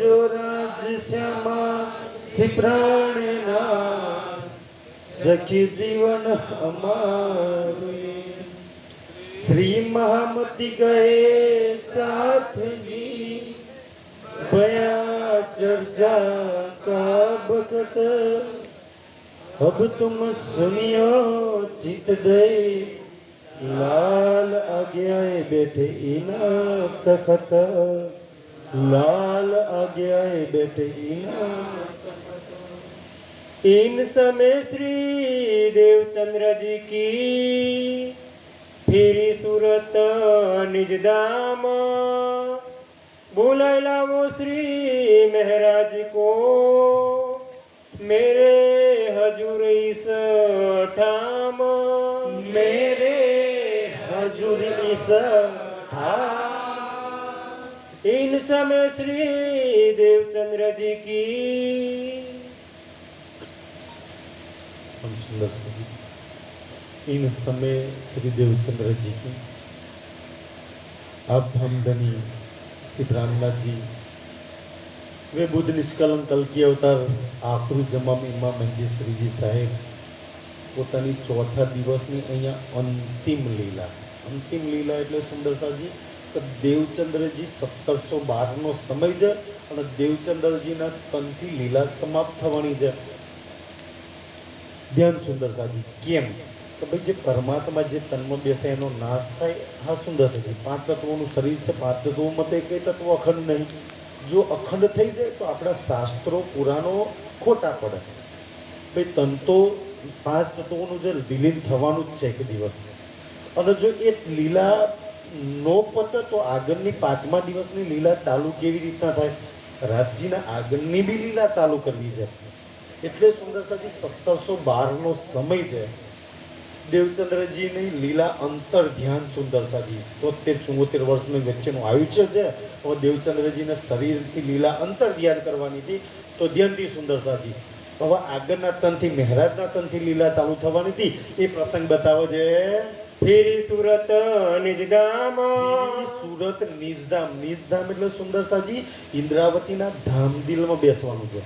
जो राज श्यामा श्री प्राणनाथ सखी जीवन हमारे श्री महामती गए साथ जी बया चर्चा का बखत अब तुम सुनियो चित दे लाल आज्ञाए बैठे इना तखत लाल आज्ञाए बैठे इना इन समय श्री देवचंद्र जी की फिरी सूरत निज धाम बुलाइला वो श्री महाराज को मेरे हजूर इस ठाम मेरे हजूर इस इन समय श्री देवचंद्र जी की हम सुंदर से इन समय श्री देवचंद्र जी की अब हम धनी श्री ब्राह्मणनाथ जी वे बुद्ध निष्कलंक कल की अवतार आखरू जमाम इमाम मेहंदी श्रीजी साहेब પોતાની ચોથા દિવસની અહીંયા અંતિમ લીલા એટલે સુંદરસાજી કે દેવચંદ્રજી 1712નો સમય છે અને દેવચંદ્રજીના તનથી લીલા સમાપ્ત થવાની છે ધ્યાન સુંદરસાજી કેમ કે ભાઈ જે પરમાત્મા જે તનમાં બેસે એનો નાશ થાય હા સુંદરસાજી પાંચ તત્વોનું શરીર છે પાંચ તત્વોમાં તો એક તત્વ અખંડ નહીં જો અખંડ થઈ જાય તો આપણા શાસ્ત્રો પુરાણો ખોટા પડે ભાઈ તન તો પાંચ તત્વોનું જે વિલીન થવાનું જ છે એક દિવસ અને જો એ લીલા નો પતે તો આગળની પાંચમા દિવસની લીલા ચાલુ કેવી રીતના થાય રાજજીના આગળની બી લીલા ચાલુ કરવી છે એટલે સુંદરસાજી 1712નો સમય છે દેવચંદ્રજીની લીલા અંતર ધ્યાન સુંદરસાજી 73-74 વર્ષની વચ્ચેનું આયુષ્ય છે હવે દેવચંદ્રજીના શરીરથી લીલા અંતર ધ્યાન કરવાની હતી તો ધ્યાનથી સુંદરસાજી હવે આગળના તનથી મહારાજના તનથી લીલા ચાલુ થવાની હતી એ પ્રસંગ બતાવો છે ફેરી સુરત નિજધામ સુરત નિજધામ એટલે સુંદરસાજી ઇન્દ્રાવતીના ધામદિલમાં બેસવાનું છે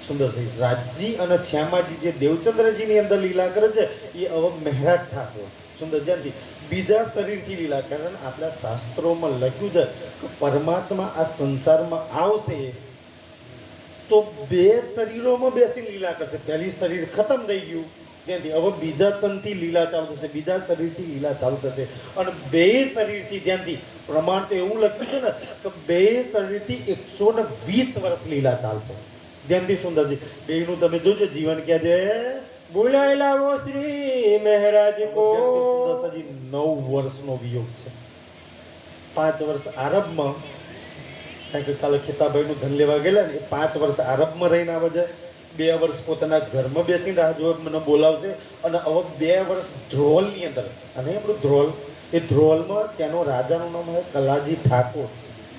સુંદરસાજી રાજજી અને શ્યામાજી જે દેવચંદ્રજીની અંદર લીલા કરે છે એ હવે મહારાજ ઠાકોર સુંદરજાનથી બીજા શરીરથી લીલા કારણ આપણા શાસ્ત્રોમાં લખ્યું છે કે પરમાત્મા આ સંસારમાં આવશે તો બે શરીરોમાં બેસી લીલા કરશે પહેલી શરીર ખતમ થઈ ગયું ત્યાંથી હવે બીજા તનથી લીલા ચાલુ થશે બીજા શરીરથી લીલા ચાલુ થશે અને બે શરીરથી ત્યાંથી પ્રમાણ તો એવું લખ્યું છે ને કે બે શરીરથી 120 વર્ષ લીલા ચાલશે ધ્યાનથી સુંદરજી બેનું તમે જોજો જીવન ક્યાં છે बुलाइला वो श्री महाराज को સુંદરજી 9 વર્ષનો વિયોગ છે 5 વર્ષ આરબમાં કારણ કે કાલે ખેતાભાઈનું ધન લેવા ગયેલા ને 5 વર્ષ આરબમાં રહીને આવે છે 2 વર્ષ પોતાના ઘરમાં બેસીને રાહ જોવે મને બોલાવશે અને હવે 2 વર્ષ ધ્રોલની અંદર અને આપણું ધ્રોલ એ ધ્રોલમાં ત્યાંનો રાજાનું નામ છે કલાજી ઠાકોર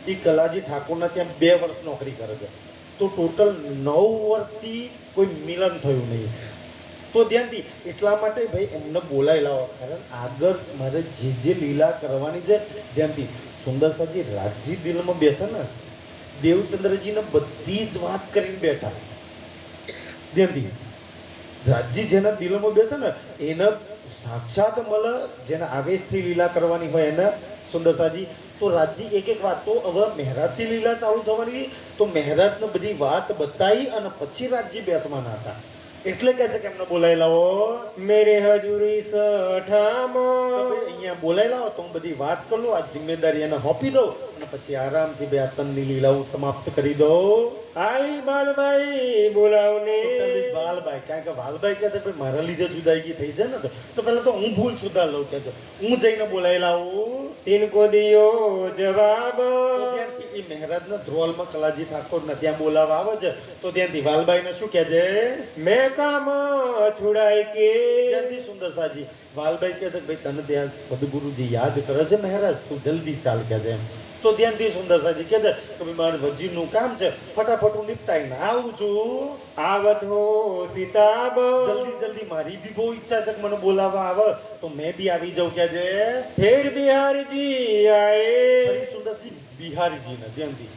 એ કલાજી ઠાકોરના ત્યાં 2 વર્ષ નોકરી કરે છે તો ટોટલ 9 વર્ષથી કોઈ મિલન થયું નહીં તો ધ્યાનથી એટલા માટે ભાઈ એમને બોલાવી લાવો કારણ આગળ મારે જે લીલા કરવાની છે ધ્યાનથી સુંદરસાજી રાજજી દિલમાં બેસે ને દેવચંદ્રજીને બધી જ વાત કરીને બેઠા ધ્યાનથી રાજજી જેના દિલમાં બેસે ને એને સાક્ષાત મળે જેના આવેશથી લીલા કરવાની હોય એને સુંદરસાજી તો રાજજી એક વાત તો હવે મહારાજથી લીલા ચાલુ થવાની તો મહારાજને બધી વાત બતાવી અને પછી રાજજી બેસવાના હતા એટલે કહે છે કે એમને બોલાવી લાવો મેરે હજુરી સઠામ અહીંયા બોલાવી લાવો તો હું બધી વાત કરું આ જિમ્મેદારી એને સોંપી દઉં અને પછી આરામથી બે તનની લીલાઓ સમાપ્ત કરી દઉં આઈ બાલભાઈ બોલાવને વાલભાઈ કારણ કે વાલભાઈ કહે છે ભાઈ મારા લીધે જુદાઈગી થઈ જાય ને તો પહેલા તો હું ભૂલ સુધાર લઉં કે હું જઈને બોલાવી લાવું તિનકો દિયો જવાબ ત્યાંથી એ મહારાજના ધ્રોલમાં કલાજી ઠાકોરના ત્યાં બોલાવા આવે છે તો ત્યાંથી વાલભાઈને શું કહે છે મેં કામ છુડાય કે ત્યાંથી સુંદરસાજી વાલભાઈ કહે છે ભાઈ તને ત્યાં સદગુરુજી યાદ કરે છે મહારાજ તું જલ્દી ચાલ કહે છે તો ધ્યાનથી સુંદરસાજી કહે છે કે ભાઈ મારે વજીરનું કામ છે ફટાફટ હું નિપટાઈને આવું છું આવત હો સીતાબ જલ્દી મારી બી બહુ ઈચ્છા છે કે મને બોલાવવા આવે તો મેં બી આવી જાઉં કે છે ફેર બિહારજી આए ફરી સુંદરજી બિહારીજીને ધ્યાનથી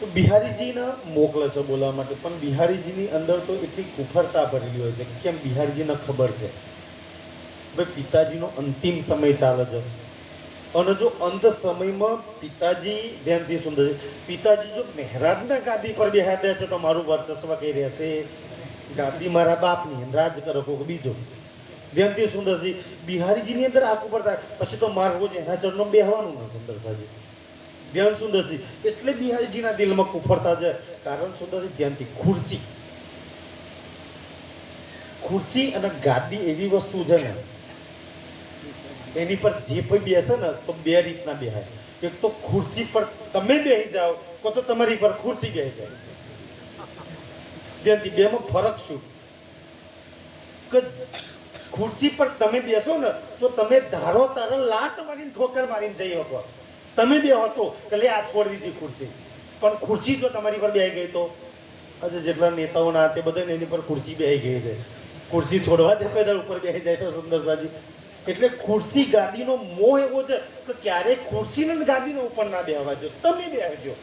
તો બિહારીજીને મોકલે છે બોલાવવા માટે, પણ બિહારીજીની અંદર તો એટલી કુફળતા ભરેલી હોય છે. કેમ? બિહારીજીને ખબર છે ભાઈ પિતાજીનો અંતિમ સમય ચાલે છે, અને જો અંત સમયમાં પિતાજી, ધ્યાનથી સુંદર, પિતાજી જો મહેરાજના ગાદી પર બેહાડી દેશે તો મારું વર્ચસ્વ કઈ રહેશે? ગાદી મારા બાપની, રાજ કરો કોક બીજો. ધ્યાનથી સુંદરજી, બિહારીજીની અંદર આખું પડતા પછી તો મારે રોજ એના ચરણો બેહવાનું ને સુંદરસાજી. ધ્યાન સુંદરજી, એટલે બિહારીજીના દિલમાં કુફળતા છે. કારણ સુંદરજી ધ્યાનથી, ખુરશી, ખુરશી અને ગાદી એવી વસ્તુ છે ને, એની પર જે કોઈ બેસે ને તો બે રીતના બેહાય. એક તો ખુરશી પર તમે બેસી જાઓ, કો તો તમારી પર ખુરશી બેસી જાય. ધ્યાનથી, બેમાં ફરક શું? કે ખુરશી પર તમે બેસો ને તો તમે ધારો તારો લાત મારીને ઠોકર મારીને જઈ શકો. તમે બે હતો કે લે આ છોડી દીધી ખુરશી. પણ ખુરશી જો તમારી પર બેસી ગઈ તો આજે જેટલા નેતાઓના તે બધા એની પર ખુરશી બેસી ગઈ છે. ખુરશી છોડવા દે પેદા ઉપર બેસી જાય તો સુંદર સાજી. એટલે ખુરશી ગાદીનો મોહ એવો છે કે ક્યારેય ખુરશીને ગાદીનો ઉપર ના બેહવા જો, તમે બેસજો.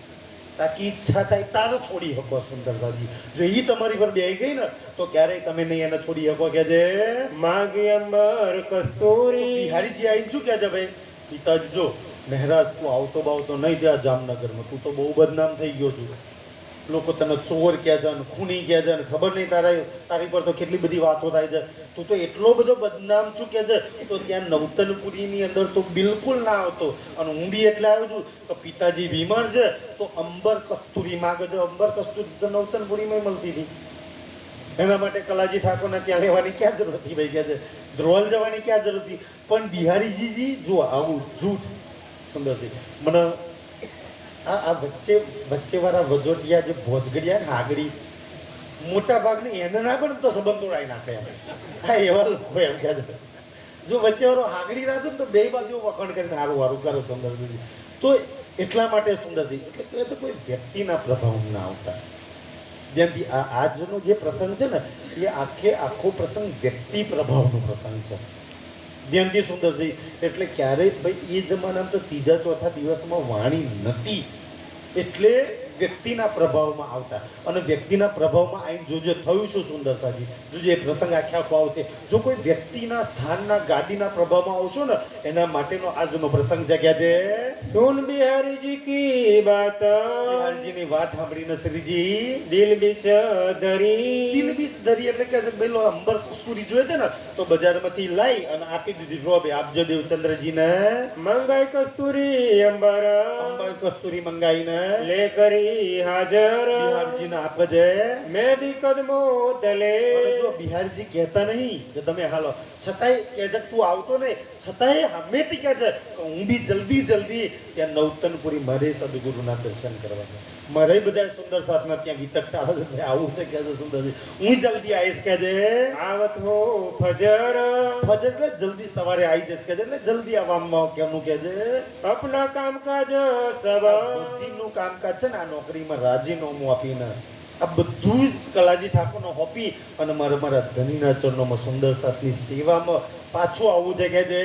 તાકી ઈચ્છા થાય તારો છોડી શકો સુંદર સાજી. જો એ તમારી પર બેસી ગઈ ને તો ક્યારેય તમે નહીં એને છોડી શકો. કે જે માગી અંબર કસ્તુરી. બિહારીજી આવીને શું કહે છે ભાઈ, પિતાજી જો મહેરાજ તું આવતો બાવતો નહીં ત્યાં જામનગરમાં, તું તો બહુ બદનામ થઈ ગયો છું. લોકો તને ચોર કહે છે ને ખૂની કહે છે ને ખબર નહીં તારી પર તો કેટલી બધી વાતો થાય છે. તું તો એટલો બધો બદનામ છું કહે છે. તો ત્યાં નવતનપુરીની અંદર તો બિલકુલ ના આવતો. અને હું બી એટલે આવ્યો છું તો પિતાજી બીમાર છે તો અંબર કસ્તુરી માગે છે. અંબર કસ્તુરી તો નવતનપુરીમાં મળતી હતી. એના માટે કલાજી ઠાકોરને ત્યાં લેવાની ક્યાં જરૂર હતી ભાઈ? કહે છે ધ્રોલ જવાની ક્યાં જરૂર હતી? પણ બિહારીજી જો આવું જૂઠ સુંદરજી મને આ વચ્ચેવાળા વજોટિયા જે ભોજગડિયા ને આગળી મોટા ભાગની એને ના પણ તો સંબંધ તોડાઈ નાખે એમ. હા એવા લોકો એમ કહે છે જો વચ્ચેવાળો આગળી રાખો ને તો બે બાજુ વખાણ કરીને સારું સારું કરો સુંદરજી. તો એટલા માટે સુંદરજી એટલે કહે છે કોઈ વ્યક્તિના પ્રભાવ ના આવતા. જેમથી આજનો જે પ્રસંગ છે ને એ આખો પ્રસંગ વ્યક્તિ પ્રભાવનો પ્રસંગ છે. ધ્યાનથી સુંદરજી, એટલે ક્યારેય ભાઈ એ જમાનામાં તો ત્રીજા ચોથા દિવસમાં વાણી નહોતી, એટલે વ્યક્તિના પ્રભાવમાં આવતા. અને વ્યક્તિના પ્રભાવમાં આવીને જોજો થયું શું સુંદર સાજી, જોજો એ પ્રસંગ આખો આવશે. જો કોઈ વ્યક્તિના સ્થાનના ગાદીના પ્રભાવમાં આવશો ને એના માટેનો આજનો પ્રસંગ જગ્યા છે. સુન બિહારીજી કી બાત. બિહારીજીની વાત સાંભળીને શ્રીજી દિલ બીચ ધરી. દિલ બીચ ધરી એટલે કે પેલો અંબર કસ્તુરી જોઈએ છે ને તો બજારમાંથી લઈ અને આપી દીધી. રોબે આપજો દેવચંદ્રજીને. મંગાઈ કસ્તુરી અંબર. અંબર કસ્તુરી મંગાઈને લે કરી હાજર. બિહારજીને આપે છે. મેં બી કદમો તલે. જો બિહારજી કહેતા નહીં કે તમે હાલો, છતાંય કહે છે તું આવતો નહીં, છતાંય હમેથી કહે છે હું બી જલ્દી ત્યાં નવતનપુરી મારે સદગુરુના દર્શન કરવા છે. મારે બધા સુંદર સાથના ત્યાં વિતક ચાલે છે, આવું છે કે સુંદરજી હું જલ્દી આવીશ કે છે. આવત હો ફજર. ફજર એટલે જલ્દી સવારે આવી જઈશ કે છે. એટલે જલ્દી આવવામાં કેમનું કે છે અપના કામકાજ સબ. નું કામકાજ છે ને આ નોકરીમાં રાજીનામું આપીને આ બધું જ કલાજી ઠાકોરનો હોપી અને મારા ધનીના ચરણોમાં સુંદર સાથની સેવામાં પાછું આવવું છે કે છે.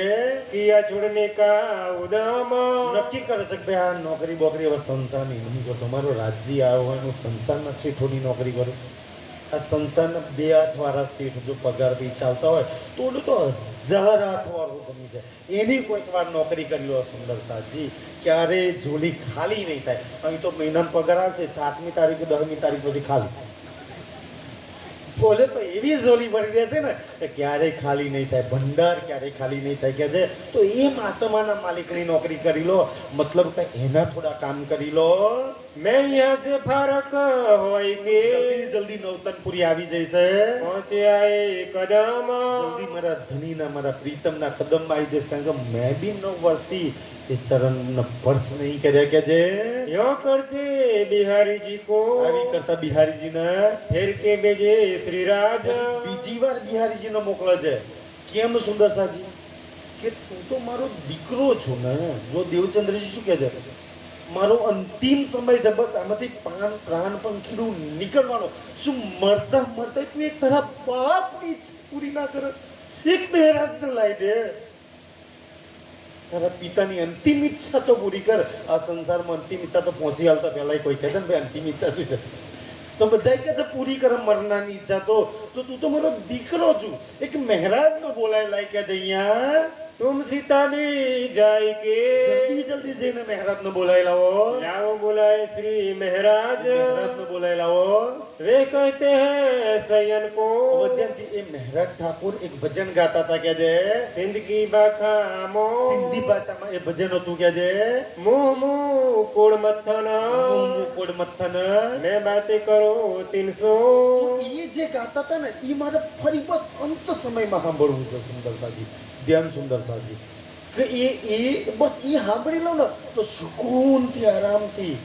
કિયા છોડને કા ઉદમ. નક્કી કરે છે કે ભાઈ આ નોકરી બોકરી હવે સંસારની નહીં કરતો, મારો રાજ્ય આવવાનું સંસારના શેઠોની નોકરી કરું. આ સંસારના 2 હાથવાળા શેઠ જો પગાર પૈસા આવતા હોય તો ઓલું તો 1000 હાથવાળું બની જાય. એની કોઈક વાર નોકરી કરી લો સુંદર સાજી, ક્યારે જોલી ખાલી નહીં થાય. અહીં તો મહિનામાં પગાર આવશે, 7મી તારીખે 10મી તારીખ પછી ખાલી. બોલે તો એવી ઝોલી ભરી દેશે ને કે ક્યારેય ખાલી નહીં થાય, ભંડાર ક્યારેય ખાલી નહીં થાય કે છે. તો એ આત્માના માલિકની નોકરી કરી લો, મતલબ કે એના થોડા કામ કરી લો. મેં યહાં સે ફરક હોય કે જલ્દી નવતનપુરી આવી જઈશે. પહોંચે આए કદમ. જલ્દી મારા ધનીના મારા પ્રીતમના કદમમાં આવી જઈશ. કારણ કે મેં બી 9 વર્ષથી એ ચરણનો સ્પર્શ નહીં કર્યા કે છે. યો કરતે બિહારીજી કો. આવી કરતા બિહારીજીને ફેર કે બેજે શ્રીરાજ. બીજી વાર બિહારીજીને મોકલે છે. કેમ સુંદર સાજી કે તું તો મારો દીકરો છો ને. જો દેવચંદ્રજી શું કહે છે, મારો અંતિમ સમય છે, બસ આમાંથી પ્રાણ પંખીનું નીકળવાનો. શું મરતા તું એક તારા બાપની પૂરી ના કરે? એક મહેરાજ ને લાવી દે. તારા પિતાની અંતિમ ઈચ્છા તો પૂરી કર. આ સંસારમાં અંતિમ ઈચ્છા તો પહોંચી હાલતા પહેલા કોઈ કહે છે ને ભાઈ અંતિમ ઈચ્છા શું છે, તો બધા કહે છે પૂરી કર મરનારની ઈચ્છા. તો તું તો મારો દીકરો છું. એક મહારાજ નો બોલાય લાય કે અહીંયા तुम सीता भी जाय के જલ્દી જલ્દી જઈને મહારાજ ને બોલાય લાવો. लाओ बुलाए श्री महाराज મહારાજ ને બોલાય લાવો. वे कहते हैं शयन को અવધ્યાથી એ મહારાજ ઠાકોર એક ભજન ગાતા હતા કે જે सिंध की बाखा मो સિંધી ભાષામાં એ ભજન હતું કે જે मुंह मुंह कोड़ मत्थन કોડ મથન. मैं बातें करो 300 એ જે ગાતા હતા ને એ મારે ફરી બસ અંત સમયમાં સાંભળવું છે સુંદર સાજી, ધ્યાન સુંદર સાજી. કે એ બસ એ સાંભળી લો ને તો સુકૂનથી આરામથી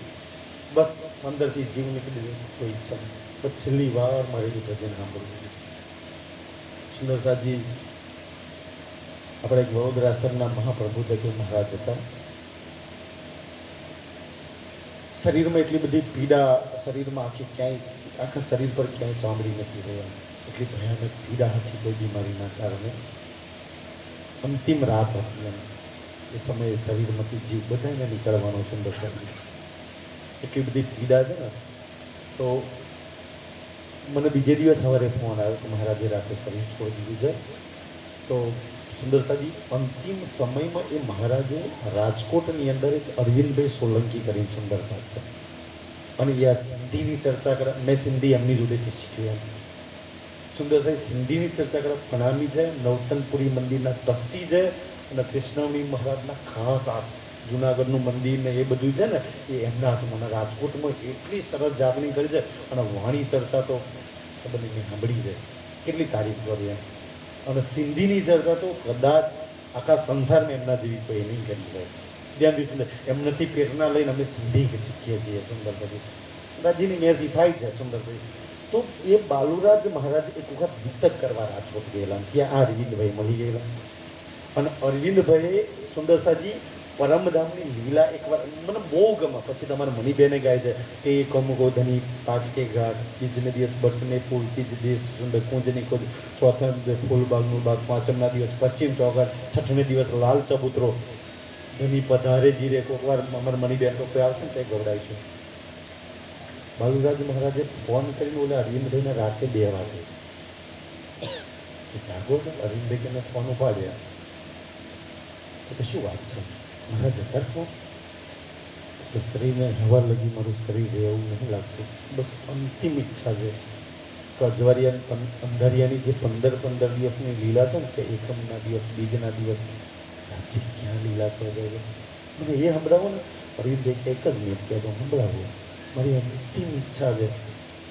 બસ અંદરથી જીવ નીકળી જાય. કોઈ ઈચ્છા નહીં. બસ છેલ્લી વાર મારે એ ભજન સાંભળવું. સુંદર સાજી આપણે એક વડોદરાસરના મહાપ્રભુ દકે મહારાજ હતા. શરીરમાં એટલી બધી પીડા, શરીરમાં આખા શરીર પર ક્યાંય ચામડી નથી રહ્યા, એટલી ભયાનક પીડા હતી કોઈ બીમારીના કારણે. અંતિમ રાત હતી એમ. એ સમયે શરીરમાંથી જીવ બધાને નીકળવાનો. સુંદર સાજી એટલી બધી પીડા છે ને. તો મને બીજે દિવસ સવારે ફોન આવ્યો કે મહારાજે રાતે શરીર છોડી દીધું છે. તો સુંદર સાજી અંતિમ સમયમાં એ મહારાજે રાજકોટની અંદર એક અરવિંદભાઈ સોલંકી કરીને સુંદર સાજ છે, અને એ આ સિંધીની ચર્ચા કરે. મેં સિંધી એમની જોડેથી શીખ્યું એમ. સુંદર સાહેબ સિંધીની ચર્ચા કરે. પ્રણામી છે, નવતનપુરી મંદિરના ટ્રસ્ટી છે, અને કૃષ્ણમણી મહારાજના ખાસ આ જુનાગઢનું મંદિર ને એ બધું છે ને એ એમના હાથમાં. અને રાજકોટમાં એટલી સરસ જાગણી કરી છે. અને વાણી ચર્ચા તો ખબર નહીં મેં સાંભળી છે, કેટલી તારીફ કરી એમ. અને સિંધીની ચર્ચા તો કદાચ આખા સંસારમાં એમના જેવી કોઈ નહીં કરી હોય. ધ્યાન દીધું એમનાથી પ્રેરણા લઈને અમે સિંધી શીખીએ છીએ. સુંદર સાહેબ રાજીની મેરથી થાય છે. સુંદર સાહેબ તો એ બાલુરાજ મહારાજ એક વખત ભીતક કરવા રાજકોટ ગયેલા. ત્યાં આ અરવિંદભાઈ મળી ગયેલા. અને અરવિંદભાઈ સુંદર સાજી પરમધામની લીલા એકવાર મને બહુ ગમે. પછી તમારે મનીબેને ગાય છે કે કમગો ધની પાક કે ઘાટ, બીજને દિવસ બટને ફૂલ, ત્રીજ દિવસ સુંદર કુંજની કુંજ, ચોથા ફૂલ બાગનું બાગ, પાંચમના દિવસ પશ્ચિમ ચોગર, છઠ્ઠને દિવસ લાલ ચબૂતરો, ધની પધારે જીરે. કોઈક વાર અમારા મનીબેન તો કોઈ આવશે ને તે ગવડાવીશું. બાલુરાજ મહારાજે ફોન કરીને ઓલા અરવિંદભાઈને રાતે 2 વાગે જાગો છો. અરવિંદભાઈ કે મેં ફોન ઉપાડ્યા. તો શું વાત છે મારા જતા ફોન? કે શરીરને હવા લગી મારું શરીર એવું નહીં લાગતું. બસ અંતિમ ઈચ્છા છે કે અજવાળિયા અંધારિયાની જે 15 દિવસની લીલા છે ને કે એકમના દિવસ, બીજના દિવસ રાજ્ય ક્યાં લીલા પર જાય મને એ સંભળાવો ને. અરવિંદભાઈ કે એક જ મિનિટ કહેજો, સંભળાવો. મારી અંતિમ ઈચ્છા છે,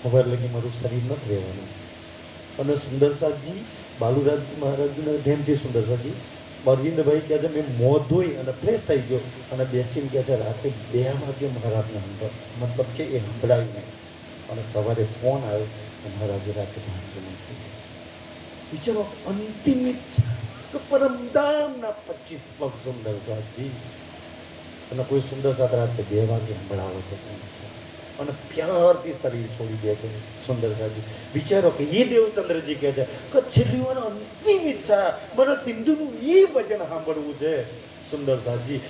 ખબર લગી મારું શરીર નથી રહેવાનું. અને સુંદર સાજી બાલુરાજ મહારાજને ધ્યાનથી સુંદર સાજી અરવિંદભાઈ કહે છે મેં મોં ધોઈ અને ફ્રેશ થઈ ગયો અને બેસીને કહે છે રાતે 2 વાગે મહારાજને મતલબ કે એ સંભળાવ્યું નહીં. અને સવારે ફોન આવ્યો કે મહારાજે રાતે ભાંગી થઈ ગયો. વિચારો અંતિમ ઈચ્છા કે પરમધામના 25 પગ સુંદર સાજી. અને કોઈ સુંદર સાથ રાતે 2 વાગે સંભળાવે છે સુંદર સાથ. અને પ્યારથી શરીર છોડી દે છે સુંદર સાજી. વિચારો કે એ દેવચંદ્રજી કહે છે કે છેલ્લી વાર અંતિમ ઈચ્છા મને સિંધુનું એ ભજન સાંભળવું છે. સુંદર સાજી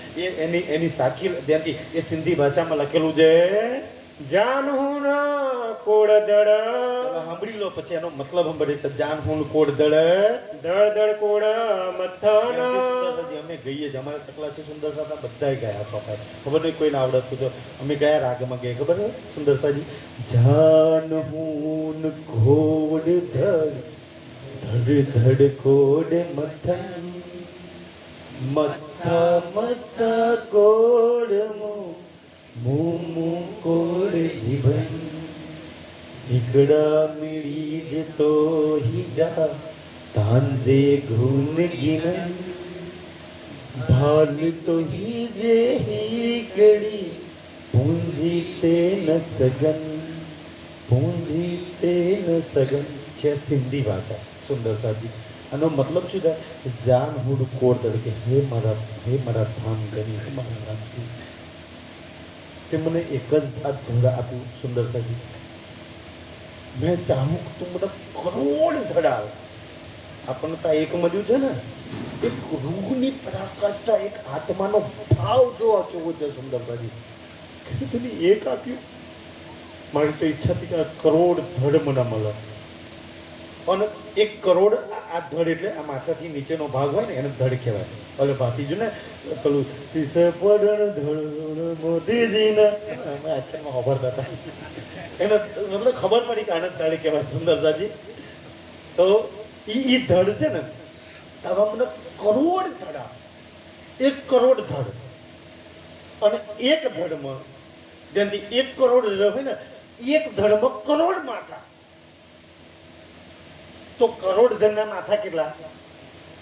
એની સાખી ધ્યાનથી એ સિંધી ભાષામાં લખેલું છે. જાન હું કોડ દડ સાંભળી લો પછી એનો મતલબ સાંભળી. તો જાન હું કોડ દડ દળ દળ કોડ મથન. સુંદર સાજી અમે ગઈએ છીએ. અમારા ચકલા છે સુંદર સાતા બધાય ગયા ચોપાય. ખબર નહીં કોઈને આવડતું તો અમે ગયા રાગમાં ગયા. ખબર છે સુંદર સાજી જાન હું કોડ ધડ ધડ ધડ કોડ મથન મથા મથા કોડ મું કોડ જીવન ઈકડા મીડી જ તો હી જા તાંજે ગુણ ગિરન ભાલ તો હી જે હીકડી પૂંજી તે ન સગન પૂંજી તે ન સગન છે સિંધી ભાષા. સુંદર સાજી આનો મતલબ શું થાય? જાન હુડ કોડ દડ કે હે મારા ધામ ગણી, હે મારા રાજજી તે મને એક જ આ ધડ આપું. સુંદર સાજી મેં ચાહું કે તું મને કરોડ ધડ આવે. આપણને તો એક મળ્યું છે ને એક રૂહની પરાકાષ્ઠા, એક આત્માનો ભાવ જોવા કેવો છે સુંદરસાજી. તને એક આપ્યું. મારી તો ઈચ્છા હતી કે 1 કરોડ ધડ મને મળે. અને 1 કરોડ આ ધડ એટલે આ માથાથી નીચેનો ભાગ હોય ને એને ધડ કહેવાય. એટલે ભાતીજું ને પેલું શીશ પડણ ધડ મોદીજીને આખ્યાનમાં ખબરતા હતા એને મતલબ ખબર પડી કે આને ધડ કહેવાય સુંદરસાજી. તો ઈ ધડ છે ને આવા મને કરોડ ધડા, 1 કરોડ ધડ. અને એક ધડમાં જેનાથી 1 કરોડ ધડ હોય ને, એક ધડમાં કરોડ માથા. તો કરોડ ધડના માથા કેટલા?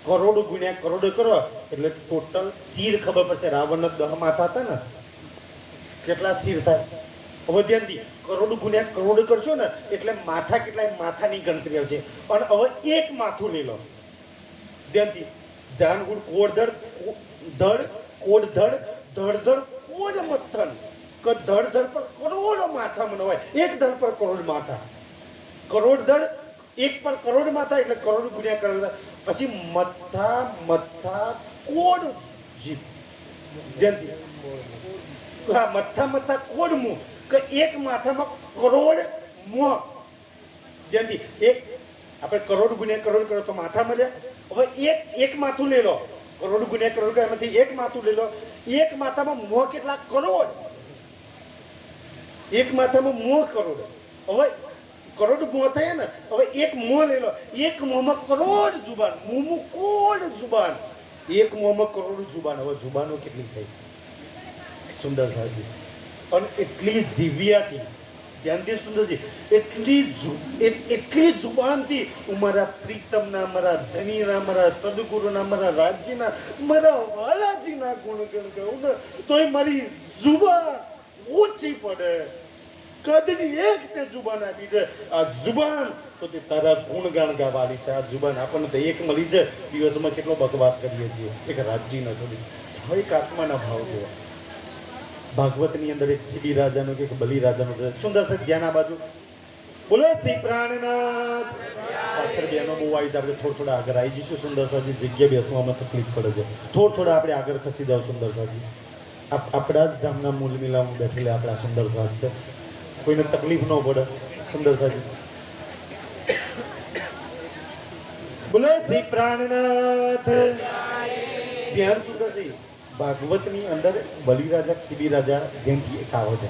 કરોડ ગુણ્યા કરોડ કરો એટલે ટોટલ શિર ખબર પડશે. રાવણના 10 માથા હતા ને, કેટલા શિર થાય? હવે ધ્યાનથી કરોડ ગુણ્યા કરોડ કરશો ને એટલે માથા કેટલા? માથાની ગણતરી આવશે. અને હવે એક માથું લઈ લો ધ્યાનથી. જાનગુણ કોડ ધડ કોડ ધડ ધડ ધડ કોડ મથન કે ધડ ધડ પર કરોડ માથા મને હોય. એક ધડ પર કરોડ માથા, કરોડ ધડ એક પર કરોડ માથા એટલે કરોડ ગુણ્યા કરોડ. પછી મથા મથા કોડ જીભ ધ્યાનથી. હા, મથા મથા કોડ મું કે એક માથામાં કરોડ મોં ધ્યાનથી. એક આપણે કરોડ ગુણ્યા કરોડ કરો તો માથા મળ્યા. હવે એક માથું લઈ લો, કરોડ ગુણ્યા કરોડ એમાંથી એક માથું લઈ લો. એક માથામાં મોં કેટલા? કરોડ. એક માથામાં મોં કરોડ. હવે કરોડ મોં થયા ને, હવે એક મોં લઈ લો. એક મોંમાં કરોડ જુબાન, મોંમાં કોડ જુબાન, એક મોંમાં કરોડ જુબાન. હવે જુબાનો કેટલી થઈ સુંદર સાહેબ? અને એટલી જીવ્યાથી ધ્યાનથી સુંદરજી, એટલી જુબાનથી હું મારા પ્રીતમના, મારા ધનીના, મારા સદગુરુના, મારા રાજ્યના, મારા વાલાજીના ગુણગાન ગાઉં ને તોય મારી જુબાન ઓછી પડે. કદની એક તે જુબાન આપી છે. આ જુબાન તો તે તારા ગુણગાન ગાવાની છે. આ જુબાન આપણને તો એક મળી છે. દિવસમાં કેટલો બકવાસ કરીએ છીએ એક રાજ્યનો છોડી. એક આત્માના ભાવ જોવા. ભાગવતની અંદર એક સીડી રાજાનો કે બલી રાજાનો સુંદર છે. ધ્યાન આ બાજુ બોલો શ્રી પ્રાણનાથ. પાછળ બેનો બહુ આવી છે. આપણે થોડા આગળ આવી જઈશું સુંદર સાજી. જગ્યા બેસવામાં તકલીફ પડે છે. થોડા આપણે આગળ ખસી જાવ સુંદર સાજી. આપણા જ ધામના મૂળ મિલામાં બેઠેલા આપણા સુંદર સાજ છે. કોઈને તકલીફ ન પડે સુંદર સાજી. બોલો શ્રી પ્રાણનાથ. ધ્યાન સુંદર છે. ભાગવતની અંદર બલિરાજા સીબી રાજા ધ્યાનથી એક આવે છે,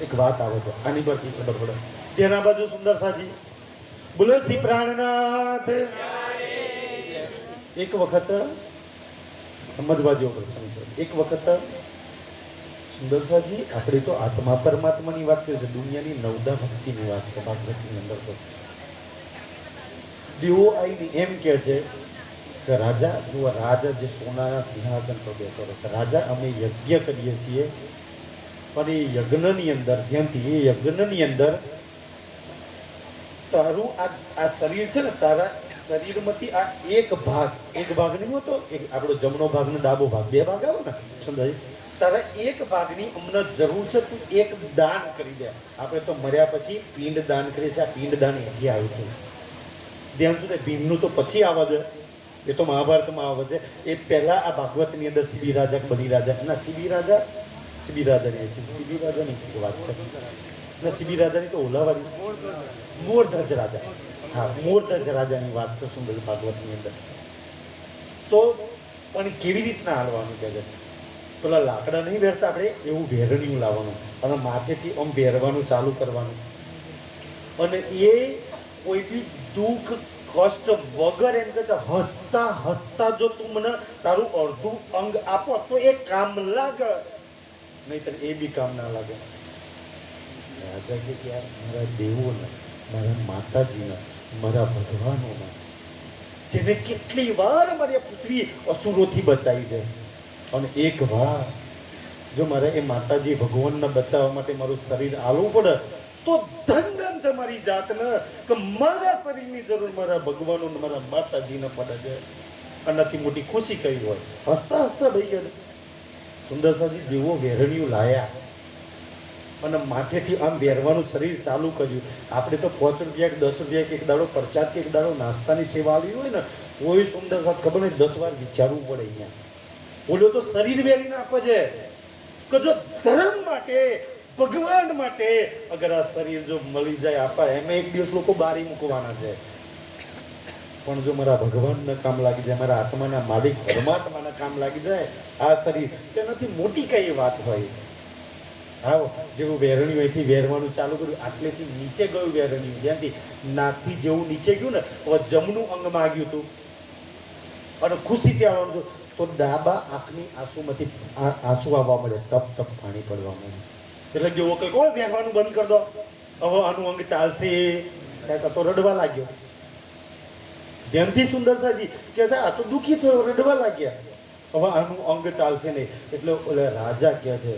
એક વાત આવે છે. આની પરથી ખબર પડે. ધ્યાન આ બાજુ સુંદર સાજી. બોલો શ્રી પ્રાણનાથ. એક વખત સમજવા જેવો પ્રસંગ છે. એક વખત સુંદર સાજી આપણે તો આત્મા પરમાત્માની વાત કરીએ છીએ, દુનિયાની નવદા ભક્તિની વાત છે. ભાગવતની અંદર તો દેવો આવીને એમ કહે છે કે રાજા જુઓ, રાજા જે સોનાના સિંહાસન પર બેસો, રાજા અમે યજ્ઞ કરીએ છીએ પણ એ યજ્ઞની અંદર ધ્યાનથી, એ યજ્ઞની અંદર તારું આ શરીર છે ને, તારા શરીરમાંથી આ એક ભાગ નહીં હોતો, આપણો જમણો ભાગ ને ડાબો ભાગ, 2 ભાગ આવે ને સમજાય. તારા એક ભાગની અમને જરૂર છે, તું એક દાન કરી દે. આપણે તો મર્યા પછી પિંડ દાન કરીએ છીએ. આ પિંડ દાન એથી આવ્યું હતું. ધ્યાન શું થાય, ભીમનું તો પછી આવવા દે, એ તો મહાભારતમાં આવે છે. એ પહેલા આ ભાગવતની અંદર સીબી રાજા કે બલી રાજા ના સીબી રાજાની વાત છે ના, સીબી રાજાની તો ઓલાવાળી મોરધજ રાજા. હા, મોરધજ રાજાની વાત છે સુંદર ભાગવતની અંદર. તો પણ કેવી રીતના હાલવાનું કહે છે, પેલા લાકડા નહીં વેરતા આપણે, એવું વેરણિયું લાવવાનું અને માથેથી આમ વેરવાનું ચાલુ કરવાનું. અને એ કોઈ બી દુઃખ કષ્ટ વગર એમ કે હસતા હસતા જો તું મને તારું અડધું અંગ આપો તો એ કામ લાગે, નહીતર એ બી કામ ના લાગે. રાજા કે યાર, મારા દેવોને, મારા માતાજીના, મારા ભગવાનોના, જેને કેટલી વાર મારી પુત્રી અસુરોથી બચાવી છે, અને એક વાર જો મારે એ માતાજી ભગવાનને બચાવવા માટે મારું શરીર આલવું પડે તો ધન છે મારી જાતને કે મારા શરીરની જરૂર મારા ભગવાનો મારા માતાજીને પડે છે. આનાથી મોટી ખુશી કઈ હોય? હસતા હસતા ભાઈ ગયા સુંદરસાજી દેવો વેરણિયું લાયા અને માથેથી આમ વેરવાનું શરીર ચાલુ કર્યું. આપણે તો 5 રૂપિયા કે 10 રૂપિયા કે એક દાડો પ્રસાદ કે એક દાડો નાસ્તાની સેવા આવી હોય ને, કોઈ સુંદર સાથ ખબર નહીં 10 વાર વિચારવું પડે અહીંયા. બોલ્યો તો શરીર વેરી નાખો છે કે જો ધર્મ માટે, ભગવાન માટે અગર આ શરીર જો મળી જાય આપા, એમ એક દિવસ લોકો બારી મૂકવાના છે. પણ જો મારા ભગવાનને કામ લાગી જાય, મારા આત્માના માલિક પરમાત્માના કામ લાગી જાય આ શરીર, તેનાથી મોટી કઈ વાત હોય. આવો જેવું વેરણ્યું અહીંથી વેરવાનું ચાલુ કર્યું, આટલેથી નીચે ગયું વેરણ્યું, જ્યાંથી નાકથી જેવું નીચે ગયું ને, હવે જમણું અંગ માગ્યું હતું અને ખુશીથી આવવાનું હતું, તો ડાબા આંખની આંસુમાંથી આંસુ આવવા મળે, ટપ ટપ પાણી પડવા મળે. એટલે જેવો કે કોણ વેરવાનું બંધ કરી દો, હવે આનું અંગ ચાલશે, ત્યાં તો રડવા લાગ્યો. ધ્યાનથી સુંદર સાજી કે આ તો દુઃખી થયો, રડવા લાગ્યા, હવે આનું અંગ ચાલશે નહીં. એટલે ઓલે રાજા કહે છે,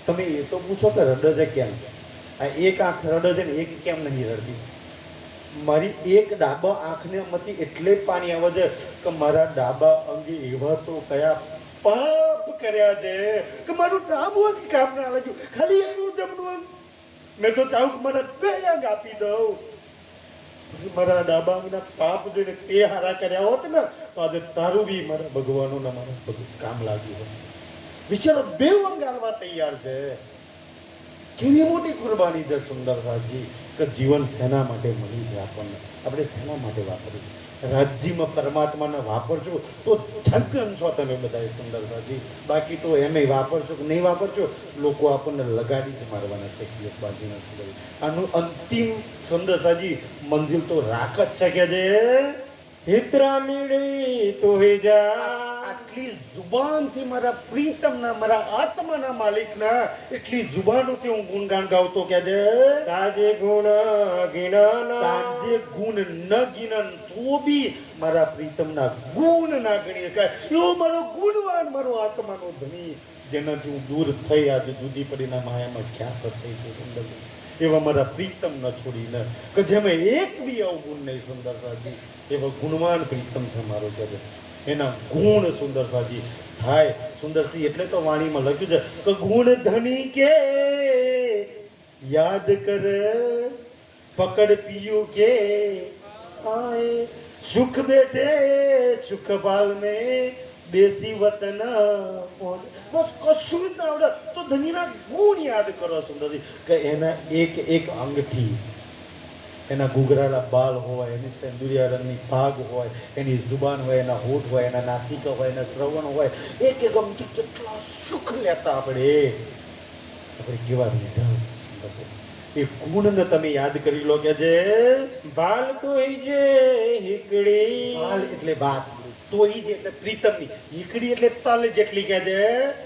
તમે એ તો પૂછો કે રડે છે કેમ? આ એક આંખ રડે છે ને એક કેમ નહીં રડતી? મારી એક ડાબા આંખને માંથી એટલે પાણી આવે છે કે મારા ડાબા અંગે એવા તો કયા પાપ કર્યા છે કે મારું ડાબું અંગ કામ ના લાગ્યું, ખાલી એનું જમણું અંગ. મેં તો ચાહું કે મને 2 અંગ આપી દઉં. મારા ડાબા અંગના પાપ જોઈને તે હારા કર્યા હોત ને, તો આજે તારું બી મારા ભગવાનોના મારા બધું કામ લાગ્યું હોત. વિચારો 2 અંગ આલવા તૈયાર છે. કેવી મોટી કુરબાની છે સુંદર સાજી કે જીવન શેના માટે મળી છે આપણને, આપણે શેના માટે વાપર્યું. રાજ્યમાં પરમાત્માને વાપરજો તો ધન છો તમે બધા સુંદર સાજી. બાકી તો એમ વાપરજો કે નહીં વાપરજો, લોકો આપણને લગાડી જ મારવાના છે. દિવસ બાકી નથી. આનું અંતિમ સુંદર સાજી મંજિલ તો રાખ જ શકે છે. હિત્રા મીડી તો હે જા, આટલી જુબાનથી મારા પ્રીતમના, મારા આત્માના માલિકના એટલી જુબાનોથી હું ગુણગાન ગાવતો કે છે, તાજે ગુણ ગિનન, તાજે ગુણ ન ગિનન, તો બી મારા પ્રીતમના ગુણ ના ગણીએ કાય. એવો મારો ગુણવાન, મારો આત્માનો ધણી, જેનાથી હું દૂર થઈ આજે જુદી પડીના માયામાં ક્યાં ફસાઈ છું. સુંદર એવા મારા પ્રીતમ ન છોડીને કે જેમાં એક બી અવગુણ નહીં. સુંદર સાજી એવો ગુણવાન પ્રીતમ છે મારો કે એના ગુણ સુંદર સાજી થાય. સુંદરસિંહ એટલે તો વાણીમાં લખ્યું છે કે ગુણ ધની કે યાદ કર, પકડ પિયું કે આય, સુખ બેઠે સુખ પાલ में બેસી વતન પહોંચ. બસ કશું જ ના આવડે તો ધનીના ગુણ યાદ કરો સુંદરસિંહ કે એના એક એક અંગથી, એના ઘૂઘરાળા બાલ હોય, એની સેન્દુરિયા રંગની ભાગ હોય, એની જુબાન હોય, એના હોઠ હોય, એના નાસિકા હોય, એના શ્રવણ હોય, એક એક અંગથી કેટલા સુખ લેતા આપણે કેવા રિઝલ્ટ. સુંદર છે એ ગુણને તમે યાદ કરી લો કે જે બાલ કોઈ જે હિકડી, બાલ એટલે વાત, તોય જે એટલે પ્રીતમની, હીકડી એટલે તલ જેટલી કે છે,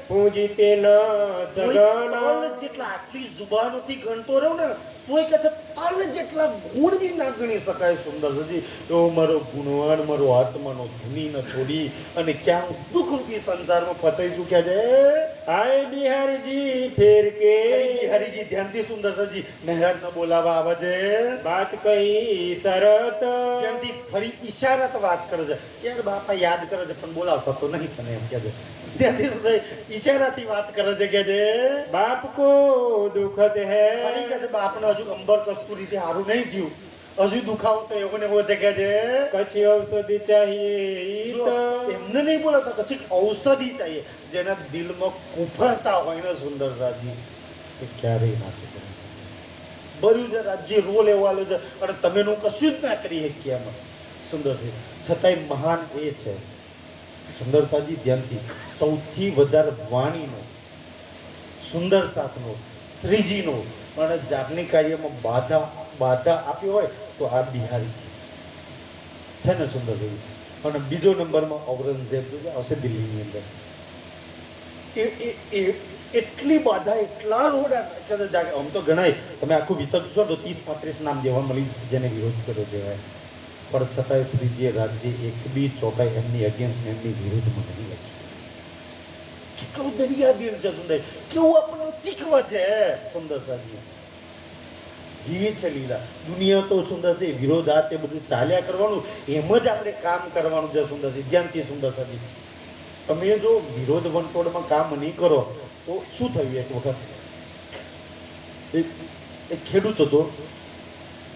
પૂજી તે ન સગન, તલ જેટલા આટલી જુબાનોથી ગણતો રહું ને તોય કે છે તલ જેટલા ગુણ બી ના ગણી શકાય. સુંદર સજી એવો મારો ગુણવાન, મારો આત્માનો ધની ન છોડી અને ક્યાં હું દુઃખરૂપી સંસારમાં ફસાઈ ચૂક્યા છે. આય બિહારીજી ફેર કે, બિહારીજી ધ્યાનથી સુંદર સજી મહારાજને બોલાવા આવે છે. બાત કહી શરત, ધ્યાનથી ફરી ઈશારાત વાત કરે છે. યાર બાપા યાદ કરે છે પણ બોલાવતા તો નહીં તને એમ કે છે. ત્યાંથી ઈશારાથી વાત કરે છે કે છે બાપ કો દુખત હૈ, ફરી કે છે બાપને હજુ અંબર કસ્તુરીથી સારું નહીં થયું, હજુ દુખાવો તો એવો ને એવો છે કે છે. કછી ઔષધિ ચાહીએ જો એમને નહીં બોલાતા, કશી ઔષધિ ચાહીએ જેના દિલમાં કુફરતા હોય ને સુંદર સાજી એ ક્યારેય ના સુધરે. ભર્યું છે રાજ્ય રોલ એવો આલો છે અને તમે નું કશું જ ના કરી શકીએ એમાં. સુંદર છે છતાંય મહાન એ છે સુંદર સાજી. ધ્યાનથી સૌથી વધારે વાણીનો, સુંદર સાથનો, શ્રીજીનો અને જાગની કાર્યમાં બાધા આપી હોય તો આ બિહારી છે ને સુંદર સાજી. અને બીજો નંબરમાં ઔરંગઝેબ આવશે દિલ્હીની અંદર. એ એટલી બાધા, એટલા રોડા જાગે. આમ તો ગણાય તમે આખું વિતરશો તો 30-35 નામ જેવા મળી જશે જેને વિરોધ કર્યો છે. પણ છતાંય શ્રીજીએ રાજ્ય એક બી ચોટાઈ એમની અગેન્સ્ટ, એમની વિરુદ્ધમાં નહીં લખી. કેટલું દરિયા દિલ છે સુંદર, કેવું આપણને શીખવા છે સુંદર સાજી. એ છે લીલા. દુનિયા તો સુંદર છે વિરોધાત એ બધું ચાલ્યા કરવાનું, એમ જ આપણે કામ કરવાનું છે સુંદર છે. ધ્યાનથી સુંદર સાજી તમે જો વિરોધ વંટોળમાં કામ નહીં કરો તો શું થયું? એક વખત એક ખેડૂત હતો,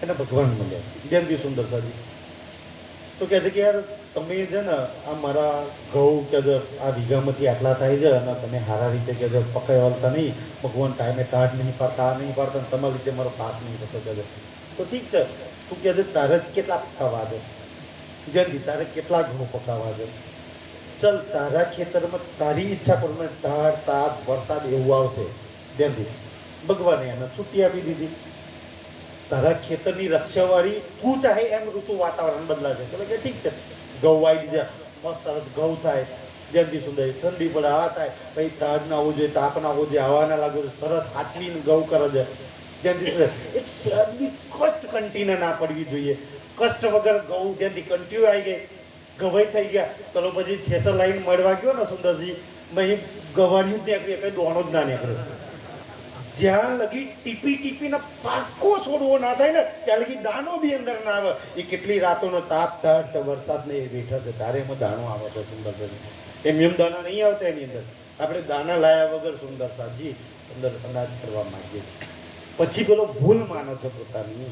એને ભગવાન મળ્યા, ધ્યાનથી સુંદર સાજી. તો કહે છે કે યાર તમે છે ને આ મારા ઘઉં કે છે આ વીઘામાંથી આટલા થાય છે અને તમે સારા રીતે કે છે પકાઈ વાળતા નહીં, ભગવાન ટાઈમે કાઢ નહીં પાડતા, આ નહીં પાડતા, અને તમારા લીધે મારો પાક નહીં થતો કહે છે. તો ઠીક છે, તું કહે છે તારે કેટલા પકાવવા છે, ધ્યાનથી તારે કેટલા ઘઉં પકાવવા છે, ચલ તારા ખેતરમાં તારી ઈચ્છા પ્રમાણે ધાર તાપ વરસાદ એવું આવશે, ધ્યાનથી ભગવાને એને છુટ્ટી આપી દીધી. તારા ખેતરની રક્ષાવાળી તું ચાહે એમ ઋતુ વાતાવરણ બદલાશે. એટલે કે ઠીક છે, ઘઉં વાવી દીધા, મસ્ત સરસ ઘઉં થાય, ધ્યાનથી સુંદર, ઠંડી પડે આ થાય, પછી તાડ ના આવવું જોઈએ, તાપ ના આવવો જોઈએ, હવા ના લાગવું જોઈએ, સરસ હાચવીને ઘઉં કરે છે, ધ્યાનથી સુંદર. એક સહેજ બી કષ્ટ કંટીને ના પડવી જોઈએ, કષ્ટ વગર ઘઉં ધ્યાનથી કંટીઓ આવી ગઈ, ગવાઈ થઈ ગયા. પેલો પછી થેસર લાઈન મળવા ગયો ને સુંદરજી, અહીં ગવાડ્યું જ નીકળ્યું, કઈ દોણો જ ના નીકળ્યો. જ્યાં લગી ટીપી ટીપીને પાકો છોડવો ના થાય ને ત્યાં લગી દાણો બી અંદર ના આવે. એ કેટલી રાતોનો તાપ ધાડ વરસાદ ને એ બેઠા છે, તારે એમાં દાણો આવે છે સુંદર સાજી. એમ દાણા નહીં આવતા એની અંદર. આપણે દાણા લાયા વગર સુંદર સાજી અંદર અનાજ કરવા માંગીએ છીએ. પછી પેલો ભૂલ માને છે પોતાની.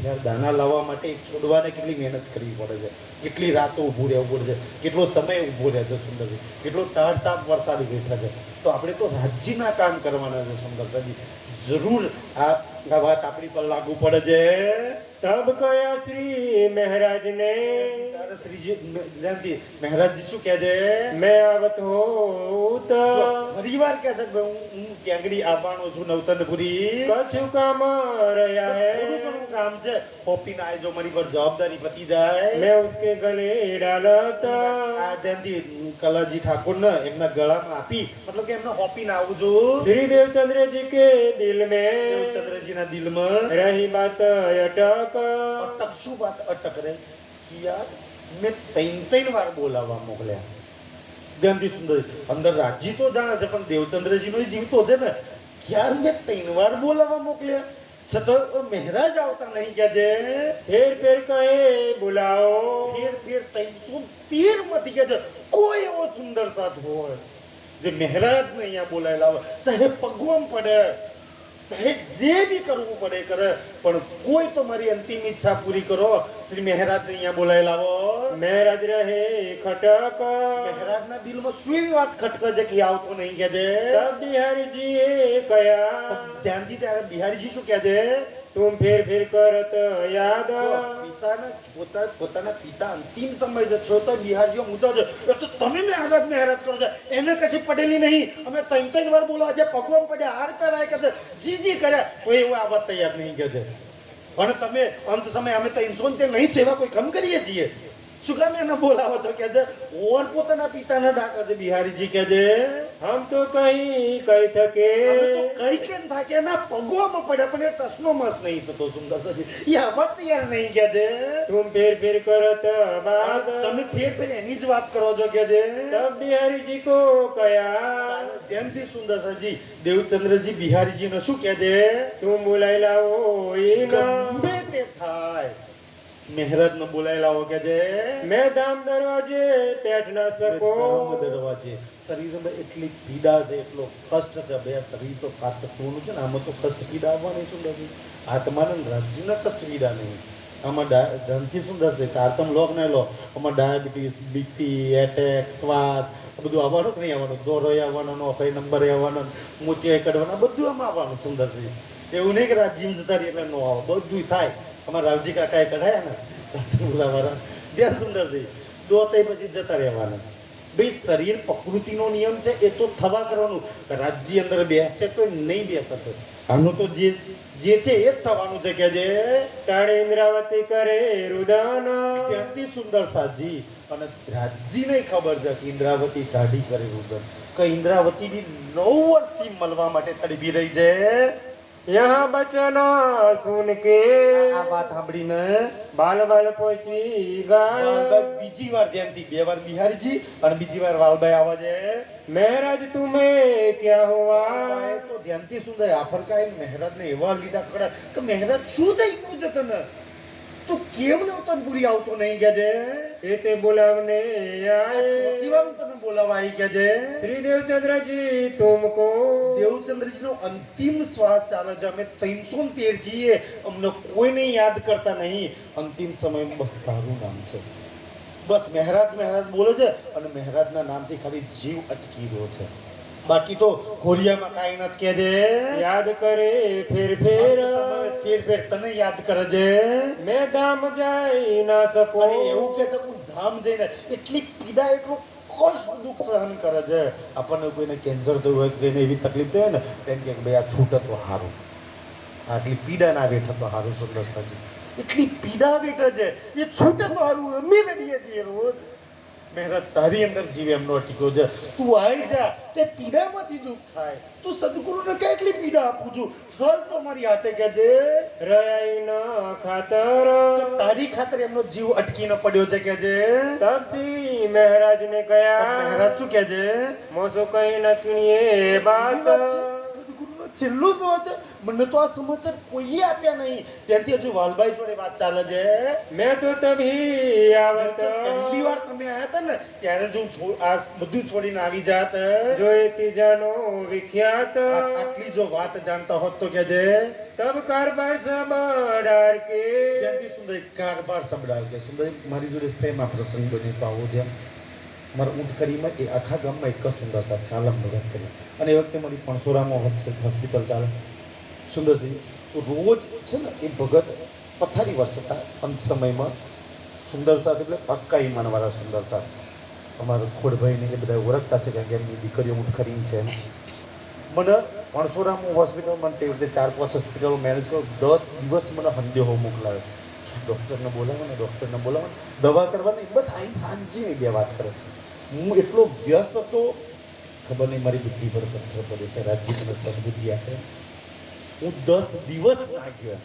યાર દાણા લાવવા માટે એક છોડવાને કેટલી મહેનત કરવી પડે છે, કેટલી રાતો ઊભું રહેવું પડે છે, કેટલો સમય ઊભો રહે છે સુંદરજી, કેટલો તાર તાપ વરસાદ બેઠા છે. તો આપણે તો રાજ્યના કામ કરવાના છે સુંદર સાજી. જરૂર આ વાત આપણી પર લાગુ પડે છે. તબ કયા શ્રી મહારાજ ને તારે શ્રીજી ધ્યાનથી મહારાજજી શું કહે છે? મેં આવત હોત ફરીવાર કહે છે કે હું ક્યાંગડી આવવાનો છું નવતનપુરી. કછું કામ રહ્યા હે, થોડું ઘણું કામ છે, હોપી ના જો મારી પર જવાબદારી પતી જાય. मैं उसके गले डालत આ ધ્યાનથી કલાજી ઠાકોર ને એમના ગળામાં આપી, મતલબ કે એમને હોપી ના આવવું છું. श्री देवचंद्र जी के दिल में દેવચંદ્રજી ના દિલમાં रही बात अटक અટક. શું વાત અટક રે? કે યાર મેં ત્રણ વાર બોલાવવા મોકલ્યા. ધ્યાનથી સુંદર અંદર રાજજી તો જાણે છે, પણ દેવચંદ્રજી નો જીવ તો છે ને. યાર મેં 3 વાર બોલાવવા મોકલ્યા છતાં મહારાજ આવતા નહીં કે છે. फेर फेर कहे बुलाओ ફેર ફેર 313 માંથી કે છે કોઈ એવો સુંદર સાથ હોય જે મહારાજ ને અહીંયા બોલાયેલા હોય, ચાહે પગવમ પડે, ચાહે જે બી કરવું પડે કરે, પણ કોઈ તો મારી અંતિમ ઈચ્છા પૂરી કરો. શ્રી મહારાજ ને અહીંયા બોલાયેલા હોય. महाराज रहे खटक મહારાજના દિલમાં શું એવી વાત ખટકે છે કે આવતો નહીં કે છે. तब बिहारी जी कया ધ્યાનથી ત્યારે બિહારીજી શું કહે છે? तुम फिर फिर करत याद પોતાના પિતા અંતિમ સમય છે, છો તો બિહારીઓ મૂંઝો છે, એ તો તમે મહારાજ કરો છો, એને કશી પડેલી નહીં. અમે 3 વાર બોલવા છે, પગવામ પડ્યા, હાર પહેરાય કે જી કર્યા, તો એવું આવવા તૈયાર નહીં કે છે. પણ તમે અંત સમય અમે તો ઇન્સોન તે નહીં સેવા કોઈ કમ કરીએ છીએ, શું કામ એને બોલાવો છો કે છે? ઓર પોતાના પિતાના ડાકા છે બિહારીજી કે છે. हम तो कहीं कही थके અમે તો કઈ કેમ થાકે એના પગવામાં પડ્યા, પણ એ ટસનો મસ નહીં થતો સુંદર સાજી. એ આવવા તૈયાર નહીં કે છે. तुम फिर फिर करत बात તમે ફેર એની જ વાત કરો છો કે છે. तब बिहारी जी को कया ધ્યાનથી સુંદર સાજી દેવચંદ્રજી બિહારીજીને શું કહે છે? तुम बुलाइला हो ગમે તે થાય મહારાજ ને બોલાયેલા હો કે છે. मैं दाम दरवाजे बैठ ना सको ધર્મ દરવાજે શરીરમાં એટલી પીડા છે, એટલો કષ્ટ છે. બે શરીર તો પાતળું છે ને, આમાં તો કષ્ટ પીડા આવવાની સુંદર છે. આત્માને રાજ્યના કષ્ટ પીડા નહીં. આમાં ધનથી સુંદર છે, તારતમ લોક ને લો, આમાં ડાયાબિટીસ, બીપી, એટેક, શ્વાસ બધું આવવાનું કે નહીં આવવાનું, દોરો આવવાનો, નોકરી નંબર આવવાનો, મોતિયા કઢવાના, બધું આમાં આવવાનું સુંદર છે. એવું નહીં કે રાજ્ય જતા રહી એટલે નો આવે, બધું થાય. અમારા રાવજી કાકાએ કઢાયા ને રાજપુરા વાળા, ધ્યાન સુંદર છે, દોતાઈ પછી જતા રહેવાના. ભાઈ શરીર પ્રકૃતિનો નિયમ છે, એ તો થવા કરવાનું. રાજ્ય અંદર બેસે તો નહીં બેસે તો આનું તો જે છે એ જ થવાનું છે કે જે તાણે ઇન્દ્રાવતી કરે રુદન ત્યાંથી સુંદર સાજી. અને રાજજીને ખબર છે કે ઇન્દ્રાવતી ટાઢી કરે રુદન, કે ઇન્દ્રાવતી બી 9 વર્ષથી મળવા માટે તડપી રહી છે. यहाँ बचना सुन के આ વાત સાંભળીને बाल बाल पहुंची गाय વાલભાઈ બીજી વાર ધ્યાનથી, 2 વાર બિહારીજી અને બીજી વાર વાલભાઈ આવે છે. महाराज तुम्हें क्या हुआ વાલભાઈ તો ધ્યાનથી સુંદર આફરકાઈ મહારાજને એવા લીધા ખડા કે મહારાજ શું થઈ ગયું છે તને? તું કેમ નવતનપુરી આવતો નહીં કે છે એ તે બોલાવને આ આए ચોથી વાર હું તને બોલાવા આવી કે છે श्री देवचंद्र जी तुमको દેવચંદ્રજીનો અંતિમ શ્વાસ ચાલે છે અમે 313 છીએ અમને કોઈને યાદ કરતા નહીં અંતિમ સમયમાં બસ તારું નામ છે બસ મહારાજ મહારાજ બોલે છે અને મહારાજના નામથી ખાલી જીવ અટકી રહ્યો છે બાકી તો ઘોડિયામાં કાંઈ નથી કે છે याद करे फिर फिर અંત સમયે ફેર ફેર તને યાદ કરે છે मैं धाम जाई ना सको અને એવું કે છે હું ધામ જઈને એટલી પીડા એટલું કષ્ટ દુઃખ સહન કરે છે આપણને કોઈને કેન્સર થયું હોય કે એવી તકલીફ થાય ને એમ કે ભાઈ આ છૂટે તો સારું આટલી પીડા ના વેઠે તો સારું સુંદર સાજી એટલી પીડા વેઠે છે એ છૂટે તો સારું અમે રડીએ છીએ રોજ મહેરત તારી અંદર જીવ એમનો અટક્યો છે તું આવી જા તે પીડામાંથી દુઃખ થાય તું સદગુરુને કેટલી પીડા આપું છું હાલ તો મારી હાથે કે છે रयाई न खातर કે તારી ખાતર એમનો જીવ અટકીને પડ્યો છે કે છે तब सी महाराज ने कहा મહારાજ શું કે છે मोसो कहीं न सुनिए बात સદગુરુનો છેલ્લો સમાચાર મને તો આ સમાચાર કોઈએ આપ્યા નહીં ત્યાંથી હજુ વાલભાઈ જોડે વાત ચાલે છે मैं तो तभी आवत પહેલી વાર તમે આયા હતા ને ત્યારે જો આ બધું છોડીને આવી જાત जो तीजानो विख्यात આટલી જો વાત જાણતા હોત તો કે છે तब कारबार सब डार के ત્યાંથી સુંદર કારભાર સંભળાવ કે સુંદર મારી જોડે સેમ આ પ્રસંગ બન્યો તો આવો છે મારા ઊંટ ખરીમાં એ આખા ગામમાં એક જ સુંદર સાથ શાલમ ભગત કરી અને એ વખતે મારી પણસોરામાં હોસ્પિટલ ચાલે સુંદરસિંહ તો રોજ છે ને એ ભગત પથારી વર્ષતા અંત સમયમાં સુંદર સાથ એટલે પાક્કા ઈમાનવાળા સુંદર સાથ અમારા ખોડભાઈને એ બધા ઓળખતા છે કારણ કે એમની દીકરીઓ ઊંટ ખરીને છે એમ મને પણસોરામાં હોસ્પિટલમાં તે રીતે 4-5 હોસ્પિટલો મેનેજ કરો 10 દિવસ મને હંદેહો મોકલાયો ડૉક્ટરને બોલાવો ને દવા કરવાની બસ આઈ સાંજે બે વાત કરે હું એટલો વ્યસ્ત હતો ખબર નહીં મારી બુદ્ધિ પર પથ્થર પડ્યો છે રાજ્ય મને સદબુદ્ધિ આપે હું 10 દિવસ ના ગયો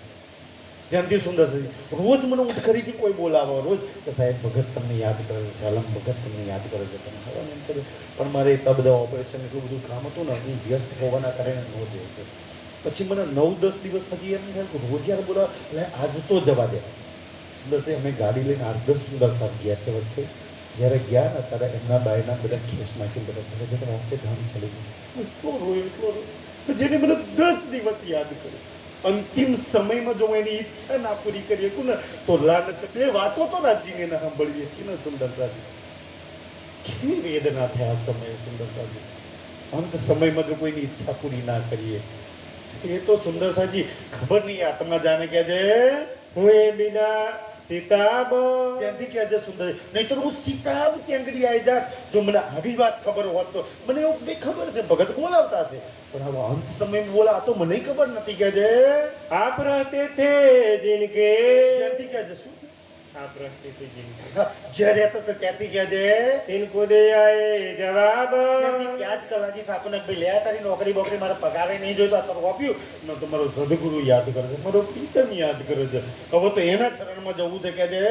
ધ્યાનથી સુંદર છે રોજ મને ઊંટ ખરીથી કોઈ બોલાવો રોજ કે સાહેબ ભગત તમને યાદ કરે છે શાલમ ભગત તમને યાદ કરે છે તમે ખબર એમ કરે પણ મારે એટલા બધા ઓપરેશન એટલું બધું કામ હતું ને હું વ્યસ્ત હોવાના કારણે ન જઈ પછી મને 9-10 દિવસ પછી એમ થાય કે રોજ યાર બોલાવો એટલે આજ તો જવા દે સુંદર છે અમે ગાડી લઈને 8-10 સુંદર સાથ ગયા તે વખતે જ્યારે ગયા ને ત્યારે એમના બાયના બધા ખેસ નાખી બધા રાતે ધામ ચાલી ગયું એટલો રોયો જેને મને 10 દિવસ યાદ કર્યો અંતિમ સમયમાં જો હું એની ઈચ્છા ના પૂરી કરી શકું ને તો લાલચ છે બે વાતો તો રાજીને ના સાંભળવી હતી ને સુંદર સાજી કેવી વેદના થાય આ સમયે સુંદર સાજી અંત સમયમાં જો કોઈની ઈચ્છા પૂરી ના કરીએ એ તો સુંદર સાજી ખબર નહીં આત્મા જાણે કે છે हुए बिना सीताब ત્યાંથી કે છે સુંદર નહીં તો હું સીતાબ ત્યાં આગળ આવી જાત જો મને આવી વાત ખબર હોત તો મને એવું બે ખબર છે ભગત બોલાવતા હશે પણ હવે અંત સમયમાં બોલા તો મને ખબર નથી કે છે आप रहते थे जिनके ત્યાંથી કે છે શું आप रहते थे जिनके જે રહેતો તો ત્યાંથી કે છે तिनको दे आए जवाब ત્યાંથી ત્યાં જ કલાજી ઠાકોરને ભાઈ લે તારી નોકરી બોકરી મારા પગારે નહીં જોઈતો આ તારું આપ્યું ન તો મારો સદગુરુ યાદ કરે છે મારો પ્રીતમ યાદ કરે છે હવે તો એના ચરણમાં જવું છે કે છે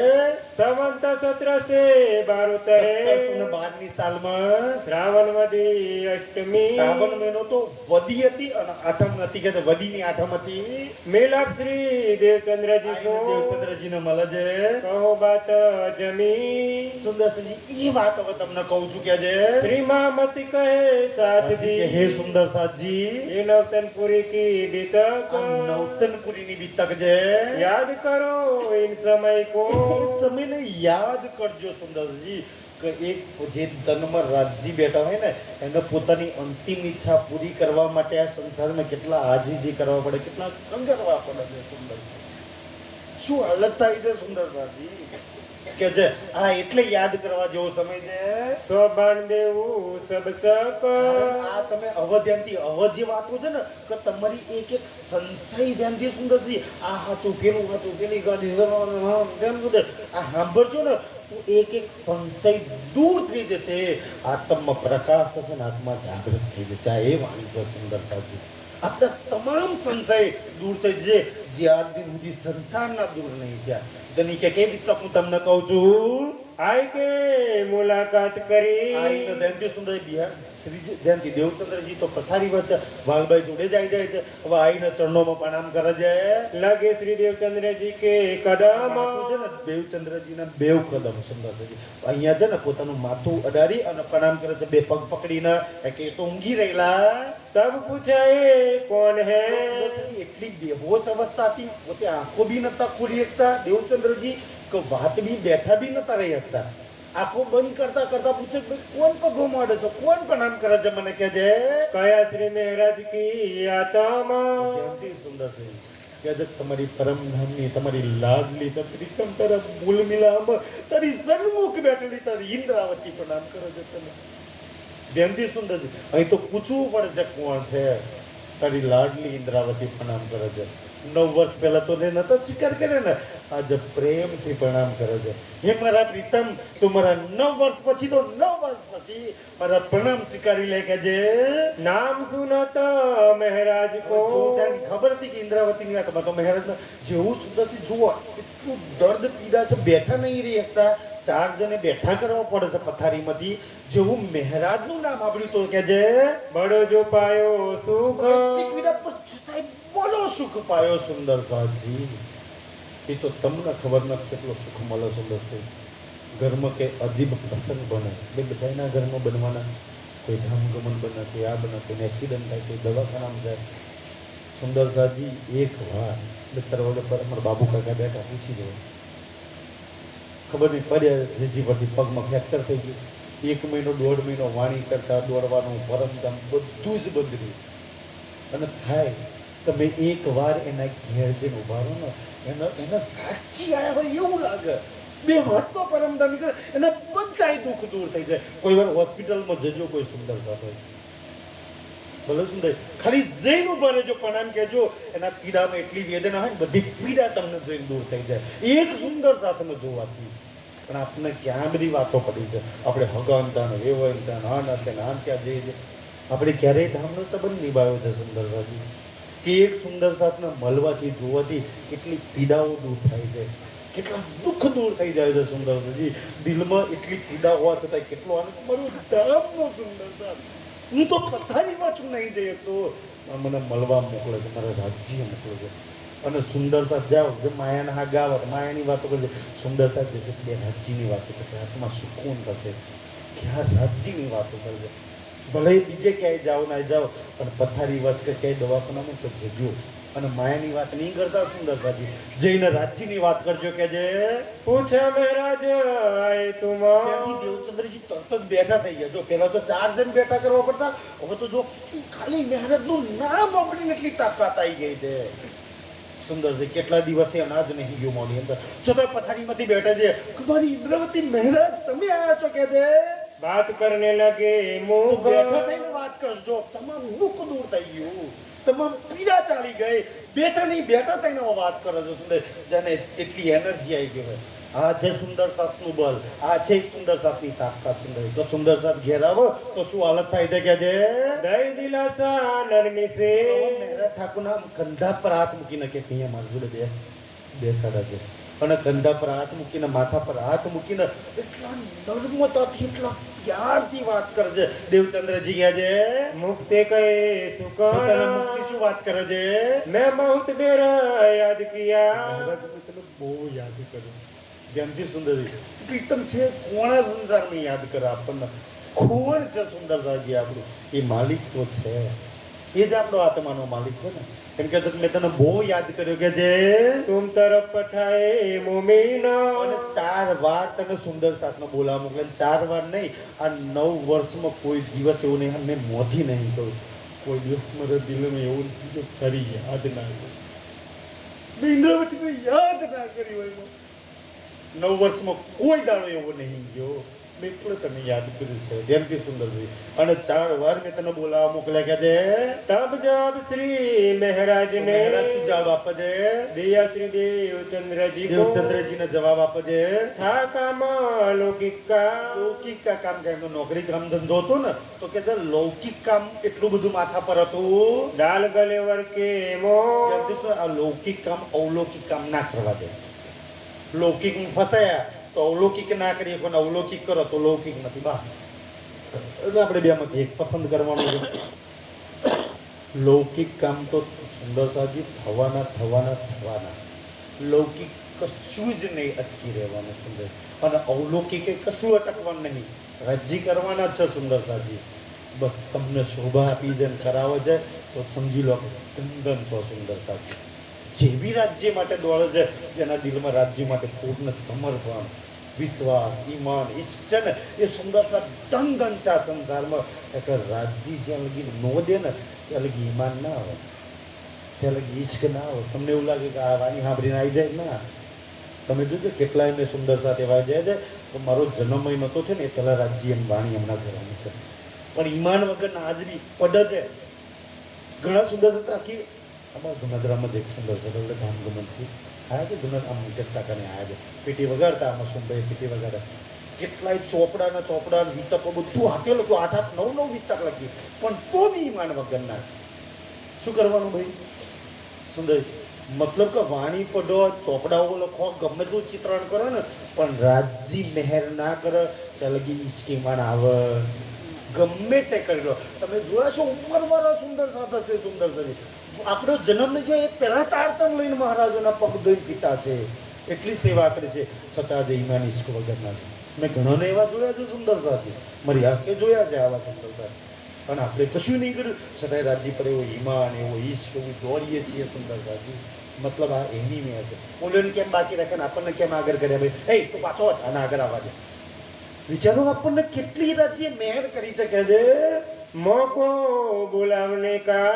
संवत 1712 1712 ની સાલમાં श्रावण वदी अष्टमी શ્રાવણ મહિનો તો વદી હતી અને આઠમ હતી કે વદીની આઠમ હતી मिलाप श्री देवचंद्र जी सो દેવચંદ્રજીને મળે છે कहो बात जमी સુંદરસિંહજી એ વાત હવે તમને કહું છું કે છે श्री मामती कहे साथ કે जी હે સુંદર સાજી ये नवतनपुरी की बीतक આ નવતનપુરીની બીતક છે याद करो इन समय को એ સમયને યાદ કરજો સુંદરજી કે એક જે તનમાં રાજજી બેઠા હોય ને એને પોતાની અંતિમ ઈચ્છા પૂરી કરવા માટે આ સંસારમાં કેટલા આજીજી કરવા પડે કેટલા કંગરવા પડે છે સુંદર શું હાલત થાય છે સુંદરજી કે છે આ એટલે યાદ કરવા જેવો સમય છે सोबान देव सब सक કારણ આ તમે અવધ્યાનથી જે વાતો છે ને કે તમારી એક એક સંશય ધ્યાનથી સુંદરજી આ હાચું પેલી ગાડી તેમ સુધી આ સાંભળશો ને તો એક એક સંશય દૂર થઈ જશે આત્મમાં પ્રકાશ થશે ને આત્મા જાગૃત થઈ જશે આ એ વાણી છે સુંદર સાજી આપણા તમામ સંશય દૂર થઈ જશે જે આજ દિન સુધી સંસારના દૂર નહીં થયા તેની કે કેવી તક હું તમને કહું છું આય કે મુલાકાત કરી આઈને ધ્યાનથી સુંદર બિહાર શ્રીજી ધ્યાનથી દેવચંદ્રજી તો પથારી વચ્ચે વાલભાઈ જોડે જ આવી જાય છે. હવે આઈને ચરણોમાં પ્રણામ કરે છે. લગે શ્રી દેવચંદ્રજી કે કદમ માથું છે ને દેવચંદ્રજીના બેવ કદમ સુંદર છે. અહીંયા છે ને પોતાનું માથું અડાડી અને પ્રણામ કરે છે, બે પગ પકડીને કે એ તો ઊંઘી રહેલા. તબ પૂછાય કોણ હે સુંદરજી એટલી બેહોશ અવસ્થા હતી, પોતે આંખો બી નતા ખોલી શકતા દેવચંદ્રજી, કે વાત બી બેઠા બી નતા રહી શકતા. આંખો બંધ કરતા કરતા પૂછે, ભાઈ કોણ પગો માંડે છો, કોણ પ્રણામ કરે છે, મને કહેજે. કયા શ્રી મહારાજ કી આત્મા ધ્યાનથી સુંદર છે કે જે તમારી પરમધામની, તમારી લાડલી, પ્રીતમ તારા મૂળ મિલામ, તારી સન્મુખ બેઠેલી તારી ઇન્દ્રાવતી પ્રણામ કરે છે તને. ધ્યાનથી સુંદર છે. અહીં તો પૂછવું પડે છે કોણ છે. તારી લાડલી ઇન્દ્રાવતી પ્રણામ કરે છે. 9 વર્ષ પહેલા તો ને નતા સ્વીકાર કર્યો ને, આજે પ્રેમથી પ્રણામ કરે છે. હે મારા પ્રીતમ, તું મારા 9 વર્ષ પછી તો 9 વર્ષ પછી મારા પ્રણામ સ્વીકારી લે કે જે. નામ સુનત મહારાજ કો જો ત્યાંની ખબર હતી કે ઇન્દ્રાવતીની વાતમાં તો મહારાજને જેવું સુંદરસિંહ જુઓ એટલું દર્દ પીડા છે, બેઠા નહીં રહી શકતા. 4 જણે બેઠા કરવા પડે છે પથારીમાંથી. જેવું મહારાજનું નામ સાંભળ્યું તો કે જે બડો જો પાયો સુખ એટલી પીડા પર છતાંય બડો સુખ પાયો સુંદર સાહેબજી. એ તો તમને ખબર નથી કેટલો સુખ મળે સુંદર છે. ઘરમાં કે અજીબ પ્રસંગ બને, બે બધાના ઘરમાં બનવાના. કોઈ ધામગમન બને, કોઈ આ બને, કોઈને એક્સિડન્ટ થાય, કોઈ દવાખાનામાં જાય. સુંદર સાજી એક વાર બચારા વગર પર અમારા બાબુ કાકા બેઠા પૂછી જાય, ખબર નહીં પડ્યા જેજી પરથી પગમાં ફ્રેક્ચર થઈ ગયું. 1 મહિનો 1.5 મહિનો વાણી ચર્ચા, દોડવાનું, પરમધામ બધું જ બંધ રહ્યું. અને થાય તમે એક વાર એના ઘેર જઈને ઉભા રહો ને, એના રાચી આવ્યા હોય એવું લાગે. 2 વાત તો પરમધામી કરે, એના બધાય દુઃખ દૂર થઈ જાય. કોઈ વાર હોસ્પિટલમાં જજો, કોઈ સુંદર સાથે ભલે સુંદર ખાલી જઈને ઉભા રહેજો, પ્રણામ કહેજો. એના પીડામાં એટલી વેદના હોય ને, બધી પીડા તમને જોઈને દૂર થઈ જાય એક સુંદર સાથને જોવાથી. પણ આપણને ક્યાં બધી વાતો પડી છે. આપણે હગાનતા ને વેવનતા ના ના કે નામ ક્યાં જઈએ છે. આપણે ક્યારેય ધામનો સંબંધ નિભાવ્યો છે સુંદર સાથી, કે એક સુંદર સાથને મળવાથી, જોવાથી કેટલી પીડાઓ દૂર થાય છે, કેટલા દુઃખ દૂર થઈ જાય છે સુંદર સાથી. દિલમાં એટલી પીડા હોવા છતાં કેટલો આનંદ, મારું ધામનો સુંદર સાથ. હું તો પથારી વાંચું નહીં જઈએ તો મને મળવા મોકલે છે, મારા રાજ્ય મોકલે છે. અને સુંદર સાથ જાઓ, જે માયાના હા ગાવત માયાની વાતો કરશે, સુંદર સાથ જશે બે રાજ્યની વાતો કરશે, હાથમાં સુકૂન થશે. ક્યાં રાજ્યની વાતો કરશે. ભલે બીજે ક્યાંય જાઓ ના જાઓ, પણ પથારી વસ કે ક્યાંય દવાખાનામાં તો જજો. અને માયાની વાત નહીં કરતા સુંદર સાથી, જઈને રાજ્યની વાત કરજો કે જે. પૂછે મહારાજ આય તુમા ત્યાંથી દેવચંદ્રજી તરત જ બેઠા થઈ ગયા. જો પહેલા તો 4 જણ બેઠા કરવા પડતા, હવે તો જો ખાલી મહારાજનું નામ સાંભળીને એટલી તાકાત આવી ગઈ છે. સુંદર છે. કેટલા દિવસથી અનાજ નહીં ગયું મોની અંદર, છતાં પથારીમાંથી બેઠા છે. મારી ઇન્દ્રવતી મહારાજ તમે આયા છો કે છે. बात करने लगे તો मुख બેઠા થઈને વાત કરજો, તમામ દુઃખ દૂર થઈ ગયું, તમામ પીડા ચાલી ગઈ. બેઠા નહીં બેઠા થઈને વાત કરો છો સુંદર, જેને એટલી એનર્જી આવી ગઈ હોય. આ છે સુંદર સાથનું બળ, આ છે સુંદર સાથની તાકાત. સુંદર તો સુંદર સાથ ઘેર આવો તો શું હાલત થાય છે કે છે. दई दिलासा नरमी से મહેરા ઠાકોરના કંધા પર હાથ મૂકીને કે અહીંયા મારી જોડે બેસાડા છે. અને કંધા પર હાથ મૂકીને, માથા પર હાથ મૂકીને એટલા નર્મતાથી, એટલા પ્યારથી વાત કરે છે. દેવચંદ્રજી કહે છે मुक्ते कहे પોતાના सुकन મુક્તિ શું વાત કરે છે. मैं बहुत देर याद किया મહારાજ મેં તને બહુ યાદ કર્યું. ધ્યાનથી સુંદરજી પ્રીતમ છે કોણા સંસારમાં યાદ કરે આપણને. કોણ છે સુંદર સાજી આપણું? એ માલિક તો છે, એ જ આપણો આત્માનો માલિક છે ને. એમ કે છે કે મેં તને બહુ યાદ કર્યો કે જે. तुम तरफ पठाए मोमीना અને 4 વાર તને સુંદર સાથનો બોલાવા મોકલે. 4 વાર નહીં, આ 9 વર્ષમાં કોઈ દિવસ એવું નહીં મેં મોથી નહીં કહ્યું. કોઈ દિવસ મારા દિલમાં એવું નથી કે તારી યાદ ના કરી, મેં ઇન્દ્રાવતીને યાદ ના કરી હોય. 9 વર્ષમાં કોઈ દાડો એવો નહીં ગયો, મેં એટલે તને યાદ કર્યું છે. ધ્યાનથી સુંદરજી. અને 4 વાર મેં તને બોલાવા મોકલ્યા કે છે. तब जब श्री महाराज ने મહારાજ શું જવાબ આપે છે. दिया श्री देवचंद्र जी को દેવચંદ્રજીને જવાબ આપે છે. था काम लौकिक का લૌકિક કામ કે નોકરી કામ ધંધો હતો ને, તો કે લૌકિક કામ એટલું બધું માથા પર હતું. डाल गले वर के मोह ત્યારથી શું આ લૌકિક કામ અવલૌકિક કામ ના કરવા દે. લૌકિક ફસાયા તો અવલૌકિક ના કરીએ પણ અવલૌકિક કરો તો લૌકિક નથી બા એટલે આપણે બેમાંથી એક પસંદ કરવાનું છે. લૌકિક કામ તો સુંદર સાજી થવાના લૌકિક કશું જ નહીં અટકી રહેવાનું સુંદર અને અવલૌકિક કશું અટકવાનું નહીં રાજી કરવાના જ છે સુંદર સાજી. બસ તમને શોભા આપી જાય કરાવે છે તો સમજી લો કે ધન છો સુંદર સાજી. જેવી રાજ્ય માટે દોડે છે જેના દિલમાં રાજ્ય માટે પૂર્ણ સમર્પણ વિશ્વાસ ઈમાન ઈશ્ક છે ને એ સુંદર સા ધન છે આ સંસારમાં. રાજ્ય જ્યાં લગી નો દે ને ત્યાં લગી ઈમાન ના આવે, ત્યાં લગી ઈશ્ક ના આવે. તમને એવું લાગે કે આ વાણી સાંભળીને આવી જાય ના. તમે જોજો કેટલાય મેં સુંદર સાથે એવા જાય છે તો મારો જન્મ નહોતો થયો ને એ પહેલાં રાજ્ય એમ વાણી હમણાં કરવાની છે પણ ઈમાન વગરના હાજરી પડે છે. ઘણા સુંદર સાથે આખી અમારા ગુનાદરામાં જ એક સુંદર છે એટલે ધામગમનથી આયા છે ગુના આમ મુકેશ કાકાને આયા છે પેટી વગાડતા આમાં સુંભાઈ પેટી વગાડતા કેટલાય ચોપડા વિતકો બધું હાથે લખ્યું 8-8 9 વિતક લખી પણ તો બી ઈમાન વગરના. શું કરવાનું ભાઈ સુંદર મતલબ કે વાણી પડો ચોપડાઓ લખો ગમે તેટલું ચિત્રણ કરો ને પણ રાજજી મહેર ના કરે ત્યાં લગી ઈષ્ટીમાન આવે. ગમે તે કરી લો તમે જોયા છો ઉંમરવાળો સુંદર સાથે છે સુંદર છે આપણો જન્મ ને જો એ પહેલા તારતમ લઈને મહારાજોના પગ ધોઈ પિતા છે એટલી સેવા કરે છે છતાં જે ઈમાન ઈશ્ક વગરના છે. મેં ઘણાને એવા જોયા છે સુંદર સાથી મારી આંખે જોયા છે આવા સુંદર સાથી પણ આપણે કશું નહીં કર્યું છતાંય રાજ્ય પર એવો ઈમાન એવો ઈશ્ક એવું દોડીએ છીએ સુંદર સાથી. મતલબ આ એની મેં છે ઓલોને કેમ બાકી રાખે ને આપણને કેમ આગળ કર્યા ભાઈ તું પાછો આને આગળ આવવા દે. વિચારો આપણને કેટલી રાજ્ય મહેર કરી શકે છે. મોકો બોલાવને કા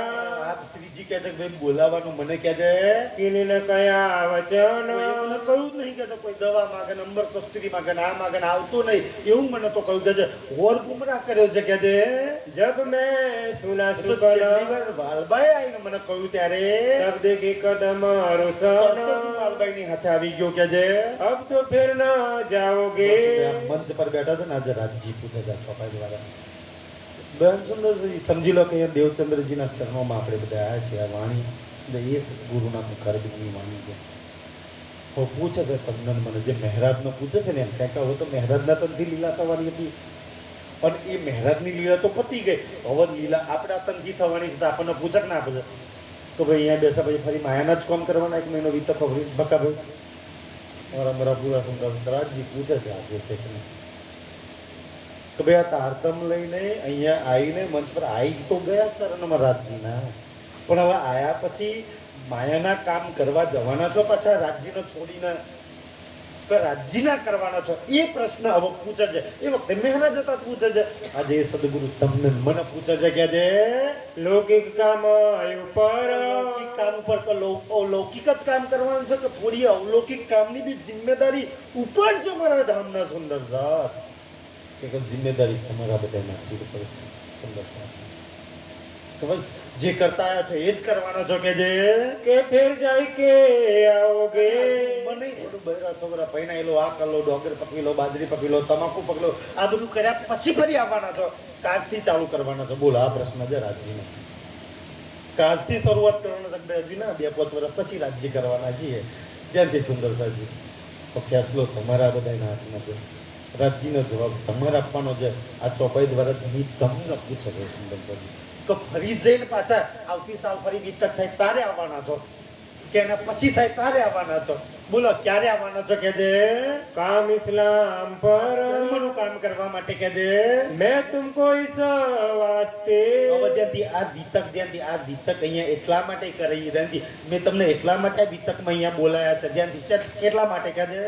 આપ શ્રીજી કહે છે કે ભાઈ બોલાવાનું મને કહે છે કિન કયા વચન મને કહ્યું જ નહીં કે કોઈ દવા માગે નંબર કસ્તુરી માગે આ માગે આવતું નહીં એવું મને તો કહ્યું કે છે હોર ગુમરાહ કર્યો છે કે છે જબ મેં સુના તો સુકલ છેલ્લી વાર વાલબાઈ આવીને મને કહ્યું ત્યારે તબ દેખી કદમ રોશન તરત જ વાલબાઈ ની હાથે આવી ગયો કે છે अब तो फिर न जाओगे મંચ પર બેઠા છે ને આજે રાજજી પૂછે છે ચોપાઈ દ્વારા બેન સુંદરજી સમજી લો કે અહીંયા દેવચંદ્રજીના ચરણોમાં આપણે બધા આવ્યા છીએ. આ વાણી એ ગુરુના મુખારબીની વાણી છે. હવે પૂછે છે તમને મને જે મહેરાજનો પૂછે છે ને એમ કાંઈક હવે તો મહેરાજના તનથી લીલા થવાની હતી અને એ મહેરાજની લીલા તો પતી ગઈ હવે લીલા આપણા તનથી થવાની છે તો આપણને પૂછે કે ના પૂછે તો ભાઈ અહીંયા બેસા પછી ફરી માયાના જ કામ કરવાના એક મહિનો વીતક ખબર બકાભાઈ મારા પૂરા સુંદર રાજજી પૂછે છે આજે છે કે તો ભાઈ આ તારતમ લઈને અહીંયા આવીને મંચ પર આવી તો ગયા ચરણમાં રાજજીના પણ હવે આયા પછી માયાના કામ કરવા જવાના છો પાછા રાજજીને છોડીને તો રાજજીના કરવાના છો એ પ્રશ્ન હવે પૂછે છે. એ વખતે મહેરાજ હતા પૂછે છે. આજે એ સદગુરુ તમને મને પૂછે છે કે જે લૌકિક કામ ઉપર લૌકિક કામ ઉપર તો લૌકિક જ કામ કરવાનું છે કે થોડી અવલૌકિક કામની બી જિમ્મેદારી ઉપર છે મારા ધામના સુંદર સાથ કે જિમ્મેદારી તમારા બધાના સિર પર છે સુંદર સાથ. તો બસ જે કરતા આવ્યા છો એ જ કરવાના છો કે જે કે ફેર જાય કે आओगे મને થોડું બહેરા છોકરા પૈણાયેલો આ કરલો ડોગર પકવી લો બાજરી પકવી લો તમાકુ પકવી લો આ બધું કર્યા પછી ફરી આવવાના છો કાજથી ચાલુ કરવાના છો. બોલો આ પ્રશ્ન છે રાજ્યનો. કાજથી શરૂઆત કરવાના છે હજી ના 2-5 વર્ષ પછી રાજ્ય કરવાના છીએ ત્યાંથી સુંદર સાજી. તો ફેસલો તમારા બધાના હાથમાં છે. રાજ્યનો જવાબ તમારે આપવાનો છે. આ ચોપાઈ દ્વારા ધણી તમને પૂછે છે સુંદર સાજી તો ફરી જઈને પાછા આવતી સાલ ફરી વિતક થાય તારે આવવાના છો કે એના પછી થાય તારે આવવાના છો. બોલો ક્યારે આવવાના છો કે જે काम इस्लाम पर ધર્મનું કામ કરવા માટે કે જે मैं तुमको इस वास्ते હવે ધ્યાનથી આ વિતક અહીંયા એટલા માટે કરી ધ્યાનથી મેં તમને એટલા માટે આ વિતકમાં અહીંયા બોલાયા છે ધ્યાનથી કેટલા માટે કે જે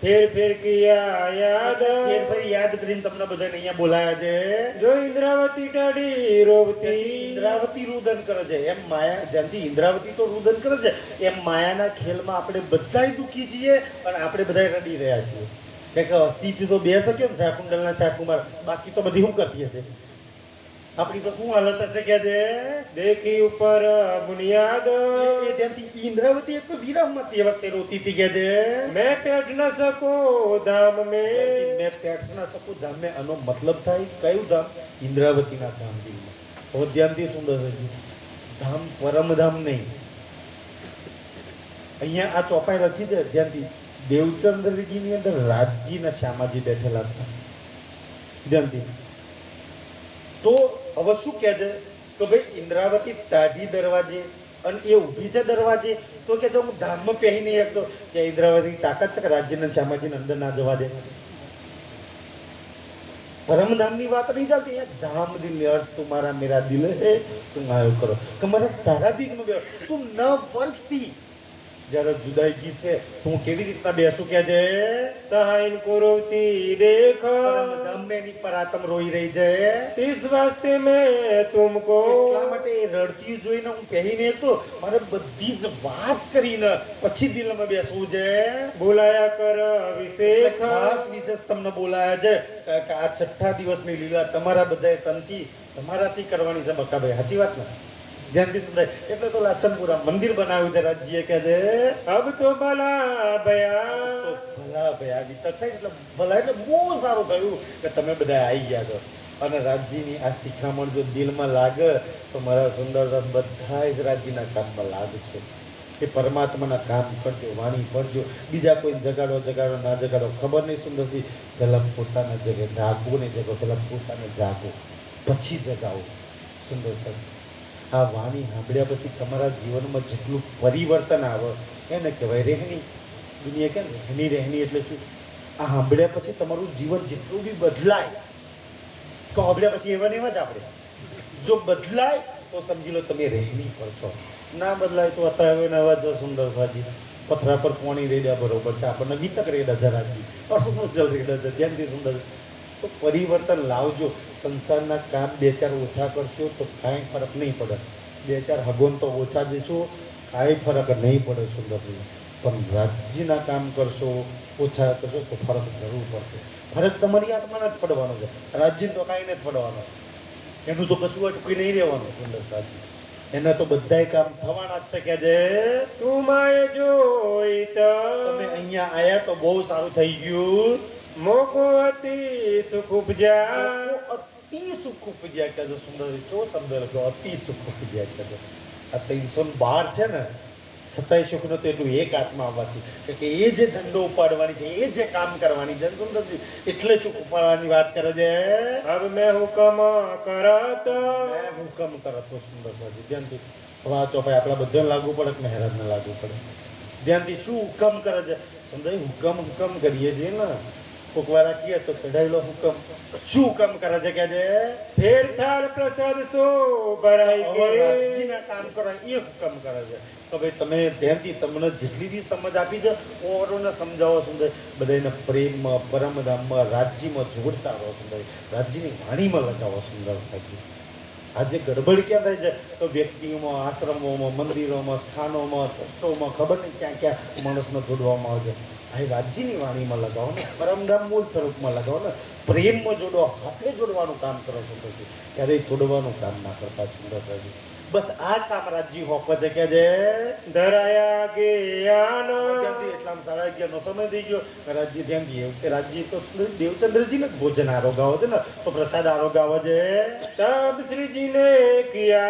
फिर किया याद ફરી યાદ કરીને તમને બધાને અહીંયા બોલાયા છે जो इंद्रावती डाडी रोवती ઇન્દ્રાવતી રુદન કરે છે એમ માયા ધ્યાનથી ઇન્દ્રાવતી તો રુદન કરે છે એમ માયાના ખેલમાં આપણે બધાય દુઃખી છીએ અને આપણે બધાય રડી રહ્યા છીએ. કે અસ્તિત્વ તો બે શક્યો ને શાકુંડલના શાકુમાર બાકી તો બધી શું કરતી હશે આપણી તો શું હાલત હશે કે જે देखी ऊपर बुनियाद એ ધ્યાનથી ઇન્દ્રાવતી એક તો વિરહમાં તે વખતે રોતી હતી કે જે मैं बैठ न सको धाम में મેં પેઠ ના શકું ધામે આનો મતલબ થાય કયું ધામ ઇન્દ્રાવતીના ધામ દિલમાં. હવે ધ્યાનથી સુંદર છે ધામ પરમધામ નહીં. અહીંયા આ ચોપાઈ લખી છે ધ્યાનથી દેવચંદ્રજીની અંદર રાજજીના શ્યામાજી બેઠેલા હતા ધ્યાનથી. તો હવે શું કહે છે કે ભાઈ ઇન્દ્રાવતી ટાઢી દરવાજે અને એ ઊભી છે દરવાજે, તો કે જો હું ધામમાં પહેરી નહીં શકતો કે ઇન્દ્રાવતી તાકાત છે કે રાજ્યના શ્યામાજીને અંદર ના જવા દે. પરમધામની વાત નહીં ચાલતી, ધામ દિલ અર્થ તુમારા મેરા દિલ હે તું આયો કરો કે મને તારા દિલમાં બે તું 9 વર્ષથી જ્યારે જુદાઈગી છે હું કેવી રીતના બેસું કે છે तहाइन कुरुति देखा પરમધામ ની પરાતમ રોઈ રહી છે. तिस वास्ते में तुमको એટલા માટે એ રડતી જોઈને હું પહેરીને તો મારે બધી જ વાત કરીને પછી દિલમાં બેસવું છે. बुलाया कर એટલે अभिषेक ખાસ વિશેષ તમને બોલાયા છે કે આ 6ઠ્ઠા દિવસની લીલા તમારા બધાએ તનથી તમારાથી કરવાની છે બકાભાઈ. સાચી વાત ને? ધ્યાનથી સુધાય એટલે તો લાછનપુરા મંદિર બનાવ્યું છે રાજ્યએ કે છે अब तो भला भया તો ભલા ભાઈ આ વિતક થાય એટલે ભલા એટલે બહુ સારું થયું કે તમે બધા આવી ગયા છો. અને રાજ્યની આ શિખામણ જો દિલમાં લાગે તો મારા સુંદર બધા જ રાજ્યના કામમાં લાગશે. કે પરમાત્માના કામ કરજો, વાણી પડજો, બીજા કોઈ જગાડો ના જગાડો ખબર નહીં. સુંદરજી પહેલાં પોતાના જગે જાગવું ને જગો, પહેલાં પોતાને જાગો પછી જગાવો. સુંદર છે આ વાણી સાંભળ્યા પછી તમારા જીવનમાં જેટલું પરિવર્તન આવે એને કહેવાય રહેણી. દુનિયા કેમ રહેણી એટલે શું? આ સાંભળ્યા પછી તમારું જીવન જેટલું બી બદલાય તો સાંભળ્યા પછી એવા ને એવા જ આપણે. જો બદલાય તો સમજી લો તમે રહેણી પર છો, ના બદલાય તો અત્યારે નવા જ સુંદર સાજી પથરા પર પાણી રેડ્યા બરોબર છે, આપણને વિતક રેડા જરાજી અસુમજલ રેડા છે. ધ્યાનથી સુંદર તો પરિવર્તન લાવજો. સંસારના કામ 2-4 ઓછા કરશો તો કાંઈ ફરક નહીં પડે. 2-4 હગોન તો ઓછા દેશો કાંઈ ફરક નહીં પડે સુંદરજી. પણ રાજ્યના કામ કરશો ઓછા કરશો તો ફરક જરૂર પડશે. ફરક તમારી આત્માના જ પડવાનો છે, રાજ્યને તો કાંઈ નથી પડવાનો. એનું તો કશું અટકી નહીં રહેવાનું સુંદર સાજી. એના તો બધાય કામ થવાના જ છે કે જે तुमाए जोईत તમે અહીંયા આયા તો બહુ સારું થઈ ગયું. मोको अति सुख उपजा અતિ સુખ ઉપજ્યા કે સુંદર કેવો શબ્દ લખ્યો અતિ સુખ ઉપજ્યા કે. આ 312 છે ને છતાંય સુખ નતું એટલું એક આત્મા આવવાથી કે એ જે ઝંડો ઉપાડવાની છે, એ જે કામ કરવાની છે સુંદરજી એટલે સુખ ઉપાડવાની વાત કરે છે. अब मैं हुक्म करत મેં હુકમ કરતો સુંદર સાજી. ધ્યાનથી વાંચો ભાઈ, આપણા બધાને લાગુ પડે કે મહારાજને લાગુ પડે. ધ્યાનથી શું હુકમ કરે છે સમજાય? હુકમ કરીએ છીએ ને કોકવારા કીએ તો ચડાયેલો હુકમ. શું હુકમ કરે છે કે છે फिर थार प्रसाद सो बराई के રાજ્યના કામ કરો એ હુકમ કરે છે કે ભાઈ તમે ધ્યાનથી તમને જેટલી બી સમજ આપી છે ઓરોને સમજાવો સુંદર. બધાને પ્રેમમાં પરમધામમાં રાજ્યમાં જોડતા રહો સુંદર. રાજ્યની વાણીમાં લગાવો સુંદર સાહેબજી. આજે ગડબડ ક્યાં થાય છે તો વ્યક્તિઓમાં, આશ્રમોમાં, મંદિરોમાં, સ્થાનોમાં, ટ્રસ્ટોમાં ખબર નહીં ક્યાં ક્યાં માણસને જોડવામાં આવે છે. આ રાજ્યની વાણીમાં લગાવો ને, પરમધામ મૂળ સ્વરૂપમાં લગાવો ને, પ્રેમમાં જોડો, હાથે જોડવાનું કામ કરો છો પછી ક્યારેય તોડવાનું કામ ના કરતા સુંદર સાહેબજી. બસ આ કામ રાજ્ય હોપે છે કે જે ધરાયા જ્ઞાન ત્યાંથી એટલામાં 11:30 નો સમય થઈ ગયો. રાજ્ય ધ્યાનથી એવું કે રાજ્ય તો સુંદર દેવચંદ્રજીને જ ભોજન આરોગાવો છે ને, તો પ્રસાદ આરોગાવો છે. तब श्री जी ने किया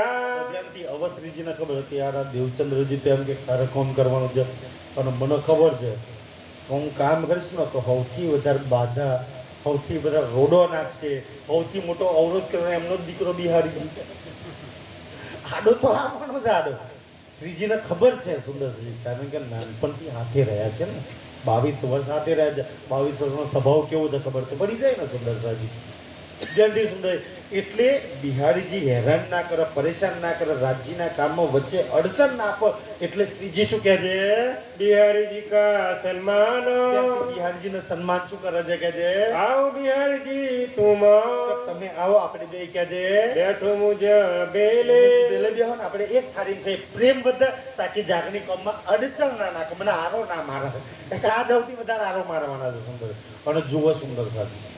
ધ્યાનથી અવશ્રીજીને ખબર હતી યાર આ દેવચંદ્રજી તો એમ કે તારે કામ કરવાનું છે અને મને ખબર છે કે હું કામ કરીશ ને તો સૌથી વધારે બાધા, સૌથી વધારે રોડો નાખશે, સૌથી મોટો અવરોધ કરવાનો એમનો જ દીકરો બિહારીજી. આડો તો આવવાનો જ આડો. શ્રીજીને ખબર છે સુંદરજી, કારણ કે નાનપણથી હાથે રહ્યા છે ને, 22 વર્ષ હાથે રહ્યા છે. 22 વર્ષનો સ્વભાવ કેવો છે ખબર તો પડી જાય ને સુંદરસાજી. જલ્દી સુંદર એટલે બિહારીજી હેરાન ના કરે, પરેશાન ના કરે, રાજ્યના કામમાં વચ્ચે અડચણ ના આપે. એટલે શ્રીજી શું કહે છે? बिहारी जी का सन्मान ત્યાંથી બિહારીજીને સન્માન શું કરે છે કે છે आओ बिहारी जी तुम કે તમે આવો આપણે બે કહે છે बैठो मुझे बेले પેલે બેહો ને આપણે એક થાળીમાં ખાઈ. પ્રેમ વધે તાકી જાગણી કામમાં અડચણ ના નાખે, મને આરો ના મારે. આ સૌથી વધારે આરો મારવાના છે સુંદર. અને જુઓ સુંદર સાથી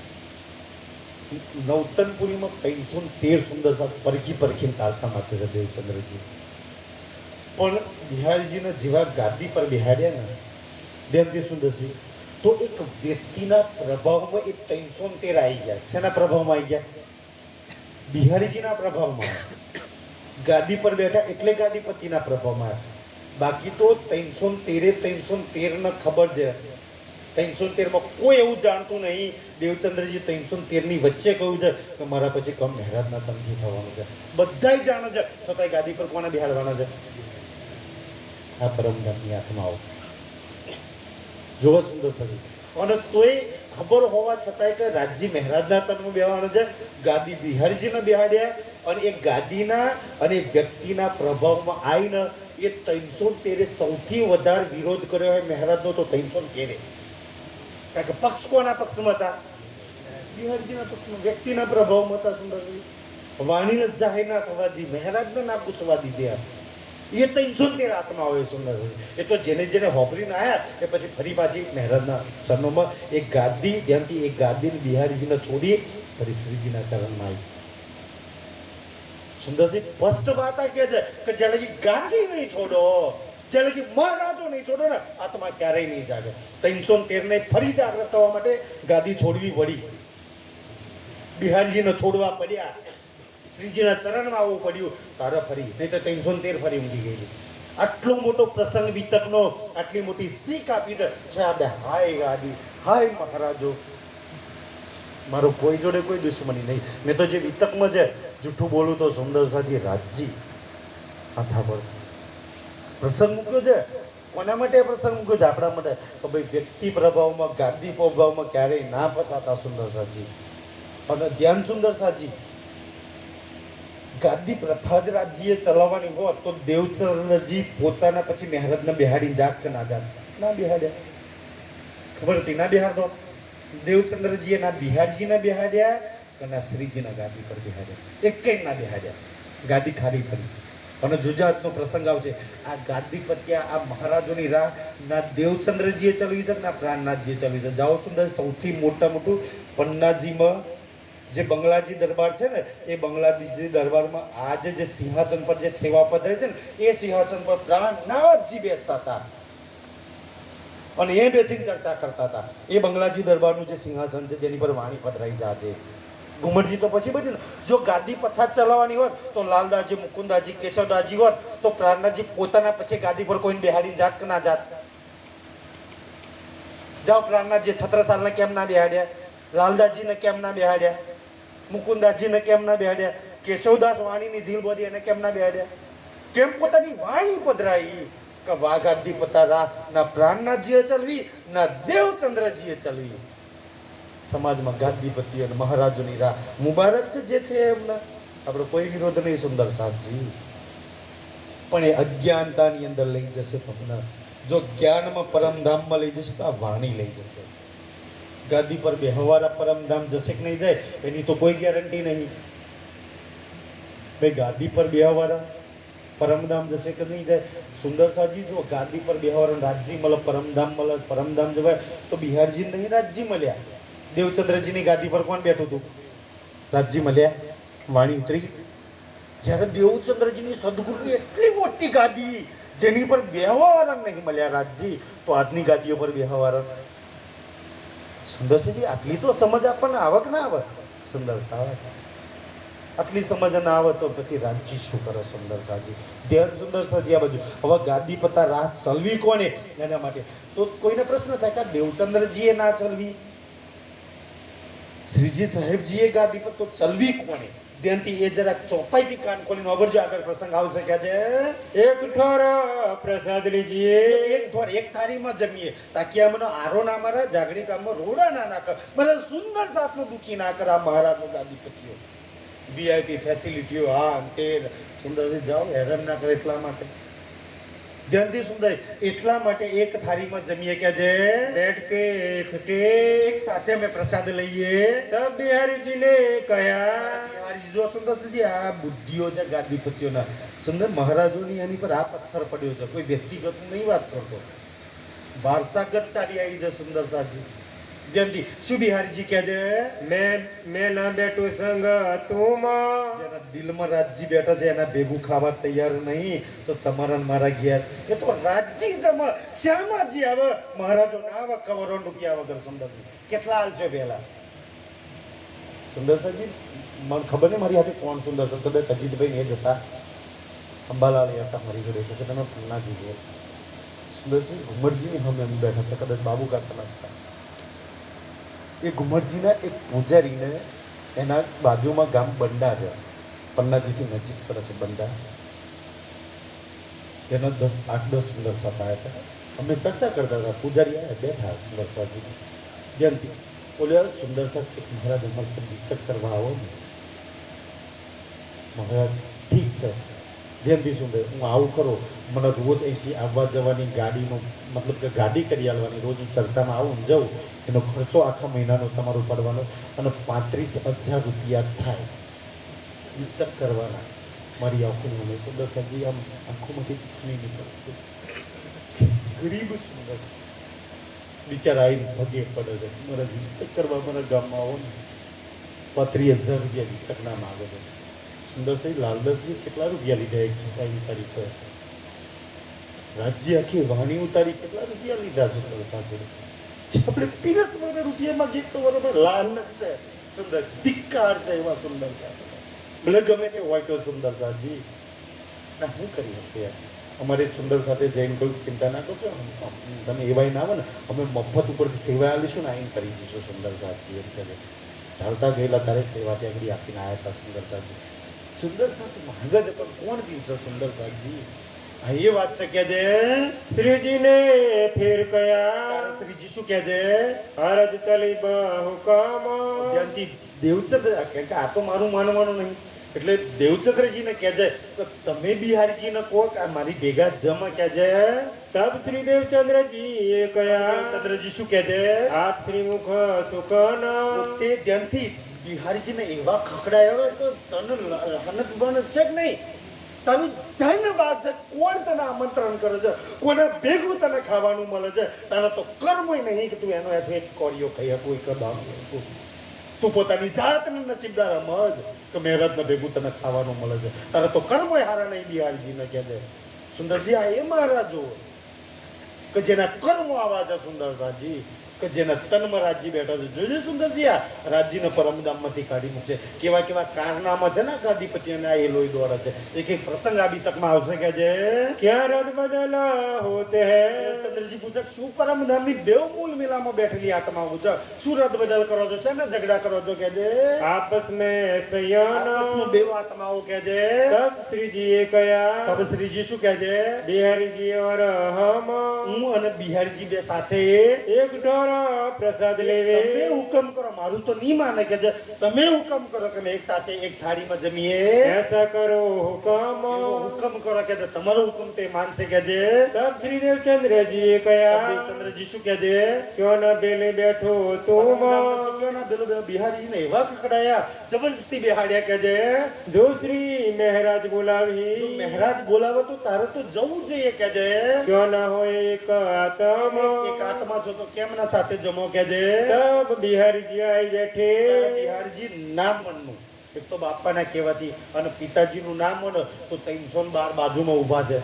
નવતનપુરીમાં 313 સુંદર સાથ પરખીને તાળતા માથે છે દેવચંદ્રજી. પણ બિહારીજીને જેવા ગાદી પર બિહાડ્યા ને ધ્યાનથી સુંદરજી, તો એક વ્યક્તિના પ્રભાવમાં એ 313 આવી ગયા. શેના પ્રભાવમાં આવી ગયા? બિહારીજીના પ્રભાવમાં. ગાદી પર બેઠા એટલે ગાદીપતિના પ્રભાવમાં. બાકી તો 313 ને ખબર છે 313 માં કોઈ એવું જાણતું નહીં. દેવચંદ્રજી 313 ની વચ્ચે કહ્યું છે કે મારા પછી કમ મહેરાજના તનથી થવાનું છે. બધાય જાણે છે, છતાંય ગાદી પર કોને બેહાડવાના છે? આ પરમધામની આત્માઓ. જોવો સુંદર સજી. અને તોય ખબર હોવા છતાંય કે રાજજી મહેરાજના તનમાં બેહવાનું છે, ગાદી બિહારીજીને બેહાડ્યા, અને એ ગાદીના અને વ્યક્તિના પ્રભાવમાં આવીને એ 313 સૌથી વધારે વિરોધ કર્યો હોય મહેરાજનો તો 313. કારણ કે પક્ષ કોના પક્ષમાં હતા? બિહારીજીના પક્ષમાં, વ્યક્તિના પ્રભાવમાં હતા. સુંદરજી વાણીને જાહેર ના થવા દી, મહેરાજને ના પૂછવા દીધા. એ 313 આત્મા હોય. સુંદર એ તો જેને જેને હોપરીને આવ્યા એ પછી ફરી પાછી મહેરાજના સરનોમાં એક ગાદી, ત્યાંથી એક ગાદીને બિહારીજીને છોડી ફરી શ્રીજીના ચરણમાં આવી. સુંદરજી સ્પષ્ટ વાત આ કહે છે કે જ્યારે લગી ગાંધી નહીં છોડો, જ્યારે લગી મહારાજો નહીં છોડો ને, આત્મા ક્યારેય નહીં જાગે. 313 ને ફરી જાગૃત થવા માટે ગાદી છોડવી પડી, બિહારીજીને છોડવા પડ્યા, શ્રીજીના ચરણમાં આવવું પડ્યું, તારે ફરી, નહીં તો 313 ફરી ઊંઘી ગયેલી. આટલો મોટો પ્રસંગ વિતકનો આટલી મોટી શીખ આપી છે આપણે. હાય ગાદી, હાય મહારાજો, મારો કોઈ જોડે કોઈ દુશ્મની નહીં. મેં તો જે વિતકમાં છે, જૂઠું બોલું તો સુંદર સાજી રાજજી માથા પર પ્રસંગ મૂક્યો છે. કોના માટે પ્રસંગ મૂક્યો છે? આપણા માટે કે ભાઈ વ્યક્તિ પ્રભાવમાં, ગાદી પ્રભાવમાં ક્યારેય ના ફસાતા સુંદર સાજી. અને ધ્યાન સુંદર સાજી, ગાદી પ્રથા જ રાજ્યએ ચલાવવાની હોત તો દેવચંદ્રજી પોતાના પછી મહેરાજને બેહાડીને જાગ કે ના જાગ? ના બેહાડ્યા. ખબર હતી? ના બેહાડતો. દેવચંદ્રજીએ ના બિહારજીને બેહાડ્યા કે ના શ્રીજીના ગાદી પર બેહાડ્યા. એક કઈ ના બેહાડ્યા. ગાદી ખાલી પડી. અને જુજાતનો પ્રસંગ આવશે. આ ગાદી પર ત્યાં આ મહારાજોની રાહ ના દેવચંદ્રજીએ ચલાવી છે, ના પ્રાણનાથજીએ ચલાવી છે. જાઓ સુંદર, સૌથી મોટું પન્નાજીમાં જે બંગલાજી દરબાર છે ને, એ બંગલાજી દરબારમાં આજે જે સિંહાસન પર જે સેવા પધરાય છે ને, એ સિંહાસન પર પ્રાણનાથજી બેસતા હતા અને એ બેસીને ચર્ચા કરતા હતા. એ બંગલાજી દરબારનું જે સિંહાસન છે, જેની પર વાણી પધરાઈ છે આજે. ઘુમટજી તો પછી બન્યું ને. જો ગાદી પથાર ચલાવવાની હોત તો લાલદાસજી, મુકુંદાજી, કેશવદાસજી હોત તો પ્રાણનાથજી પોતાના પછી ગાદી પર કોઈને બેહાડીને જાત કે ના જાત? જાઓ, પ્રાણનાથજી છત્રસાલને કેમ ના બેહાડ્યા? લાલદાસજીને કેમ ના બેહાડ્યા? મુકુંદાજીને કેમ ના બેહાડ્યા? કેશવદાસ વાણીની ઝીલ બોધી એને કેમ ના બેહાડ્યા? કેમ પોતાની વાણી પધરાઈ કે વાઘાદી પતારા ના પ્રાણનાથજીએ ચલવી, ના દેવચંદ્રજીએ ચલવી. સમાજમાં ગાદીપતિ અને મહારાજોની રાહ મુબારક છે જે છે એમના, આપણે કોઈ વિરોધ નહીં સુંદર સાહેબજી. પણ એ અજ્ઞાનતાની અંદર લઈ જશે તમને. જો જ્ઞાનમાં પરમધામમાં લઈ જશે તો આ વાણી લઈ જશે. ગાદી પર બેહવાના પરમધામ જશે કે નહીં જાય એની તો કોઈ ગેરંટી નહીં. ભાઈ ગાદી પર બેહવાના પરમધામ જશે કે નહીં જાય? સુંદર સાજી, જો ગાદી પર બેહવાના રાજજી મળે, પરમધામ મળે. પરમધામ જવાય તો બિહારજી નહીં રાજજી મળ્યા. દેવચંદ્રજીની ગાદી પર કોણ બેઠું હતું? રાજજી મળ્યા. વાણી ઉતરી. જ્યારે દેવચંદ્રજીની સદગુરુની એટલી મોટી ગાદી જેની પર બેહવાવાળા નહીં મળ્યા રાજજી, તો આજની ગાદીઓ પર બેહવાવાળા. સુંદર સાજી, આટલી તો સમજ આપણને આવક ના આવે? સુંદર સાહેબ, આટલી સમજ ના આવે તો પછી રાજજી શું કરે? સુંદર સાજી ધ્યાન. સુંદર સાજી આ બાજુ હવે ગાદી પતા રાહ ચલવી કોને? એના માટે તો કોઈને પ્રશ્ન થાય કે દેવચંદ્રજીએ ના ચલવી, શ્રીજી સાહેબજીએ ગાદી પર તો ચલવી કોને? ધ્યાનથી એ જરાક ચોપાઈથી કાન ખોલીને અગરજો, આગળ પ્રસંગ આવશે કે છે એક ઠોર પ્રસાદ લીજીએ, એક ઠોર એક થાળીમાં જમીએ, તાકી આમનો આરો ના મારા, જાગડી કામમાં રોડા ના નાખે, મને સુંદર જાતનું દુખી ના કરે. આ મહારાજો ગાદીપતિઓ વીઆઈપી ફેસિલિટીઓ, હા તે સુંદરજી જાઓ, હેરાન ના કરે. એટલા માટે ધ્યાનથી સુંદર, એટલા માટે એક થાળીમાં જમીએ કે જે बैठ के इकट्ठे એક સાથે અમે પ્રસાદ લઈએ. तब बिहारी जी ने कहा, બિહારી જો સુંદરજી, આ બુદ્ધિઓ છે ગાદીપતિઓના. સુંદર મહારાજોની એની પર આ પથ્થર પડ્યો છે. કોઈ વ્યક્તિગત નહીં વાત કરતો, વારસાગત ચાલી આવી છે. સુંદર સાજી ધ્યાનથી શું બિહારીજી કહે છે? मैं ना बैठू संग तुम, જેના દિલમાં રાજજી બેઠા છે એના ભેગું ખાવા તૈયાર નહીં તો તમારા ને મારા ઘેર એ તો રાજજી જમા શ્યામાજી આવે, મહારાજો ના આવે કરોડો રૂપિયા વગર. સુંદરજી કેટલા હાલ છે પહેલા? સુંદર સાજી મને ખબર નહીં મારી હાથે કોણ સુંદર છે, કદાચ અજીતભાઈ ને જ હતા, અંબાલાલ હતા મારી જોડે, તો કે તમે પૂર્ણાજી ગયો. સુંદરસિંહ ઘુમરજીની સામે અમે બેઠા હતા, કદાચ બાબુ કાકાના હતા. એ ઘુમરજીના એક પૂજારીને એના બાજુમાં ગામ બંડા છે, પન્નાજીથી નજીક પડે છે બંડા, તેના 8-10 સુંદર સાથ આવ્યા હતા. અમે ચર્ચા કરતા હતા, પૂજારી આવ્યા બેઠા સુંદર સાથી ધ્યાનથી બોલ્યા, સુંદર સાથ મહારાજ અમારે પર દીકત કરવા આવો ને. મહારાજ ઠીક છે, ધ્યાનથી સુંદર હું આવું કરો, મને રોજ અહીંથી આવવા જવાની ગાડીનો મતલબ કે ગાડી કરી આલવાની, રોજ હું ચર્ચામાં આવું ને જાઉં, એનો ખર્ચો આખા મહિનાનો તમારો પડવાનો અને 35,000 રૂપિયા થાય દીકત કરવાના. મારી આંખોની મને સુંદર સાજી આમ આંખોમાંથી નહીં નીકળતું. ગરીબ સુંદર બિચારા આવીને ભગે પડે છે, મારા દીકત કરવા મારા ગામમાં આવો ને. 35,000 રૂપિયા દીકતના માગે છે. સુંદર સાહેબ લાલદરજી કેટલા રૂપિયા લીધા એક છોટાઈ તારીખે? રાજ્ય આખી વાણી ઉતારી કેટલા રૂપિયા લીધા સુંદર સાથે? આપણે 35 રૂપિયા માંગીએ તો બરોબર લાલચ છે સુંદર, ધિક્કાર છે એવા સુંદર સાથે. ભલે ગમે તે હોય તો સુંદર સાજી ના શું કરી શકીએ. અમારે સુંદર સાથે જઈને કોઈ ચિંતા ના કરજો, તમે એવાય ના આવે ને અમે મફત ઉપરથી સેવા આવીશું ને આઈને કરી દઈશું સુંદર સાજી એમ કહે. ચાલતા ગયેલા તારે સેવા ત્યાં આગળ આપીને આવ્યા હતા સુંદર સાજી. સુંદર સાથ માંગે છે પણ કોણ પીરશે સુંદર સાજી? આ એ વાત છે કે જે શ્રીજીને ફેર કયા તારા શ્રીજી શું કહે છે? અરજ તલી બહુ કામ ધ્યાનથી દેવચંદ્ર કે આ તો મારું માનવાનું નહીં, એટલે દેવચંદ્રજીને કહે છે કે તમે બિહારીજીને કહો કે આ મારી ભેગા જમા કહે છે. તબ શ્રી દેવચંદ્રજી એ કયા દેવચંદ્રજી શું કહે છે? આપ શ્રી મુખ સુકન તે ધ્યાનથી બિહારીજીને એવા ખખડાયા કે તને હનત બન છે કે નહીં, તારું ધન બાદ છે, કોણ તને આમંત્રણ કરે છે, કોને ભેગું તને ખાવાનું મળે છે, તારે તો કર્મય નહીં કે તું એનો એક કોળિયો ખાઈ કોઈ કદામ. તું પોતાની જાતને નસીબદાર સમજ કે મહેરતને ભેગું તને ખાવાનું મળે છે, તારે તો કર્મય હારા નહીં. બિહારીજીને કહે છે સુંદરજી આ એ મહારાજો કે જેના કર્મો આવા છે સુંદર સાજી, કે જેના તનમાં રાજજી બેઠા છે. જોજો સુંદરજી આ રાજજીને પરમધામમાંથી કાઢી મૂકશે. કેવા કેવા કારનામા છે ને ગાદીપતિઓને આ એ લોહી દોડે છે. એક એક પ્રસંગ આ બીતકમાં આવશે કે જે ક્યાં રદ બદલ હોતે હૈ દેવચંદ્રજી પૂછે શું પરમધામની બેવ મૂલ મિલામાં બેઠેલી આત્મા પૂછે શું રદ બદલ કરો છો, શેના ઝઘડા કરો છો કે જે આપસ में संयन આપસમાં બેવ આત્માઓ કે જે तब श्री जी ये कया તબ શ્રીજી શું કહે છે? बिहारी जी और हम હું અને બિહારીજી બે સાથે एक ढोर प्रसाद लेवे તમે હુકમ કરો, મારું તો નહીં માને કે જે તમે હુકમ કરો કે અમે એક સાથે એક થાળીમાં જમીએ. ऐसा करो हुक्म એવો હુકમ કરો કે જે તમારો હુકમ તે માનશે કે જે तब श्री देवचंद्र जी ये कया દેવચંદ્રજી શું કહે છે? क्यों न बेले बैठो तुम બિહારીજીને એવા ખકડાયા, જબરજસ્તી બેહાડ્યા કે જે जो श्री महराज જો बुलावी મહારાજ બોલાવે તો તારે તો જવું જોઈએ કે જે क्यों न हो एक आत्म એક આત્મા છો તો કેમ ના સાથે જમો કે જે तब बिहारी जी आई बैठे તારે બિહારજી નામ મનનું એક તો બાપાના કહેવાથી અને પિતાજીનું નામ મન તો 312 બાજુમાં ઊભા છે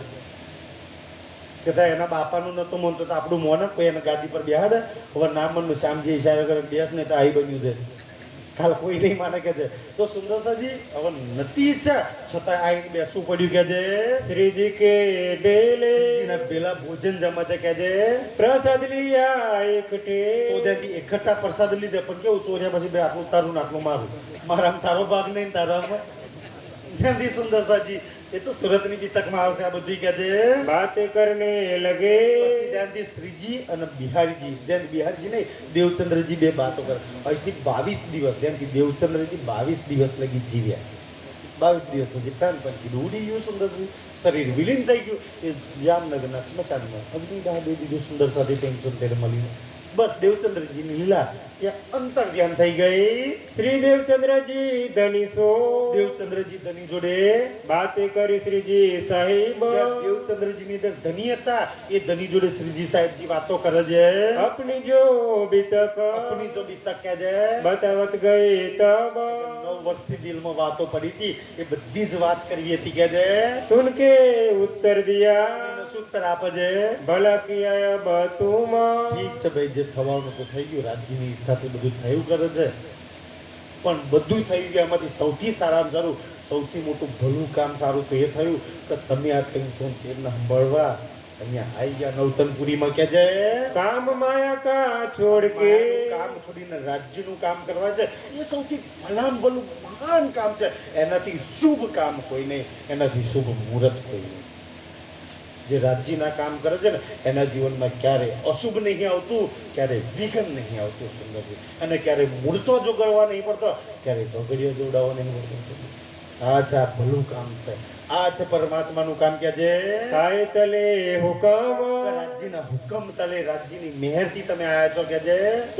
કે થાય એના બાપાનું નતું મનતો તો આપણું મોન કોઈ એને ગાદી પર બેહાડે. હવે નામ મનનું શ્યામજી ઈશારો કરે બેસ ને તો આઈ બન્યું છે, કાલ કોઈ નહીં માને કે છે. તો સુંદરસાજી હવે નથી ઈચ્છા છતાં આઈને બેસવું પડ્યું કે છે. श्री जी के बेले શ્રીજીના પેલા ભોજન જમા છે કે છે. प्रसाद लिया इकट्ठे તો ત્યાંથી એકઠા પ્રસાદ લીધે પણ કેવું ચોર્યા પછી બે આટલું તારું ને આટલું મારું, મારામાં તારો ભાગ નહીં તારામાં. ત્યાંથી સુંદરસાજી એ તો સુરતની બીતકમાં આવશે આ બધી કે છે. बातें करने लगे પછી ત્યાંથી શ્રીજી અને બિહારીજી, ધ્યાન બિહારીજી નહીં દેવચંદ્રજી બે બાતો કરે. અહીંથી 22 દિવસ ત્યાંથી દેવચંદ્રજી 22 દિવસ લગી જીવ્યા. 22 દિવસ પછી પ્રાણ પંખી ઉડી ગયું સુંદરજી, શરીર વિલીન થઈ ગયું. એ જામનગરના સ્મશાનમાં અગ્નિદાહ દઈ દીધું સુંદર સાથે ટેન્શન તેને મળીને. બસ દેવચંદ્રજીની લીલા ત્યાં અંતર ધ્યાન થઈ ગઈ. श्री देवचंद्र जी धनी सो દેવચંદ્રજી ધની જોડે बातें करी श्री जी साहिब દેવચંદ્રજીની અંદર ધની હતા, એ ધની જોડે શ્રીજી સાહેબજી વાતો કરે છે. अपनी जो बीतक આપની જો બીતક કે છે बतावत गए तब 9 વર્ષથી દિલમાં વાતો પડી હતી એ બધી જ વાત કરવી હતી કે છે. सुन के उत्तर दिया એને શું ઉત્તર આપે છે? भला किया अब तुम ઠીક છે ભાઈ, જે થવાનું તો થઈ ગયું, રાજ્યની ઈચ્છાથી બધું થયું કરે છે, પણ બધું થઈ ગયું એમાંથી સૌથી સારામાં સારું, સૌથી મોટું ભલું કામ સારું તો એ થયું કે તમે આ ટેન્શન તેમને સંભાળવા અહીંયા આવી ગયા નવતનપુરીમાં કે છે काम माया का छोड़ के માયાનું કામ છોડીને રાજ્યનું કામ કરવા છે એ સૌથી ભલામ ભલું મહાન કામ છે. એનાથી શુભ કામ કોઈ નહીં, એનાથી શુભ મુહૂર્ત કોઈ નહીં. જે રાજ્યના કામ કરે છે ને એના જીવનમાં ક્યારે અશુભ નહીં આવતું, ક્યારે વિઘ્ન નહીં આવતું સુંદરજી. અને ક્યારે મૂર્તો જોગળવા નહીં પડતો, ક્યારે ઝઘડીઓ જોડાવા નહીં પડતો. આ છે આ ભલું કામ છે, આ છે પરમાત્માનું કામ. કે છે થાય તલે હુકમ રાજ્યના હુકમ તલે રાજ્યની મહેરથી તમે આયા છો. કે છે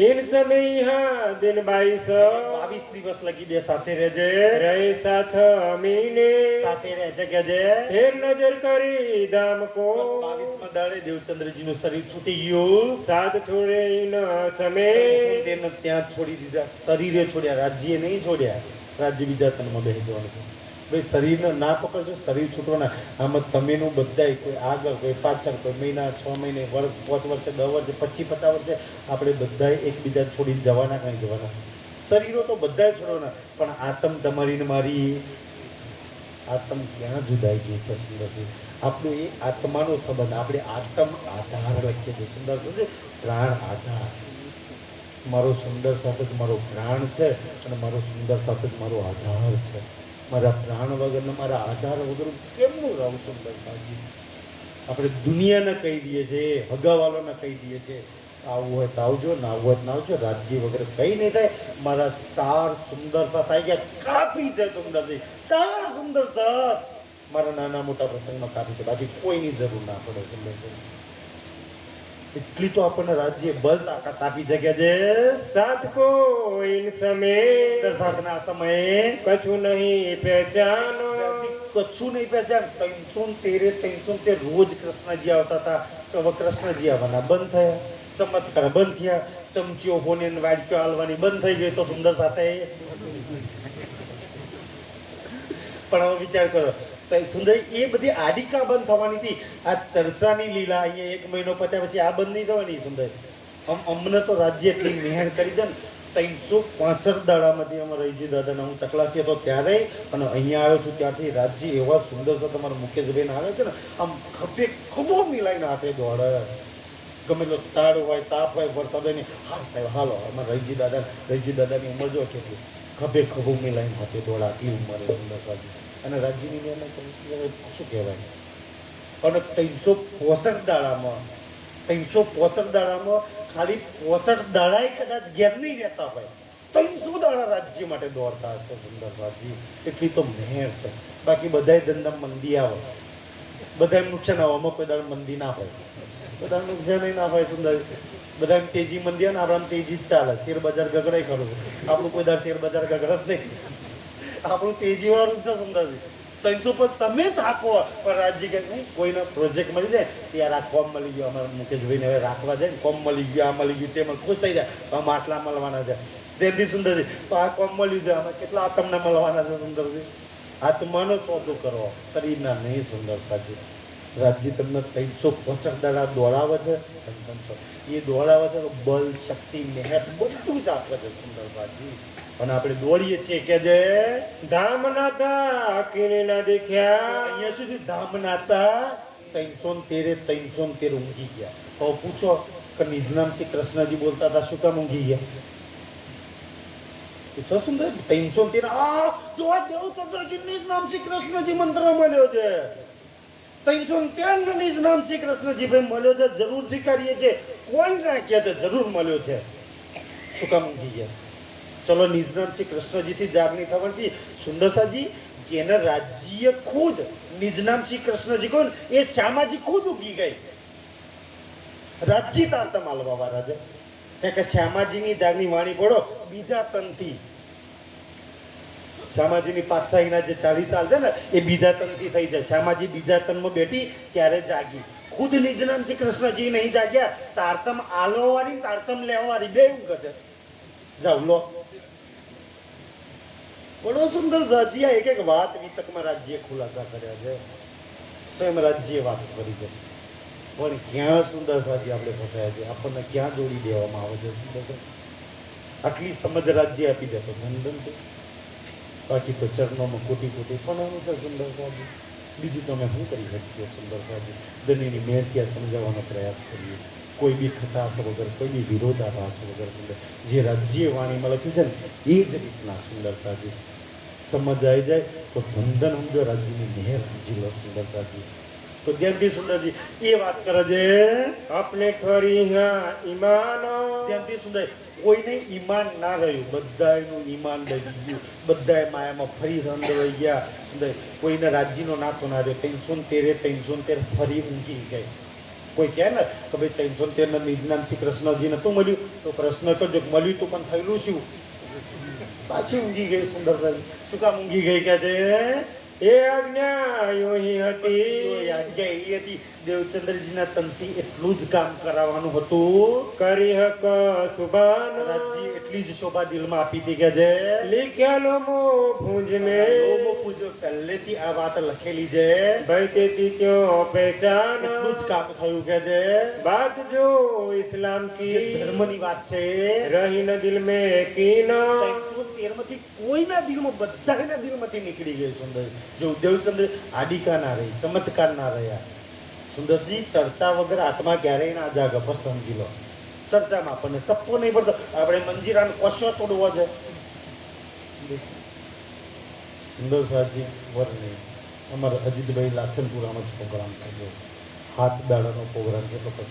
इन समय यहाँ दिन 22 22 દિવસ લગી બે સાથે રહેજે, रहे साथ अमीने સાથે રહેજે. કે છે फिर नजर करी धाम को 22માં દાડે દેવચંદ્રજીનું શરીર છૂટી ગયું. साथ छोड़े इन समय તેને ત્યાં છોડી દીધા, શરીરે છોડ્યા, રાજ્ય નહીં છોડ્યા. રાજ્ય બીજા તનમાં બેસી જવાનું. ભાઈ શરીરને ના પકડજો, શરીર છૂટવાના. આમાં તમેનું બધાય, કોઈ આગળ કોઈ પાછળ, કોઈ મહિના 6 મહિને, વર્ષ 5 વર્ષે, 10 વર્ષે, 25 50 વર્ષે આપણે બધાય એકબીજા છોડીને જવાના. કાંઈ જવાના શરીરો તો બધાય છોડવાના, પણ આત્મ તમારી ને મારી આત્મ ક્યાં જુદાઈ ગઈ છે સુંદરજી. આપણું એ આત્માનો સંબંધ, આપણે આત્મ આધાર લખીએ છીએ સુંદર સમજો, પ્રાણ આધાર. મારો સુંદર સાથે જ મારો પ્રાણ છે અને મારો સુંદર સાથે જ મારો આધાર છે. મારા પ્રાણ વગરને, મારા આધાર વગર કેમનું રહું સુંદર સાજી? આપણે દુનિયાને કહી દઈએ છીએ, હગાવાલોને કહી દઈએ છીએ, આવું હોય તો આવજો, ના આવું હોય તો ના આવજો. રાજ્ય વગર કંઈ નહીં થાય. મારા 4 સુંદર સાથ આવી ગયા, કાપી છે સુંદરજી. 4 સુંદર સાથ મારા નાના મોટા પ્રસંગમાં કાપી છે, બાકી કોઈની જરૂર ના પડે સુંદરજી. એટલી તો આપણને રાજ્ય બળ તાકાત આપી જગ્યા છે. साथ को इन समय સુંદર સાથના સમયે कछु नहीं पहचानो કચ્છું નહીં પહેચાન. 313 રોજ કૃષ્ણજી આવતા હતા, તો હવે કૃષ્ણજી આવવાના બંધ થયા, ચમત્કાર બંધ થયા, ચમચીઓ હોને ને વાડકીઓ હાલવાની બંધ થઈ ગઈ. તો સુંદર સાથે પણ હવે વિચાર કરો, તો સુંદર એ બધી આડિકા બંધ થવાની હતી. આ ચર્ચાની લીલા અહીંયા 1 મહિનો પત્યા પછી આ બંધ નહીં થવાની સુંદર. અમને તો રાજ્ય એટલી મહેર કરી છે ને, 365 દાડામાંથી અમારા રહીજી દાદાને હું ચકલાસી હતો ત્યારે અને અહીંયા આવ્યો છું ત્યારથી રાજ્ય એવા સુંદર છે. તમારા મુકેશભાઈને આવે છે ને, આમ ખભે ખભો મિલાઈને હાથે દોડે. ગમે એટલો તાળ હોય, તાપ હોય, વરસાદ હોય ને, હા સાહેબ હાલો. અમારા રહીજી દાદાની ઉંમર જો કેટલી, ખભે ખભો મિલાઈને હાથે દોડા. આટલી ઉંમરે સુંદર સાહેબ. અને રાજ્યની મહેનત શું કહેવાય. અને 365 દાડામાં ખાલી 65 દાડાય કદાચ ઘેર નહીં રહેતા હોય, 300 દાડા રાજ્ય માટે દોડતા હશે સુંદર સાજી. એટલી તો મહેર છે. બાકી બધાય ધંધા મંદી આવે, બધાય નુકસાન આવે, આમાં કોઈ દાડા મંદી ના હોય, બધા નુકસાન ના હોય સુંદર. બધા તેજી મંદી આવે ને આપણા તેજી જ ચાલે. શેર બજાર ગગડાય ખરું, આપણું કોઈ દાડ શેર બજાર ગગડ જ નહીં. આપણું તેજી વાળું છે સુંદરજી. 300 પર તમે થાકો, પણ રાજ્ય કે નહીં, કોઈનો પ્રોજેક્ટ મળી જાય યાર, આ કોમ મળી ગયો, અમારા મુકેશભાઈને હવે રાખવા જાય ને, કોમ મળી ગયો, આ મળી ગયું, તેમાં ખુશ થઈ જાય. તો આમાં આટલા મળવાના છે તેથી સુંદરજી. તો આ કોમ મળ્યું છે, આમાં કેટલા તમને મળવાના છે સુંદરજી. આત્માનો સોદો કરો, શરીરના નહીં સુંદર સાજી. રાજ્ય તમને 365 દાડા દોડાવે છે, એ દોડાવે છે તો બલ, શક્તિ, મહેનત બધું જ આપે છે સુંદર સાજી. અને આપણે દોડીએ છીએ કે જે धाम नाथा किने ना दिख्या અહીંયા સુધી ધામ નાતા 313 ઊંઘી ગયા. હવે પૂછો કે નિજનામ શ્રી કૃષ્ણજી બોલતા હતા, શું કામ ઊંઘી ગયા? પૂછો સુંદર. 313 આ જો દેવચંદ્રજી નિજનામ શ્રી કૃષ્ણજી મંત્ર મળ્યો છે. 313 નિજનામ શ્રી કૃષ્ણજી ભાઈ મળ્યો છે, જરૂર સ્વીકારીએ છીએ. કોણ રાખ્યા છે, જરૂર મળ્યો છે. શું કામ ઊંઘી ગયા? ચલો નિજનામ શ્રી કૃષ્ણજીથી જાગણી થવાની સુંદરસાજી. જેને રાજ્ય ખુદ નિજનામ શ્રી કૃષ્ણજી કોણ, એ શ્યામાજી ખુદ ઉગી ગઈ. રાજ્ય તારતમ આલવા વાળા છે. કે શ્યામાજીની જાગની વાણી પડો બીજા તનથી. શ્યામાજીની પાતશાહીના જે 40 સાલ છે ને, એ બીજા તનથી થઈ જાય. શ્યામાજી બીજા તનમાં બેઠી ત્યારે જાગી. ખુદ નિજનામ શ્રી કૃષ્ણજી નહીં જાગ્યા. તારતમ આલવાવાળી, તારતમ લેવાવાળી બે ઊંઘ છે. જાવ લો. બડો સુંદર સાજી. આ એક વાત વિતકમાં રાજ્ય ખુલાસા કર્યા છે, સ્વયં રાજ્ય વાત કરી છે. પણ ક્યાં સુંદર સાજી આપણે ફસાયા છે, આપણને ક્યાં જોડી દેવામાં આવે છે સુંદર છે. આટલી સમજ રાજ્ય આપી દે તો ધન છે, બાકી તો ચરણોમાં કોટી પણ આવે છે સુંદર સાજી. બીજું તમે શું કરી શકીએ સુંદર સાજી? દલીની મેળથી આ સમજાવવાનો પ્રયાસ કરીએ, કોઈ બી ખટાશ વગર, કોઈ બી વિરોધાભાસ વગર સુંદર જે રાજ્ય વાણીમાં લખ્યું છે ને એ જ રીતના સુંદર સાજી સમજ આવી જાય તો ધંધન સમજો રાજ્યની મેર સમજી લો સુંદર સાજી. તો ધ્યાનથી સુંદરજી એ વાત કરે છે, अपने ठोरी हाँ ईमान ધ્યાનથી સુંદર કોઈને ઈમાન ના રહ્યું, બધાયનું ઈમાન ડરી ગયું, બધાય માયામાં ફરી સંડવાઈ ગયા સુંદર. કોઈને રાજ્યનો નાતો ના રહ્યો. 313 ફરી ઊંઘી ગઈ. કોઈ કહે ને કે ભાઈ 313 નિજનામ શ્રી કૃષ્ણજી નતું મળ્યું, તો પ્રશ્ન કરજો મળ્યું તું પણ થયેલું શું? પાછી ઊંઘી ગઈ સુંદર. શું કામ ઊંઘી ગઈ કે છે? એ આજ્ઞા યો ही હતી આજ્ઞા એ હતી દેવચંદ્રજીના તંથી એટલું જ કામ કરાવવાનું હતું. કરી હક સુબાન રાજજી એટલી જ શોભા દિલમાં આપી હતી કે જે लिख्या लोमो भूंज में લોમો પૂજો પહેલેથી આ વાત લખેલી છે. बैठे थी क्यों पहचान એટલું જ કામ થયું કે જે बात जो इस्लाम જે की ધર્મની વાત છે. रही न दिल में कीन 313 માંથી કોઈના દિલમાં બધાના દિલમાંથી નીકળી ગઈ સુંદર. જો દેવચંદ્ર આડિકા ના રહી, ચમત્કાર ના રહ્યા સુંદરજી. ચર્ચા વગર આત્મા ક્યારેય ના જાગે. ફસ્ટ સમજી લો, ચર્ચામાં આપણને ટપ્પો નહીં પડતો. આપણે મંજીરાને કોશો તોડવો છે. સુંદર સાજી વરને અમારા અજીતભાઈ લાછનપુરાનો જ પ્રોગ્રામ થયો. હાથ દાડાનો પ્રોગ્રામ કેટલો હતો.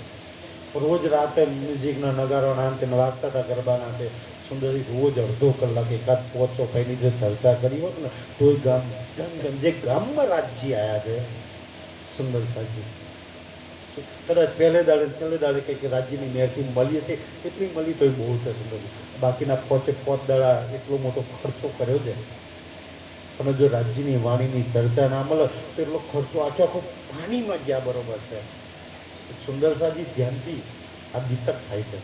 રોજ રાતે મ્યુઝિકના નગારાના અંતે વાગતા હતા ગરબાના અંતે. સુંદરજી રોજ અડધો કલાક એકાદ પોચો ભાઈની જે ચર્ચા કરી હોત ને તો એ ગામ જે ગામમાં રાજજી આવ્યા છે સુંદર સાજી. કદાચ પહેલે દાડે છેલ્લે દાડે કંઈક રાજ્યની મેરથી મળી હશે, એટલી મળી તો બહુ છે સુંદરજી. બાકીના પોચ દાડા એટલો મોટો ખર્ચો કર્યો છે. અને જો રાજ્યની વાણીની ચર્ચા ના મળે તો એટલો ખર્ચો આખે આખો પાણીમાં ગયા બરોબર છે. સુંદર સાજી ધ્યાનથી આ બીતક થાય છે.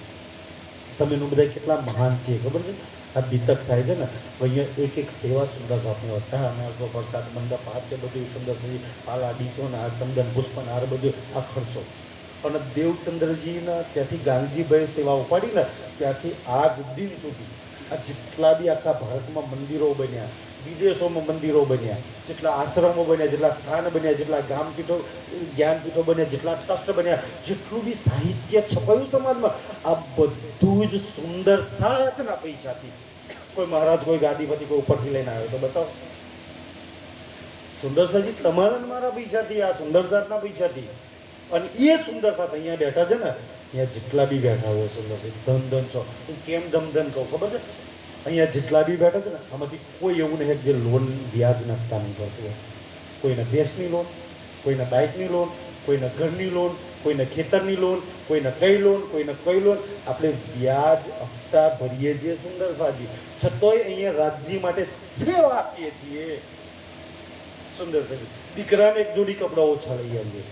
તમે બધા કેટલા મહાન છીએ ખબર છે? આ બીતક થાય છે ને તો અહીંયા એક સેવા સુંદર સાથે ચા નાસ્તો પ્રસાદ મંડપ આ તે બધું સુંદર સાજી પાલા ડીસો ને આ ચંદન પુષ્પન આ બધું આ ખર્ચો. અને દેવચંદ્રજીના ત્યાંથી ગાંધીભાઈ સેવા ઉપાડી ને ત્યાંથી આજ દિન સુધી આ જેટલા બી આખા ભારતમાં મંદિરો બન્યા, વિદેશોમાં મંદિરો બન્યા, જેટલા આશ્રમો બન્યા, જેટલા સ્થાન બન્યા, જેટલા ગામપીઠો જ્ઞાનપીઠો બન્યા, જેટલા ટ્રસ્ટ બન્યા, જેટલું બી સાહિત્ય છપાયું સમાજમાં, આ બધું જ સુંદર સાથના પૈસાથી. કોઈ મહારાજ કોઈ ગાદીપતિ કોઈ ઉપરથી લઈને આવ્યો તો બતાવો. સુંદર સાજી તમારા ને મારા પૈસાથી, આ સુંદર સાથના પૈસાથી. અને એ સુંદર સાથ અહીંયા બેઠા છે ને, અહીંયા જેટલા બી બેઠા હોય સુંદર સાથ ધન છો. હું કેમ ધન કહું ખબર છે? અહીંયા જેટલા બી બેઠા છે ને આમાંથી કોઈ એવું નહીં જે લોન વ્યાજ નાખતા નહીં કરતું હોય. કોઈને દેશની લોન, કોઈને બાઇકની લોન, કોઈને ઘરની લોન, કોઈને ખેતરની લોન, કોઈને કઈ લોન, કોઈને કઈ લોન. આપણે વ્યાજ હપ્તા ભરીએ છીએ સુંદર સાજી, છતોય અહીંયા રાજ્ય માટે સેવા આપીએ છીએ સુંદર સાજી. દીકરાને એક જોડી કપડા ઓછા લઈ આવીએ,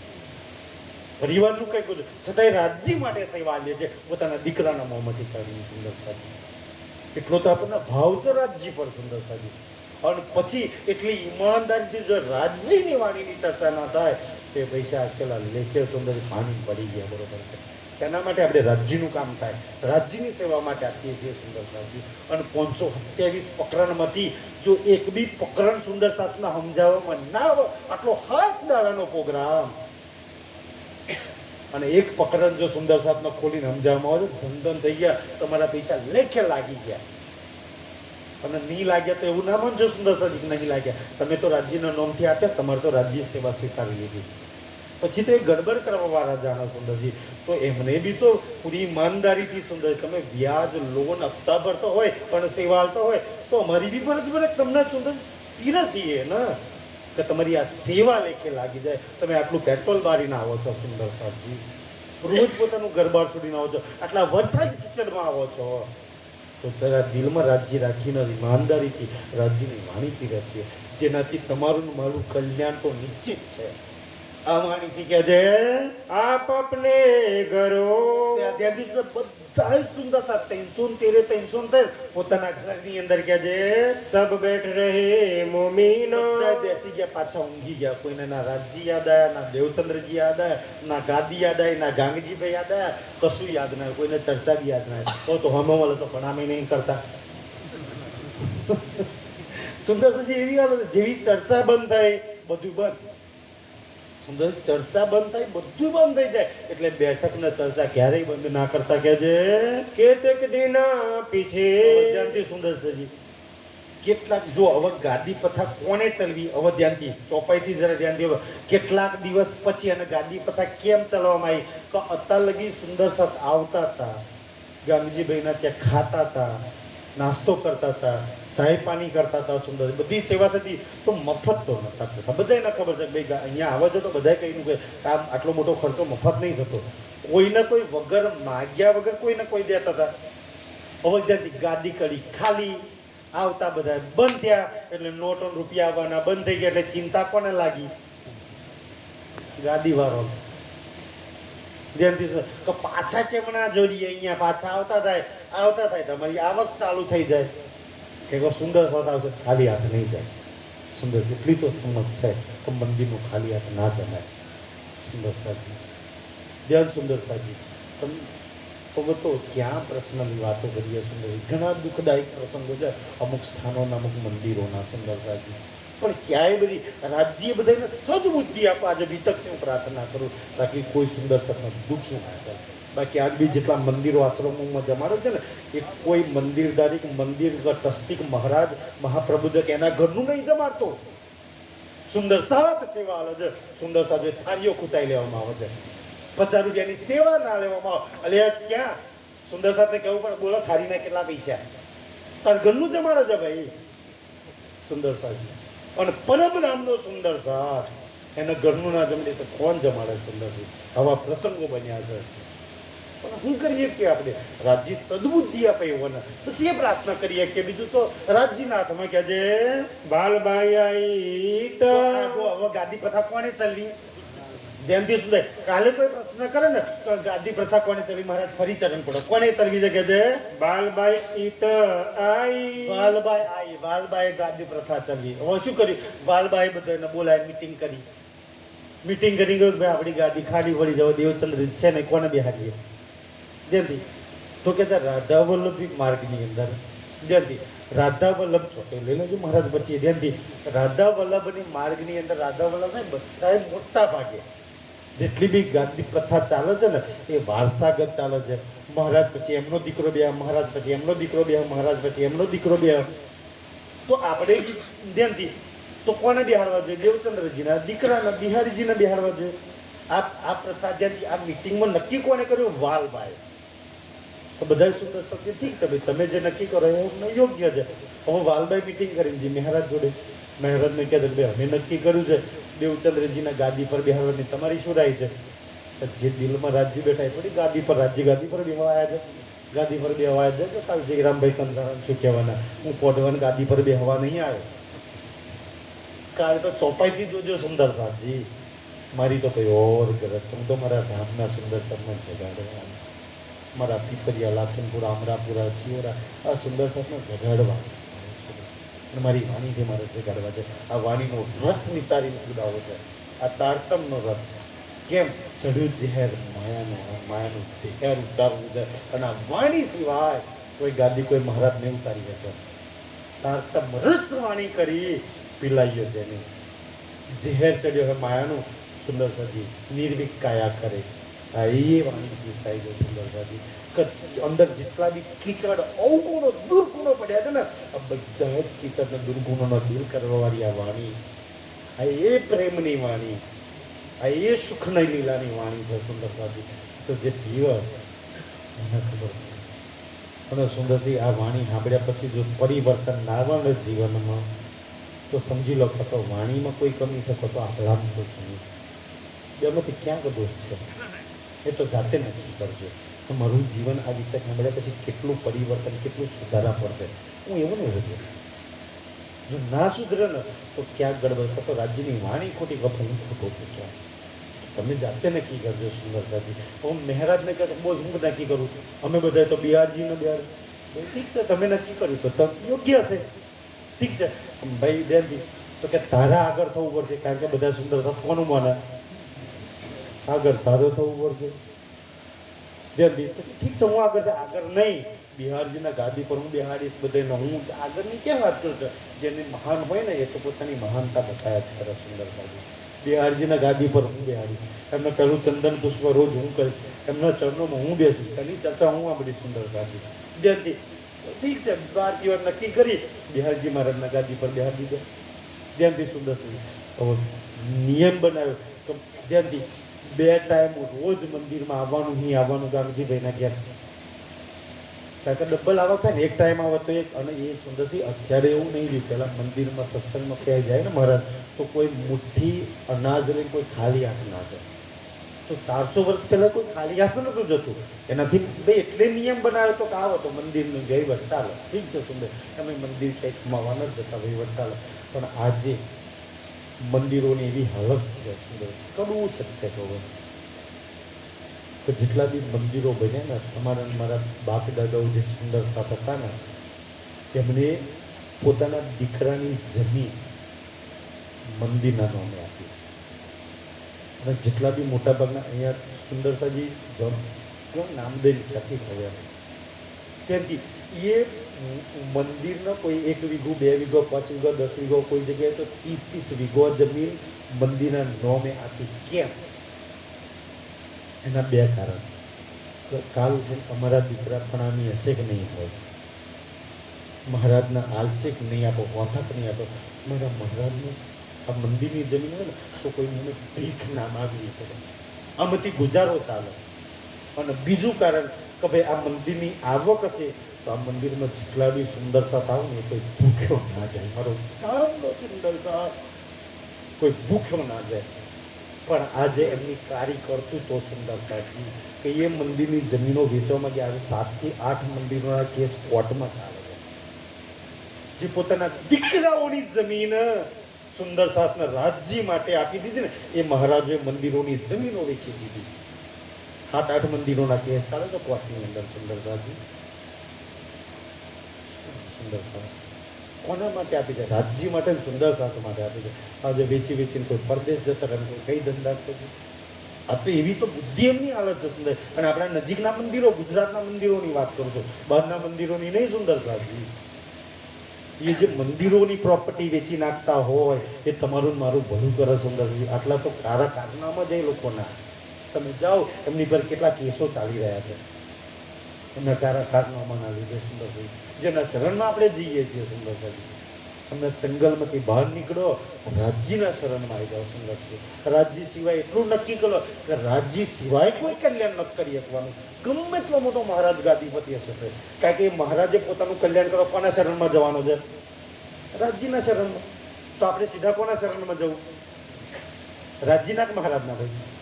પરિવારનું કંઈક ઓછું, છતાંય રાજ્ય માટે સેવા લે છે પોતાના દીકરાના મોંમાંથી કાઢીને સુંદર સાજી. એટલો તો આપણને ભાવ છે રાજ્ય પર સુંદર સાજી. અને પછી એટલી ઈમાનદારીથી જો રાજ્યની વાણીની ચર્ચા ના થાય તો એ પૈસા પેલા લેખે સુંદર પાણી પડી ગયા બરોબર છે. શેના માટે? આપણે રાજ્યનું કામ થાય, રાજ્યની સેવા માટે આપીએ છીએ સુંદર સાજી. અને 527 પ્રકરણમાંથી જો એક બી પ્રકરણ સુંદર સાથના સમજાવવામાં ના આવે, આટલો હાથ દાડાનો પ્રોગ્રામ અને એક પ્રકરણ જો સુંદર સાથનો ખોલીને સમજાવવામાં આવે તો ધન થઈ ગયા, તમારા પૈસા લેખે લાગી ગયા. અને નહીં લાગ્યા તો એવું ના માનજો સુંદર સાજી નહીં લાગ્યા, તમે તો રાજ્યના નોમથી આપ્યા, તમારે તો રાજ્ય સેવા સ્વીકારી લીધી. પછી તો એ ગડબડ કરવા વાળા જાણો સુંદરજી. તો એમને બી તો પૂરી ઈમાનદારીથી સુંદર, તમે વ્યાજ લોન હપ્તા ભરતો હોય પણ સેવા આવતા હોય તો અમારી બી ફરજ પડે તમને સુંદર પીરસીએ ને કે તમારી આ સેવા લેખે લાગી જાય. તમે આટલું પેટ્રોલ બારીને આવો છો સુંદર સાજી, રોજ પોતાનું ઘરબાર છોડીને આવો છો, આટલા વરસાદ કિચડમાં આવો છો, તો તારા દિલમાં રાજ્ય રાખીને ઈમાનદારીથી રાજ્યની વાણી પીરસીએ, જેનાથી તમારું મારું કલ્યાણ તો નિશ્ચિત છે. આ વાણીથી કે છે आप अपने घरों બધા સુંદર સાથ 313 પોતાના ઘરની અંદર કે છે सब बैठ रहे मोमिनो બધા બેસી ગયા, પાછા ઊંઘી ગયા. કોઈને ના રાજજી યાદ આયા, ના દેવચંદ્રજી યાદ આયા, ના ગાદી યાદ આવી, ના ગાંગજીભાઈ યાદ આયા, કશું યાદ ના આવ્યું. કોઈને ચર્ચા બી યાદ ના આવી. તો હમ મળે તો પણ અમે નહીં કરતા. સુંદર સાજી એવી હાલત, જેવી ચર્ચા બંધ થાય બધું બંધ. સુંદર ચર્ચા બંધ થાય, બધું બંધ થઈ જાય. એટલે બેઠકને ચર્ચા ક્યારેય બંધ ના કરતા કહેજે. केतक दिना पीछे ધ્યાનથી સુંદર સજી કેટલાક જો હવે ગાદી પ્રથા કોને ચલવી, હવે ધ્યાનથી ચોપાઈથી જરા ધ્યાનથી હવે કેટલાક દિવસ પછી અને ગાદી પ્રથા કેમ ચલાવવામાં આવી તો અત્યાર લગી સુંદર સત આવતા હતા, ગાંધીજીભાઈના ત્યાં ખાતા હતા, નાસ્તો કરતા હતા, ચાય પાણી કરતા હતા, સુંદર બધી સેવા થતી. તો મફત તો નતા કરતા. બધાને ખબર છે કે ભાઈ અહીંયા આવે છે તો બધાએ કહ્યું કે આમ આટલો મોટો ખર્ચો મફત નહીં થતો. કોઈને કોઈ વગર માગ્યા વગર કોઈને કોઈ દેતા હતા. હવે ત્યાંથી ગાદી કરી ખાલી આવતા બધા બંધ થયા એટલે નોટો રૂપિયા આવવાના બંધ થઈ ગયા. એટલે ચિંતા કોને લાગી? ગાદી વાળો. ધ્યાનથી કે પાછા ચેમણા જોડીએ અહીંયા પાછા આવતા થાય તમારી આવક ચાલુ થઈ જાય કે સુંદર સાથ આવશે ખાલી હાથ નહીં જાય. સુંદર એટલી તો સમજ છે કે મંદિરનું ખાલી હાથ ના જમાય. સુંદર સાજી ધ્યાન સુંદર સાજી તમે તો ક્યાં પ્રશ્નની વાતો કરીએ. સુંદર ઘણા દુઃખદાયક પ્રસંગો છે અમુક સ્થાનોના અમુક મંદિરોના. સુંદર સાજી પણ ક્યાંય બધી રાજ્ય બધાને સદબુદ્ધિ આપો. આજે વિતકની હું પ્રાર્થના કરું બાકી કોઈ સુંદર સતને દુઃખી ના કરે. બાકી આજ બી જેટલા મંદિરો આશ્રમોમાં જમાડે છે ને એ કોઈ મંદિરદારી મંદિર ટ્રસ્ટી મહારાજ મહાપ્રબુધક એના ઘરનું નહીં જમાડતો. સુંદર સાથ સેવા આવે છે. સુંદર સાથ થાળીઓ ખૂંચાઈ લેવામાં આવે છે. 50 રૂપિયાની સેવા ના લેવામાં આવે. એટલે ક્યાં સુંદર સાથે કહેવું પણ બોલો થાળીના કેટલા પૈસા? તાર ઘરનું જમાડે છે ભાઈ સુંદર સાજી. અને પરમ નામનો સુંદર સાથ એના ઘરનું ના જમડે તો કોણ જમાડે? સુંદરજી આવા પ્રસંગો બન્યા છે. પણ શું કરીએ કે આપણે રાજ્ય સદબુદ્ધિ આપે એવોને પછી એ પ્રાર્થના કરીએ કે બીજું તો રાજ્યના હાથમાં કે છે बालबाई आई तो હવે ગાદી પ્રથા કોને ચલવી? ધ્યાનથી સુંદર કાલે કોઈ પ્રશ્ન કરે ને તો ગાદી પ્રથા કોને ચલવી? મહારાજ ફરી ચરણ પડે કોને ચલવી છે કે છે बालबाई इत आई વાલબાઈ ગાદી પ્રથા ચલવી. હવે શું કર્યું? વાલબાઈ બધાને બોલાય મીટિંગ કરી ગયું ભાઈ આપણી ગાદી ખાલી પડી જાવ દેવચંદ્ર છે ને કોને બેહાડીએ? ધ્યાનથી તો કે છે રાધા વલ્લભ માર્ગની અંદર ધ્યાનથી રાધા વલ્લભ ચોટે લઈ લેજો મહારાજ પછી ધ્યાનથી રાધા વલ્લભની માર્ગની અંદર રાધા વલ્લભ ને બધાએ મોટા ભાગે જેટલી બી ગાદી પ્રથા ચાલે છે ને એ વારસાગત ચાલે છે. મહારાજ પછી એમનો દીકરો બે, મહારાજ પછી એમનો દીકરો બે, મહારાજ પછી એમનો દીકરો બે. તો આપણે ધ્યાનથી તો કોને બિહાડવા જોઈએ? દેવચંદ્રજીના દીકરાના બિહારીજીને બિહાડવા જોઈએ. આ પ્રથા ધ્યાનથી આ મિટિંગમાં નક્કી કોને કર્યું? વાલભાઈ. તો બધા સુંદર સત્ય ઠીક છે ભાઈ તમે જે નક્કી કરો એ યોગ્ય છે. હવે વાલભાઈ મિટિંગ કરીને જી મહારાજ જોડે મહારાજને કહે ભાઈ અમે નક્કી કર્યું છે દેવચંદ્રજીના ગાદી પર બેહાડવાની તમારી શું રાય છે? જે દિલમાં રાજ્ય બેઠા એ થોડી ગાદી પર ગાદી પર બેહવાયા છે. ગાદી પર બેહવાયા છે કે કાલ જયરામભાઈ કંસારા શું કહેવાના હું પોઢવાન ગાદી પર બેહવા નહીં આવ્યો. કાલે તો ચોપાઈથી જોજો સુંદર સાથજી મારી તો કઈ ઓર ગરજ છે. હું તો મારા ધામના સુંદર સતમાં જગાડવા મારા પીપરિયા લાછનપુરા અમરાપુરા ચિયોરા આ સુંદર સતમાં જગાડવા અને મારી વાણીથી મારે જગાડવા છે. આ વાણીનો રસ નિતારીને ઉડાવો છે. આ તારતમનો રસ કેમ ચડ્યું ઝેર માયાનું ઝેર ઉતારવું છે. અને આ વાણી સિવાય કોઈ ગાદી કોઈ મહારાજ નહીં ઉતારી શકે. તારતમ રસ વાણી કરી પીલાઈયો જેને ઝેર ચડ્યો હે માયાનું સુંદર સજી નિર્વિક કાયા કરે. હા એ વાણી પીસાઈ ગયો સુંદર સજી અંદર જેટલા બી કીચડ અવગુણો દુર્ગુણો પડ્યા છે ને આ બધા જ કીચડને દુર્ગુણોનો દૂર કરવા વાળી આ વાણી આ એ પ્રેમની વાણી આ એ સુખની લીલાની વાણી છે સુંદર સાજી. તો જે પીવે એને ખબર પડે. અને સુંદરસિંહ આ વાણી સાંભળ્યા પછી જો પરિવર્તન ના આવે ને જીવનમાં તો સમજી લો કે તો વાણીમાં કોઈ કમી છે તો આપણામાં કોઈ કમી છે. બેમાંથી ક્યાંક દોષ છે એ તો જાતે નક્કી કરજો કે મારું જીવન આ રીતે સાંભળ્યા પછી કેટલું પરિવર્તન કેટલું સુધારા પડશે. હું એવું નહીં રહ્યો જો ના સુધરે ને તો ક્યાંક ગડબડ તો રાજ્યની વાણી ખોટી વખત હું ખોટો છું ક્યાં તમે જાતે નક્કી કરજો સુંદર સાજી. હું મહારાજને કહે બોલ હું નક્કી કરું અમે બધા તો બિહારજીને બિહાર ઠીક છે તમે નક્કી કર્યું તો તમે યોગ્ય હશે ઠીક છે ભાઈ બેનજી તો કે તારા આગળ થવું પડશે કારણ કે બધા સુંદર સાથ કોનું માને આગળ તારે થવું પડશે. બેનજી ઠીક છે હું આગળ નહીં બિહારજીના ગાદી પર હું બિહાડીશ બધાને હું આગળની ક્યાં વાત કરું છું? જેની મહાન હોય ને એ તો પોતાની મહાનતા બતાવ્યા જ કરે સુંદર સાજી. બિહારજીના ગાદી પર હું બેહાડીશ, એમને પહેલું ચંદન પુષ્પ રોજ હું કરીશ, એમના ચરણોમાં હું બેસીશ, એની ચર્ચા હું સાંભળીશ સુંદર સાથી વિદ્યાર્થી. ઠીક છે, 12 દિવસ નક્કી કરી બિહારજી મહારાજના ગાદી પર બેહાડી દીધો. વિદ્યાર્થી સુંદર હવે નિયમ બનાવ્યો કે વિદ્યાર્થી 2 ટાઈમ રોજ મંદિરમાં આવવાનું, અહીં આવવાનું ગામજીભાઈના ઘેર. કારણ કે ડબલ આવક થાય ને, એક ટાઈમ આવે તો એક. અને એ સુંદરસિંહ અત્યારે એવું નહીં રહ્યું, પહેલાં મંદિરમાં સત્સંગમાં ક્યાંય જાય ને મહારાજ તો કોઈ મુઠ્ઠી અનાજ લઈને કોઈ ખાલી હાથ ના જાય. તો 400 વર્ષ પહેલાં કોઈ ખાલી હાથ નહોતું જતું. એનાથી ભાઈ એટલે નિયમ બનાવ્યો તો કે આવો તો મંદિરનું વહીવટ ચાલે. ઠીક છે સુંદર, અમે મંદિર ક્યાંય કમાવા ન જતા, વહીવટ ચાલે. પણ આજે મંદિરોની એવી હાલત છે સુંદર, કડવું સત્ય કહો કે જેટલા બી મંદિરો બન્યા ને, અમારા મારા બાપ દાદાઓ જે સુંદર સાથ હતા ને, એમને પોતાના દીકરાની જમીન મંદિરના નામે આપી. અને જેટલા બી મોટાભાગના અહીંયા સુંદર સાજી નામદેવ ક્યાંથી ખબર ત્યાંથી એ મંદિરના કોઈ 1 વીઘો 2 વીઘો 5 વીઘો 10 વીઘો કોઈ જગ્યાએ તો 30 વીઘો જમીન મંદિરના નામે આપી. કેમ? એના 2 કારણ. કાલ ઉઠીને અમારા દીકરા ભણાની હશે કે નહીં હોય, મહારાજના હાલશે કે નહીં આપો, વાથક નહીં આપો. મારા મહારાજનું આ મંદિરની જમીન હોય ને તો કોઈ મને ભીખ ના માગવી પડે, આમાંથી ગુજારો ચાલે. અને બીજું કારણ કે ભાઈ આ મંદિરની આવક હશે તો આ મંદિરમાં જેટલા બી સુંદર સાથ આવે ને કોઈ ભૂખ્યો ના જાય. મારો ગામનો સુંદર સાથ કોઈ ભૂખ્યો ના જાય. પણ આજે એમની કારી કરતું તો સુંદર સાહેબજી કે એ મંદિરની જમીનો વેચવામાં ગયા. આજે 7 થી 8 મંદિરોના કેસ કોર્ટમાં ચાલે છે. જે પોતાના દીકરાઓની જમીન સુંદર સાથના રાજ્ય માટે આપી દીધી ને, એ મહારાજે મંદિરોની જમીનો વેચી દીધી. 7-8 મંદિરોના કેસ ચાલે તો કોર્ટની અંદર. સુંદર સાહેબજી, સુંદર સાહેબ કોના માટે આપી છે? રાજ્ય માટે, સુંદર સાથ માટે આપી છે. આજે વેચી વેચીને કોઈ પરદેશ જતા રહે, કોઈ કઈ ધંધા કરશે. આ તો એવી તો બુદ્ધિ એમની હાલત છે સુંદર. અને આપણા નજીકના મંદિરો, ગુજરાતના મંદિરોની વાત કરું છું, બહારના મંદિરોની નહીં. સુંદર સાહેબજી, એ જે મંદિરોની પ્રોપર્ટી વેચી નાખતા હોય એ તમારું મારું ભલું કરે. સુંદરજી, આટલા તો કારનામાં જ એ લોકોના. તમે જાઓ એમની પર કેટલા કેસો ચાલી રહ્યા છે એમના કારનામાના લીધે. સુંદરજી, જેના શરણમાં આપણે જઈએ છીએ. સુંદરજી, અમને જંગલમાંથી બહાર નીકળો, રાજ્યના શરણમાં આવી જાઓ. સુંદરજી, રાજ્ય સિવાય એટલું નક્કી કરો કે રાજ્ય સિવાય કોઈ કલ્યાણ નથી કરી શકવાનું. ગમે એટલો મોટો મહારાજ ગાદીપતિ હશે, કારણ કે મહારાજે પોતાનું કલ્યાણ કરો કોના શરણમાં જવાનો છે? રાજ્યના શરણમાં. તો આપણે સીધા કોના શરણમાં જવું? રાજ્યના કે મહારાજના? ભાઈ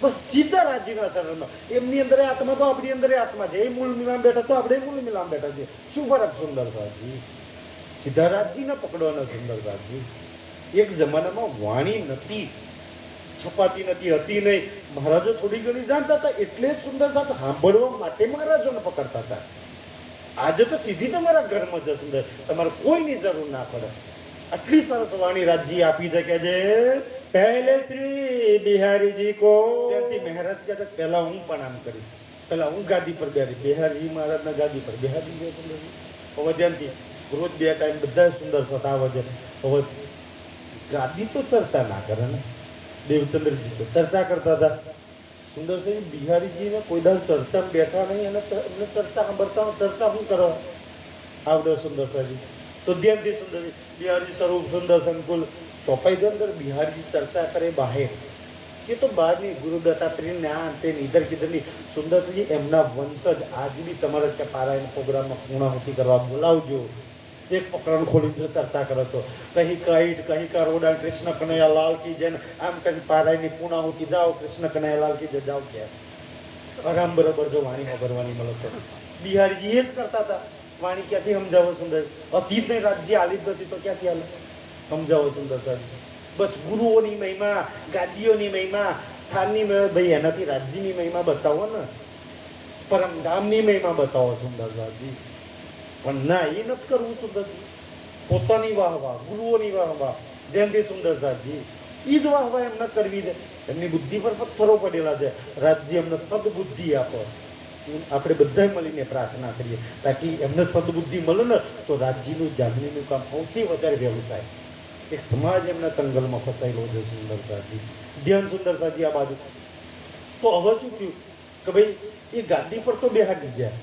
બસ સીધા રાજ્યના શરણમાં. એમની અંદર આત્મા તો આપણી અંદર આત્મા છે. એ મૂળ મિલામ બેઠા તો આપણે મૂળ મિલામ બેઠા છે. શું ફરક? સુંદર સાહેબજી, સીધા રાજ્યના પકડવાના. સુંદર સાહેબજી, એક જમાનામાં વાણી નથી, છપાતી નથી, હતી નહીં. મહારાજો થોડી ઘણી જાણતા હતા એટલે સુંદર સાહેબ સાંભળવા માટે મહારાજોને પકડતા હતા. આજે તો સીધી તમારા ઘરમાં જ સુંદર, તમારે કોઈની જરૂર ના પડે. આટલી સરસ વાણી રાજ્ય આપી શકે છે. पहले श्री बिहारी जी को ત્યાંથી મહારાજ કહેતા પહેલા હું પ્રણામ કરીશ, પહેલા હું ગાદી પર બેહારી. બિહારજી મહારાજના ગાદી પર બેહારી ગયો સુંદરજી. હવે ત્યાંથી રોજ 2 ટાઈમ બધા સુંદર સાથ આવે છે. હવે ગાદી તો ચર્ચા ના કરે ને, દેવચંદ્રજી તો ચર્ચા કરતા હતા. સુંદરસિંહ બિહારીજીને કોઈ દાળ ચર્ચામાં બેઠા નહીં અને એમને ચર્ચા સાંભળતા. ચર્ચા શું કરવા આવડે સુંદર સાહેબજી? તો ધ્યાનથી સુંદરજી, બિહારી સ્વરૂપ સુંદર સંકુલ ચોપાઈ જો અંદર બિહારજી ચર્ચા કરે બહાર કે તો બહારની ગુરુ દત્તાત્રેય ને આ તે ઇધર કિધરની. સુંદરસિંહજી એમના વંશજ આજ બી તમારે ત્યાં પારાયણ પ્રોગ્રામમાં પૂર્ણાહુતિ કરવા બોલાવજો. એક પ્રકરણ ખોલી ચર્ચા કરો તો કહી કઈટ કહી કરોડા કૃષ્ણ કનૈયા લાલ કી જય, આમ કરીને પારાયણની પૂર્ણાહુતિ જાઓ, કૃષ્ણ કનૈયા લાલ કી જય જાઓ. ક્યાં આરામ બરોબર જો વાણી ભરવાની મળે તો. બિહારીજી એ જ કરતા હતા. વાણી ક્યાંથી સમજાવો સુંદર? અતીત ને રાજ્ય હાલી જ નથી તો ક્યાંથી હાલે? સમજાવો સુંદર સાહેબ. બસ ગુરુઓની મહિમા, ગાદીઓની મહિમા, સ્થાનની મહિમા, ભાઈ એનાથી રાજ્યની મહિમા બતાવો ને, પરમધામની મહિમા બતાવો સુંદર સાહેબજી. પણ ના, એ નથી કરવું સુંદરજી. પોતાની વાહવા, ગુરુઓની વાહવા, ધ્યાનથી સુંદર સાહેબજી, એ જ વાહવા એમને કરવી છે. એમની બુદ્ધિ પર પથ્થરો પડેલા છે. રાજ્ય એમને સદબુદ્ધિ આપો. આપણે બધા મળીને પ્રાર્થના કરીએ તાકી એમને સદબુદ્ધિ મળે ને તો રાજ્યનું જાગણીનું કામ સૌથી વધારે વહેલું થાય. એક સમાજ એમના ચંગલમાં ફસાયેલો છે સુંદર સાજી, ધ્યાન સુંદર સાજી આ બાજુ. તો હવે શું થયું કે ભાઈ એ ગાદી પર તો બેહાડી ગયા,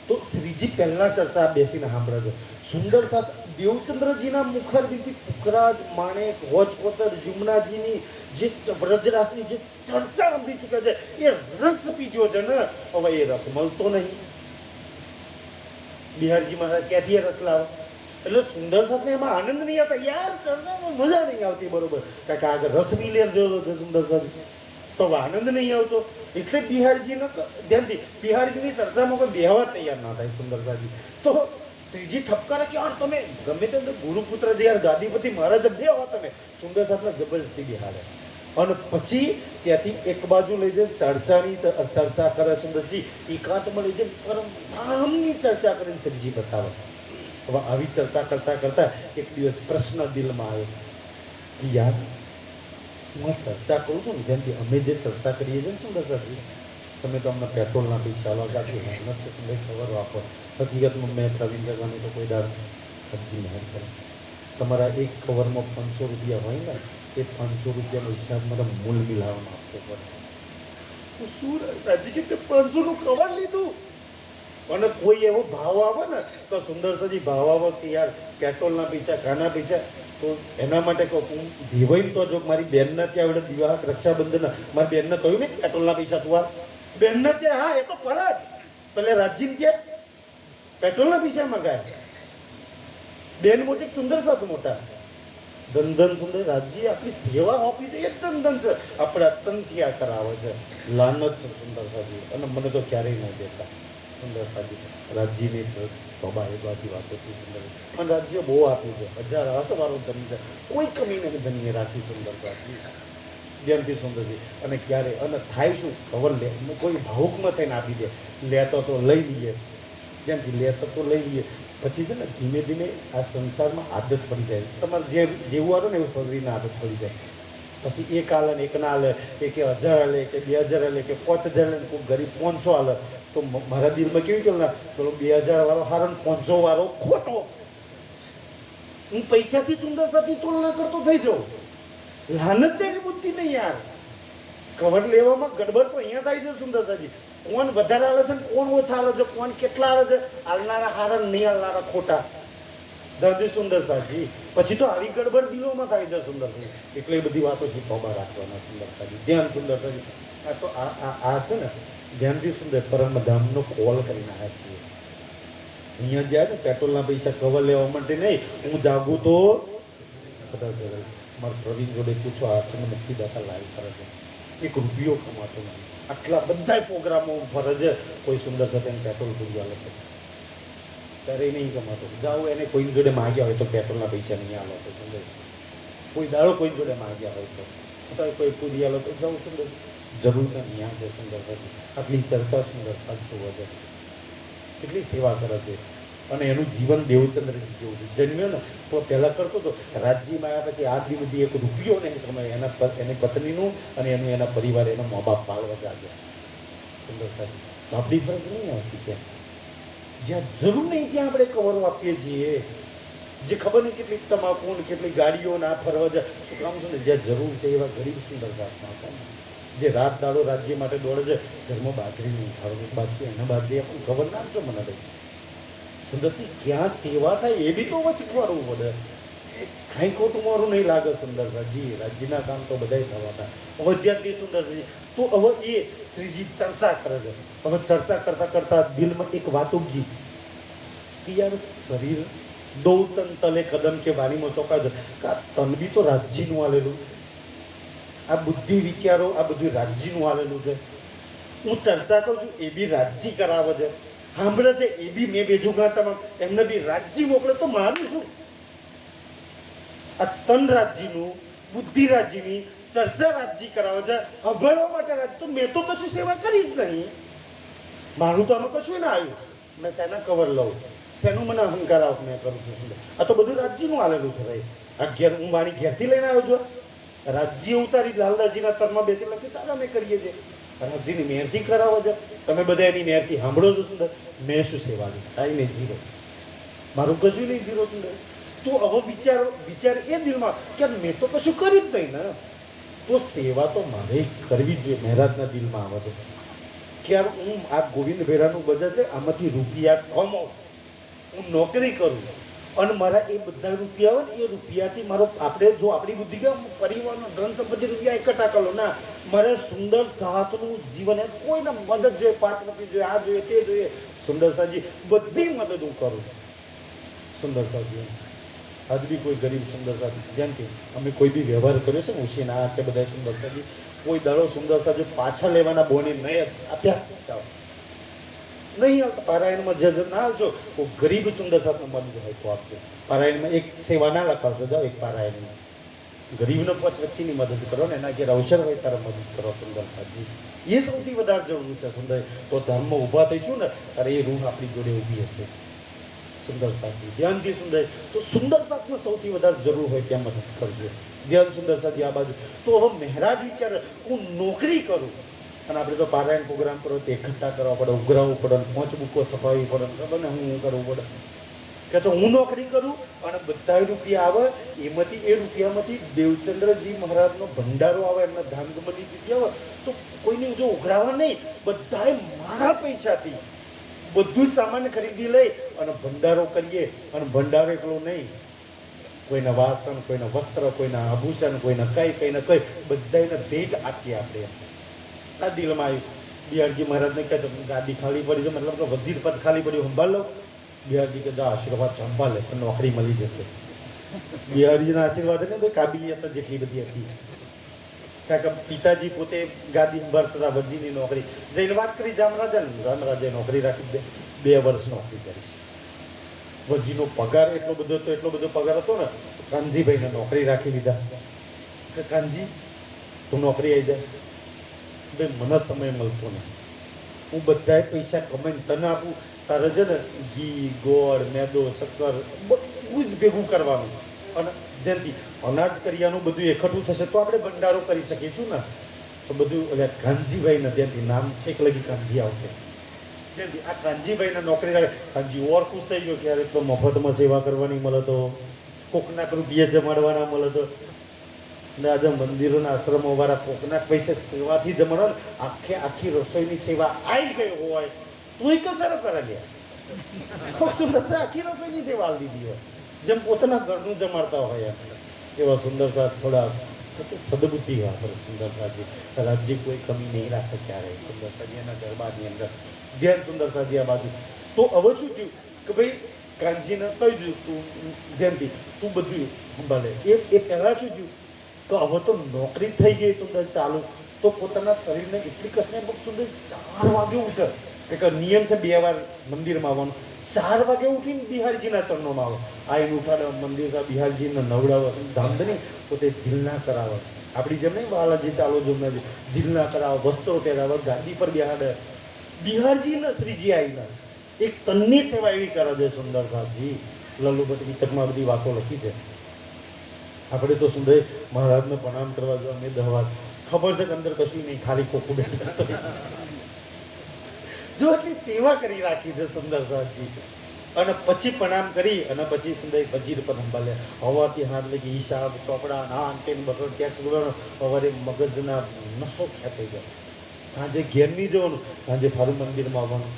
તો શ્રીજી પહેલા ચર્ચા બેસીને સાંભળે છે. સુંદર સાથ દેવચંદ્રજીના મુખારબિંદી પુખરાજ માણેક હોજકોચર જુમનાજીની જે વ્રજરાસની જે ચર્ચા સાંભળી ચૂક્યા છે, એ રસ પીધો છે ને, હવે એ રસ મળતો નહીં. બિહારજી મહારાજ ક્યાંથી એ રસ લાવે? એટલે સુંદર સાથને એમાં આનંદ નહીં આવતા, યાર ચર્ચામાં મજા નહીં આવતી, બરોબર, કારણ કે આગળ રસ બી લેર દેવો છે સુંદર સાથ, તો આનંદ નહીં આવતો. એટલે બિહારજીને ધ્યાનથી બિહારજીની ચર્ચામાં કોઈ બેહવા તૈયાર ના થાય સુંદર સાથી. તો શ્રીજી ઠપકારે કે યાર તમે ગમે તે ગુરુપુત્ર જે યાર ગાદીપતિ મહારાજ બેહવા, તમે સુંદર સાથને જબરજસ્તી બિહારે. અને પછી ત્યાંથી એક બાજુ લઈ જઈને ચર્ચા કરે સુંદરજી, એકાંતમાં લઈ જઈને પરમ નામની ચર્ચા કરીને શ્રીજી બતાવે. હવે આવી ચર્ચા કરતા કરતા એક દિવસ પ્રશ્ન દિલમાં આવ્યો કે યાર હું ચર્ચા કરું છું ને, જેનાથી અમે જે ચર્ચા કરીએ છીએ ને સુંદર સરજી, તમે તો અમને પેટ્રોલના પૈસા લગાવી મહેનત છે સુંદર, ખબર આપો. હકીકતમાં મેં પ્રવીણ કાકાને તો કોઈ દાર હજી મહેનત કરે. તમારા એક કવરમાં 500 રૂપિયા હોય ને, એ 500 રૂપિયાનો હિસાબ મારે મૂલ મિલાવવાનો આપવો પડે. તો શું રાજી કે 500નું કવર લીધું, અને કોઈ એવો ભાવ આવે ને તો સુંદર સજી ભાવ આવે કે યાર પેટ્રોલના પૈસા કાના પૈસા, તો એના માટે કહું હું દીવાઈ તો જો મારી બેનને ત્યાં આવડે દિવાહક રક્ષાબંધન મારી બેનને કહ્યું ને પેટ્રોલના પૈસા તું આ બેનને ત્યાં, હા એ તો ફરજ ભલે રાજ્યને ત્યાં પેટ્રોલના પૈસા મંગાય. બેન મોટી સુંદર સાથ મોટા ધન સુંદર રાજ્ય આપણી સેવા આપી છે, એ ધન છે, આપણે અતનથી આ કરાવે છે. લાનત છે સુંદર સાજી, અને મને તો ક્યારેય નહીં દેતા સુંદર સાજી. રાજ્યની બાબા એ બધી વાતો હતી સુંદર, અને રાજ્ય બહુ આપ્યું છે, 1000 આ તો મારો ધન છે, કોઈ કમી નહીં ધન્ય રાખી સુંદર સાજી, ધ્યાનથી સુંદરજી. અને ક્યારે અને થાય શું ખબર લે, કોઈ ભાવુકમાં થઈને આપી દે, લેતો તો લઈ લઈએ, ધ્યાનથી લેતો તો લઈ લઈએ. પછી છે ને ધીમે ધીમે આ સંસારમાં આદત પડી જાય, તમારે જેવું આવે ને એવું શરીરને આદત પડી જાય. પછી એક હાલે ને એક ના હાલે, કે 1000 હાલે કે 2000 હાલે કે 5000 હાલે, કોઈ ગરીબ 500 હાલે, તો મારા દિલમાં કેવી કહ્યું ને પેલો 2000 વાળો હારો ને 500 વાળો ખોટો. હું પૈસાથી સુંદર સાથી તુલના કરતો થઈ જાઉં. લાનત છે કે બુદ્ધિ નહીં યાર, કવર લેવામાં ગડબડ તો અહીંયા થાય છે સુંદર સાથી. કોણ વધારે હાલે છે ને કોણ ઓછા હાલે છે, કોણ કેટલા હાલે છે, હાલનારા હારા નહીં હાલનારા ખોટા, દાદી સુંદર સાજી. પછી તો આવી ગડબડ દિલોમાં થાય છે સુંદર સાજી. એટલે એ બધી વાતોથી તોબા રાખવાના સુંદર સાજી, ધ્યાન સુંદર સાજી. આ તો આ છે ને ધ્યાનથી સુંદર પરમધામનો કોલ કરીને આવ્યા છીએ. અહીંયા જ્યાં ને પેટ્રોલના પૈસા કવર લેવા માટે નહીં, હું જાગું તો કદાચ જરૂર મારા પ્રવીણ જોડે પૂછો, હાથને મુક્તિદાતા લાઈવ કરે છે, 1 રૂપિયો કમાતો નહીં. આટલા બધા પ્રોગ્રામો ફરજ કોઈ સુંદર સાથે એને પેટ્રોલ પૂરી આલો તો ત્યારે નહીં કમાતો. જાઓ એને કોઈની જોડે માગ્યા હોય તો પેટ્રોલના પૈસા નહીં આલો તો સુંદર, કોઈ દાડો કોઈ જોડે માગ્યા હોય તો છતાંય કોઈ પૂરી આલો તો જાઉં સુંદર, જરૂર નહીં. આ છે સુંદર સાથે આટલી ચર્ચા સુંદર સાચું વજન કેટલી સેવા કરે છે. અને એનું જીવન દેવચંદ્રજી જેવું છે. જન્મ્યો ને તો પહેલાં કરતો હતો, રાજ્યમાં આવ્યા પછી આજ દી સુધી 1 રૂપિયો નહીં કમાય. એની પત્નીનું અને એના પરિવાર એના મા બાપ પાળવા જાજે સુંદર સાહેબ. આપણી ફરજ નહીં આવતી ક્યાં, જ્યાં જરૂર નહીં ત્યાં આપણે કવરો આપીએ છીએ. જે ખબર નહીં કેટલી તમાકુ ને કેટલી ગાડીઓ ના ફરવા જાય, શું કામ છે ને, જ્યાં જરૂર છે એવા ગરીબ સુંદર સાહેબના હતા ને, જે રાત દાડો રાજ્ય માટે દોડે છે. ઘરમાં બાજરી નહીં ખાવાનું, બાજરી એના બાજરી આપણને ખબર ના આપજો મને ભાઈ સુંદરસિંહ, ક્યાં સેવા થાય એ બી તો શીખવાડવું પડે. કાંઈ ખોટું મારું નહીં લાગે સુંદર સાહેબજી, રાજ્યના કામ તો બધાય થવાના. હવે ત્યાંથી સુંદરસિંહ તો હવે એ શ્રીજી ચર્ચા કરે છે. હવે ચર્ચા કરતા કરતા દિલમાં એક વાત ઉપજી કે યાર શરીર દો તન તલે કદમ કે વાણીમાં ચોકા છે કે આ તન બી તો રાજ્યનું આલેલું, આ બુદ્ધિ વિચારો આ બધું રાજ્યનું આલેલું છે. હું ચર્ચા કરું છું એ બી રાજ્ય કરાવે છે, સાંભળે છે એ બી મેં બેજુગા તમામ એમને બી રાજ્ય મોકલે, તો મારું શું? આ તન રાજ્યનું બુદ્ધિ રાજ્યની ચર્ચા રાજ્ય કરાવે છે, સાંભળવા માટે રાજ્ય. તો મેં તો કશું સેવા કરી જ નહીં, મારું તો આમાં કશું ના આવ્યું. મેં શેના કવર લઉં, શેનું મને અહંકાર આવ મેં કરું છું. આ તો બધું રાજ્યનું આલેલું છે ભાઈ. આ ઘેર હું મારી ઘેરથી લઈને આવ્યો છું, રાજ્ય ઉતારી લાલદાજીના તરમાં બેસી લખી તારા અમે કરીએ છીએ. રાજ્યની મહેરથી કરાવો છે, તમે બધા એની મહેરથી સાંભળો છો સુંદર. મેં શું સેવા કરી? કાંઈ નહીં, 0. મારું કશું નહીં 0 સુંદર. તો હવે વિચાર એ દિલમાં કે મેં તો કશું કર્યું જ નહીં ને, તો સેવા તો મારે કરવી જોઈએ. મહારાજના દિલમાં આવે છે કે યાર હું આ ગોવિંદ ભેરાનું બજાર છે, આમાંથી રૂપિયા કમાઉં, હું નોકરી કરું અને મારા એ બધા રૂપિયા હોય ને એ રૂપિયાથી મારો આપણે જો આપણી બુદ્ધિ કે પરિવારનો ધન સંપત્તિ રૂપિયા એકઠા કરો ના, મારે સુંદર સાથનું જીવન એ કોઈને મદદ જોઈએ, 5 વખત જોઈએ, આ જોઈએ તે જોઈએ. સુંદર સાજી બધી મદદ હું કરું. સુંદર સાજી આજ બી કોઈ ગરીબ સુંદર સાજી ધ્યાનથી અમે કોઈ બી વ્યવહાર કર્યો છે ને ઉછીના આ તે બધા સુંદર સાજી કોઈ દાડો સુંદર સાજી પાછા લેવાના બોને નહીં જ આપ્યા ચાલો નહીં આવતા. પારાયણમાં જે ના આવશો તો ગરીબ સુંદર સાથનો મદદ હોય તો આપજો. પારાયણમાં એક સેવા ના લખાવશો, જાઓ એક પારાયણમાં ગરીબનો પચ વચ્ચેની મદદ કરો ને, એના ઘેર અવસર હોય ત્યારે મદદ કરો. સુંદર સાજી એ સૌથી વધારે જરૂર છે. સુંદર તો ધર્મમાં ઊભા થઈશું ને ત્યારે એ રૂહ આપણી જોડે ઊભી હશે. સુંદર સાજી ધ્યાનથી સુંદર તો સુંદર સાથનો સૌથી વધારે જરૂર હોય ત્યાં મદદ કરજો. ધ્યાન સુંદર સાજી આ બાજુ. તો હવે મહારાજ વિચારે હું નોકરી કરું અને આપણે તો પારાયણ પ્રોગ્રામ કરો તો એકઠા કરવા પડે, ઉઘરાવવું પડે, 5 બુકો છપાવવી પડે, ખબર ને હું કરવું પડે કે તો હું નોકરી કરું અને બધા રૂપિયા આવે એમાંથી એ રૂપિયામાંથી દેવચંદ્રજી મહારાજનો ભંડારો આવે, એમના ધામગમની તિથિ આવે તો કોઈને જો ઉઘરાવા નહીં, બધાએ મારા પૈસાથી બધું જ સામાન ખરીદી લઈ અને ભંડારો કરીએ. અને ભંડારો એકલો નહીં, કોઈના વાસણ, કોઈના વસ્ત્ર, કોઈના આભૂષણ, કોઈના કઈને કઈ બધાને ભેટ આપીએ. આપણે આ દિલમાં આવ્યું. બિહારજી મહારાજને કહે ગાદી ખાલી પડી છે, મતલબ કે વજીર પદ ખાલી પડ્યું, સંભાળ લો. બિહારજી કે જા આશીર્વાદ સંભાળે તો નોકરી મળી જશે. બિહારજીના આશીર્વાદ ને ભાઈ કાબિલિયત જેટલી બધી હતી. કારણ કે પિતાજી પોતે ગાદી સંભાળતા હતા, વજીરની નોકરી. જઈને વાત કરી રામરાજાએ નોકરી રાખી દે. 2 વર્ષ નોકરી કરી. વજીનો પગાર એટલો બધો પગાર હતો ને, કાનજીભાઈને નોકરી રાખી લીધા કે કાનજી તું નોકરી આવી જાય. ભાઈ મને સમય મળતો નહીં, હું બધાય પૈસા કમાઈને તને આપું, તારે છે ને ઘી, ગોળ, મેદો, શક્કર બધું જ ભેગું કરવાનું અને ધ્યાનથી અનાજ કરિયાનું બધું એકઠું થશે તો આપણે ભંડારો કરી શકીશું ને. તો બધું એટલે કાનજીભાઈને ધ્યાનથી નામ છેક લગી કાનજી આવશે. ધ્યાનથી આ કાનજીભાઈને નોકરી રાખે. કાનજી ઓર ખુશ થઈ ગયો કે યાર તો મફતમાં સેવા કરવાની મળે, તો કોકના રૂપિયા જમાડવાના મળે, તો આજે મંદિરોના આશ્રમો વાળા કોકના પૈસે સેવાથી જમાડો ને, આખી રસોઈની સેવા આવી ગઈ હોય તો એ કસારો કરે લે. ખૂબ સુંદર છે, આખી રસોઈની સેવા આવી દીધી હોય જેમ પોતાના ઘરનું જમાડતા હોય એવા સુંદર સાથ થોડા સદબુદ્ધિ વાપરે. સુંદર સાજી રાજ્ય કોઈ કમી નહીં રાખે ક્યારેય. સુંદર સાજી એના ગરબાની અંદર ધ્યાન. સુંદર સાજી આ બાજુ તો હવે શું થયું કે ભાઈ કાનજીને કહી દીધું તું ધ્યાનથી તું બધું સંભાળે. એ પહેલાં શું થયું કે હવે તો નોકરી થઈ ગઈ સુંદર ચાલુ, તો પોતાના શરીરને એટલી કસને સુંદર 4 વાગે ઉઠે કે નિયમ છે 2 વાર મંદિરમાં આવવાનું. 4 વાગે ઉઠીને બિહારજીના ચરણોમાં આવે. આ એને ઉઠાડે મંદિર સાહેબ બિહારજીને નવડાવે, ધામધની પોતે ઝીલના કરાવે. આપણી જેમ નહીં બાલાજી ચાલો જમનાજી ઝીલના કરાવે, વસ્ત્રો પહેરાવે, ગાદી પર બેહાડે. બિહારજીના શ્રીજી આવીને એક તનની સેવા એવી કરે છે સુંદર સાહેબજી. લલ્લુભટ્ટ વિતકમાં બધી વાતો લખી છે. આપણે તો સુંદર મહારાજને પ્રણામ કરવા જો અમે 10 વાર ખબર છે કે અંદર કશું નહીં, ખાલી ખોખું બેઠા જો એટલી સેવા કરી રાખી છે સુંદર સાહેબજી. અને પછી પ્રણામ કરી અને પછી સુંદર વજીર પર સંભાળે. હવાથી હાથ લગી હિસાબ ચોપડા ના અંતે બકર ટેક્સ બોલવાનો, સવારે મગજના નસો ખેંચાઈ જાય. સાંજે ઘેર નહીં જવાનું, સાંજે ફારું મંદિરમાં આવવાનું.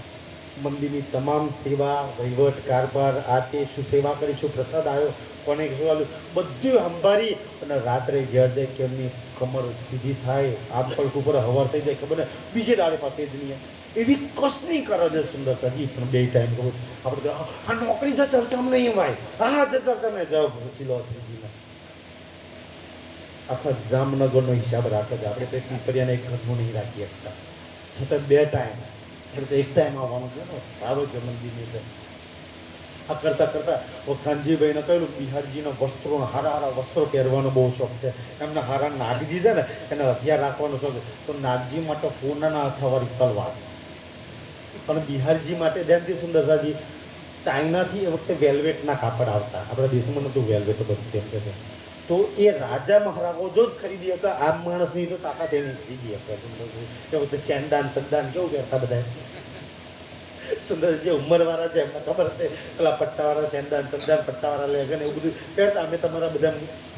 મંદિરની તમામ સેવા, વહીવટ, કારભાર, આ તે શું સેવા કરી, શું પ્રસાદ આવ્યો, કોને શું આવ્યું, બધું સંભાળી અને રાત્રે ઘેર જાય કે એમની કમર સીધી થાય, આમ પલક ઉપર હવાર થઈ જાય ખબર ને, બીજે દાડે પાસે જ નહીં. એવી કસની કરે છે સુંદર સાજી. પણ 2 ટાઈમ કહું આપણે આ નોકરી છે ચર્ચામાં નહીં ભાઈ, આ છે ચર્ચામાં જાઓ પૂછી લો શ્રીજીને. આખા જામનગરનો હિસાબ રાખે છે. આપણે પેટ પીપરિયાને એક ઘરનું નહીં રાખી શકતા, છતાં 2 ટાઈમ આપણે તો 1 ટાઈમ આવવાનું છે ને, આવે છે મંદિરની અંદર. આ કરતાં કાનજીભાઈને કહ્યું બિહારજીના વસ્ત્રો, હારા વસ્ત્રો પહેરવાનો બહુ શોખ છે એમના. હારા નાગજી છે ને એને હથિયાર રાખવાનો શોખ, તો નાગજી માટે સોનાના હથાવાળી તલવાર. પણ બિહારજી માટે ધ્યાનથી સુંદર સાજી ચાઇનાથી એ વખતે વેલ્વેટના કાપડ આવતા, આપણા દેશમાં નહોતું વેલ્વેટ બધું તેમ કે છે. તો એ રાજા મહારાજો જ ખરીદી શકે, આમ માણસની તો તાકાત એની ખરીદી શકે. એ વખતે સેન્ડાન સંદાન કેવું પહેરતા બધા સુંદર જે ઉંમરવાળા છે એમને ખબર છે પેલા પટ્ટાવાળા સેન્ડા ચમદાર પટ્ટાવાળા લેગન એવું બધું પહેરતા. અમે તમારા બધા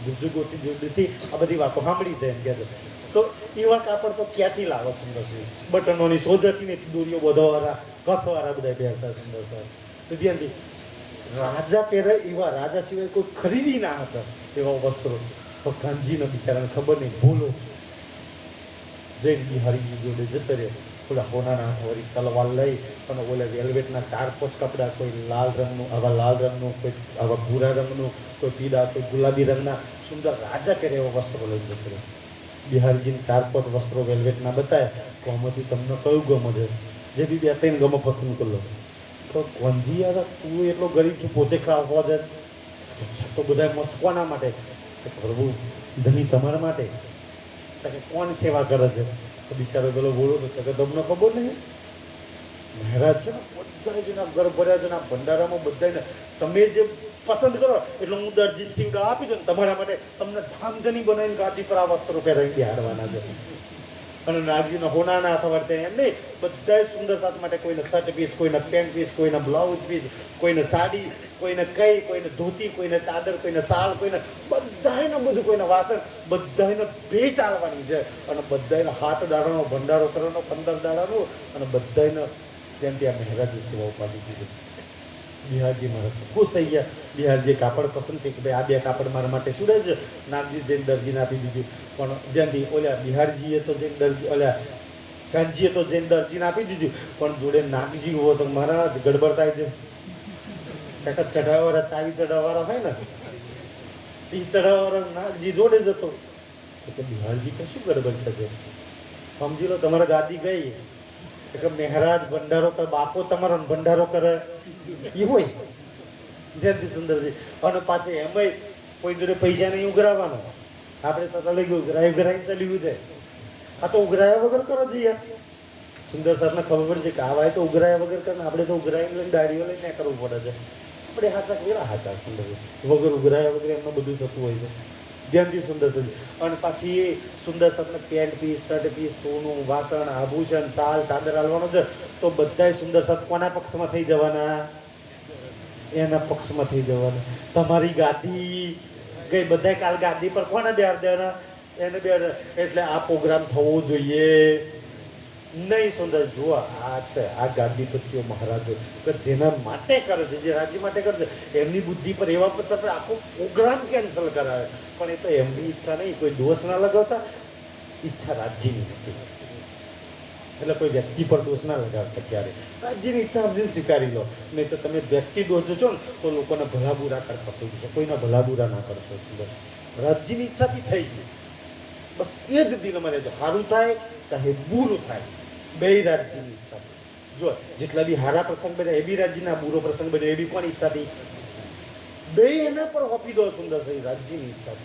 ગુજુગોતી જોડીથી આ બધી વાતો સાંભળી છે એમ કહેતો. તો એવા કાપડ તો ક્યાંથી લાવો સુંદરજી? બટનોની સોજતીની દોરીઓ બધોવાળા કસવાળા બધા પહેરતા સુંદર સાહેબ. તો ધ્યાનથી રાજા પહેરે એવા રાજા સિવાય કોઈ ખરીદી ના હતા એવા વસ્ત્રો. તો કાનજીને બિચારાને ખબર નહીં, ભૂલો જૈન બિહારીજી જોડે જતો રહ્યો. ઓલા હોનાના હાથવાળી તલવાર લઈ અને ઓલા વેલ્વેટના 4-5 કપડાં, કોઈ લાલ રંગનું, આવા લાલ રંગનું, કોઈ આવા ભૂરા રંગનું, કોઈ પીળા, કોઈ ગુલાબી રંગના સુંદર રાજા પહેરે એવા વસ્ત્રો લઈને જતો રહ્યો. બિહારીજીને 4-5 વસ્ત્રો વેલ્વેટના બતાવ્યા. તો આમાંથી તમને કયું ગમે છે? જે બી 2-3 ગમે પસંદ કરી લો. તો કોનજી યાર તું એટલો ગરીબ છું, પોતે ખાવા છે તો બધા મસ્ત કોના માટે? પ્રભુ ધની તમારા માટે. કે કોણ સેવા કરે છે? તો બિચારો પેલો બોલો તો કે તમને ખબર નહીં, મહારાજ છે ને બધા જ ના ઘર ભર્યા છે ને ભંડારામાં બધાને તમે જે પસંદ કરો એટલે હું દરજીત સિંહ આપી દઉં તમારા માટે. તમને ધામધની બનાવીને ગાદી પર આ વસ્ત્રો પહેરાવી બેહાડવાના છે. અને નાગજીના હોનાના હાથ વર્તે એમ નહીં, બધા સુંદર સાથ માટે કોઈને શર્ટ પીસ, કોઈને પેન્ટ પીસ, કોઈને બ્લાઉઝ પીસ, કોઈને સાડી, કોઈને કઈ, કોઈને ધોતી, કોઈને ચાદર, કોઈને શાલ, કોઈને બધાને બધું, કોઈને વાસણ, બધાને ભેટ આલવાની છે. અને બધાને 7 દાડાનો ભંડારો કરવાનો, 15 દાડાનો, અને બધાને ત્યાં ત્યાં મહારાજે સેવા ઉપાડી દીધી. બિહારજી મારા ખુશ થઈ ગયા. બિહારજીએ કાપડ પસંદ કરી કે ભાઈ આ 2 કાપડ મારા માટે શું છે? નાગજી જઈને દરજીને આપી દીધું. પણ જ્યાંથી ઓલા બિહારજીએ તો જઈને દરજી, ઓલા કાનજીએ તો જઈને દરજીને આપી દીધું. પણ જોડે નાગજી હોય તો મહારાજ ગડબડ થાય છે. કાકા ચઢાવવાળા, ચાવી ચઢાવવાળા હોય ને, એ ચઢાવવાળા નાગજી જોડે જતો. કે બિહારજી કે શું ગડબડ થશે? સમજી લો તમારા ગાદી ગઈ કે મહારાજ ભંડારો કરે, બાપો તમારો ભંડારો કરે એ હોય. ધ્યાનથી સુંદરજી. અને પાછે એમાંય કોઈ જોડે પૈસા નહીં ઉઘરાવવાનો. આપણે તો લઈ ગયું ઉઘરાઈ ચાલ્યું છે. આ તો ઉઘરાયા વગર કરો જઈએ. સુંદર સાહેબને ખબર પડે છે કે આ ભાઈ તો ઉઘરાયા વગર કરે, આપણે તો ઉઘરાઈને લઈને દાડીઓ લઈને કરવું પડે છે. આપણે હાચા કેવા હાચા સુંદરજી, વગર ઉઘરાયા વગર એમનું બધું થતું હોય છે. ધ્યાનથી સુંદર સાહેબ. અને પાછી એ સુંદર સાહેબને પેન્ટ પીસ, શર્ટ પીસ, સોનું, વાસણ, આભૂષણ, ચાલ, ચાદર હાલવાનું છે. તો બધાય સુંદર સાહેબ કોના પક્ષમાં થઈ જવાના? એના પક્ષમાં થઈ જવાના. તમારી ગાદી ગઈ, બધા કાલ ગાદી પર કોને બેહાર દેવાના? એને બેહાર. એટલે આ પ્રોગ્રામ થવો જોઈએ નહીં. સુંદર જુઓ, આ છે આ ગાદીપતિઓ મહારાજો કે જેના માટે કરે છે, જે રાજ્ય માટે કરે છે, એમની બુદ્ધિ પર એવા પર આખો પ્રોગ્રામ કેન્સલ કરાવે. પણ એ તો એમની ઈચ્છા નહીં, કોઈ દોષ ના લગાવતા, ઈચ્છા રાજ્યની હતી. એટલે કોઈ વ્યક્તિ પર દોષ ના લગાવતા. ક્યારે રાજ્યની ઈચ્છા સમજીને સ્વીકારી લો. નહીં તો તમે વ્યક્તિ દોષ છો ને તો લોકોને ભલા બુરા કરતા થઈ જશે. કોઈના ભલા બુરા ના કરશો. સુંદર રાજ્યની ઈચ્છાથી થઈ ગયું, બસ એ જ દિલમાં રહેજો. સારું થાય ચાહે બુરું થાય, બે રાજ્યની ઈચ્છા. જો જેટલા બી હારા પ્રસંગ બન્યા એ બી રાજ્યના, બુરો પ્રસંગ બન્યો એ બી કોની ઈચ્છાથી? બે એના પર હોપી દો સુંદર સાહેબ, રાજ્યની ઈચ્છા.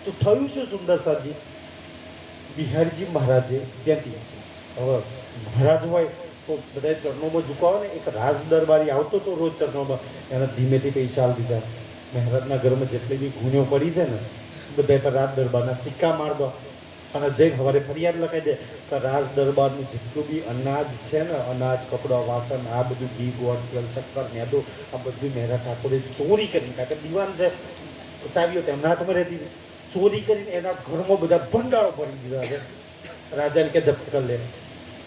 તો થયું શું સુંદર સાહેબજી? બિહારજી મહારાજે ત્યાંથી, હવે મહારાજ હોય તો બધા ચરણોમાં ઝુકાવો ને. એક રાજ દરબારી આવતો તો રોજ ચરણોમાં, એને ધીમેથી પૈસા આપી દીધા. મહારાજના ઘરમાં જેટલી બી ગુણ્યો પડી છે ને બધા પર રાજ દરબારના સિક્કા માર દો. અને જઈને સવારે ફરિયાદ લખાઈ દે કે રાજ દરબારનું જેટલું બી અનાજ છે ને, અનાજ, કપડાં, વાસણ, આ બધું ઘી, ગોળ, તેલ, શક્કર, મેદો, આ બધું મહેરા ઠાકોરે ચોરી કરીને, કારણ કે દીવાન છે, ચાવીઓ તેમના હાથમાં રહેતી હતી, ચોરી કરીને એના ઘરમાં બધા ભંડારો ભરી દીધા છે. રાજાને કે જપ્ત કરી લે.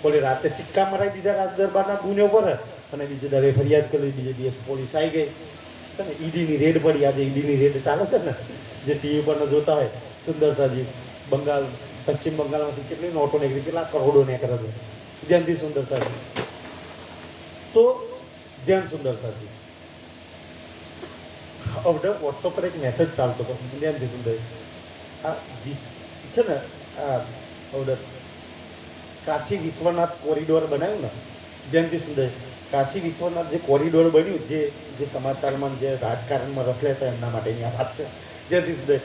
પોલીસ રાતે સિક્કા મરાવી દીધા રાજ દરબારના ગુનો પર. અને બીજે દાડે ફરિયાદ કરી. બીજે દિવસ પોલીસ આવી ગઈ છે ને, ઈડીની રેડ પડી. આજે ઈડીની રેડ ચાલે છે ને, જે ટીવી પર જોતા હોય. સુંદર સાજી બંગાળ, પશ્ચિમ બંગાળમાંથી કેટલી નોટો નીકળી, કેટલા કરોડો નીકળે છે. ધ્યાનથી સુંદર સાજી. તો ધ્યાન સુંદર સાજી. હવે વોટ્સઅપ પર એક મેસેજ ચાલતો હતો. ધ્યાનથી સુંદર. આ છે ને, આ હવે કાશી વિશ્વનાથ કોરિડોર બનાવ્યું ને, ધ્યાનથી સુંદર. કાશી વિશ્વનાથ જે કોરિડોર બન્યું, જે સમાચારમાં, જે રાજકારણમાં રસ લેતા એમના માટેની આ વાત છે. ધ્યાનથી સુંદર.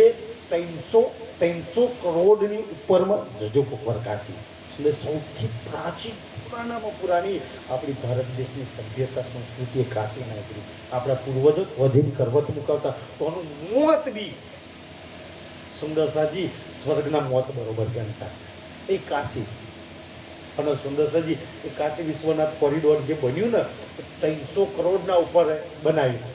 એ 300 કરોડની ઉપરમાં જજો ઉપર કાશી. સુંદર સૌથી પ્રાચીન, પુરાણામાં પુરાણી આપણી ભારત દેશની સભ્યતા, સંસ્કૃતિ એ કાશી નાખી. આપણા પૂર્વજો વજન કરવત મુકાવતા, તો આનું મોત બી સુંદર સાજી સ્વર્ગના મોત બરોબર ગણતા. એ કાશી અને સુંદરસાજી એ કાશી વિશ્વનાથ કોરિડોર જે બન્યું ને 300 કરોડના ઉપર બનાવ્યું.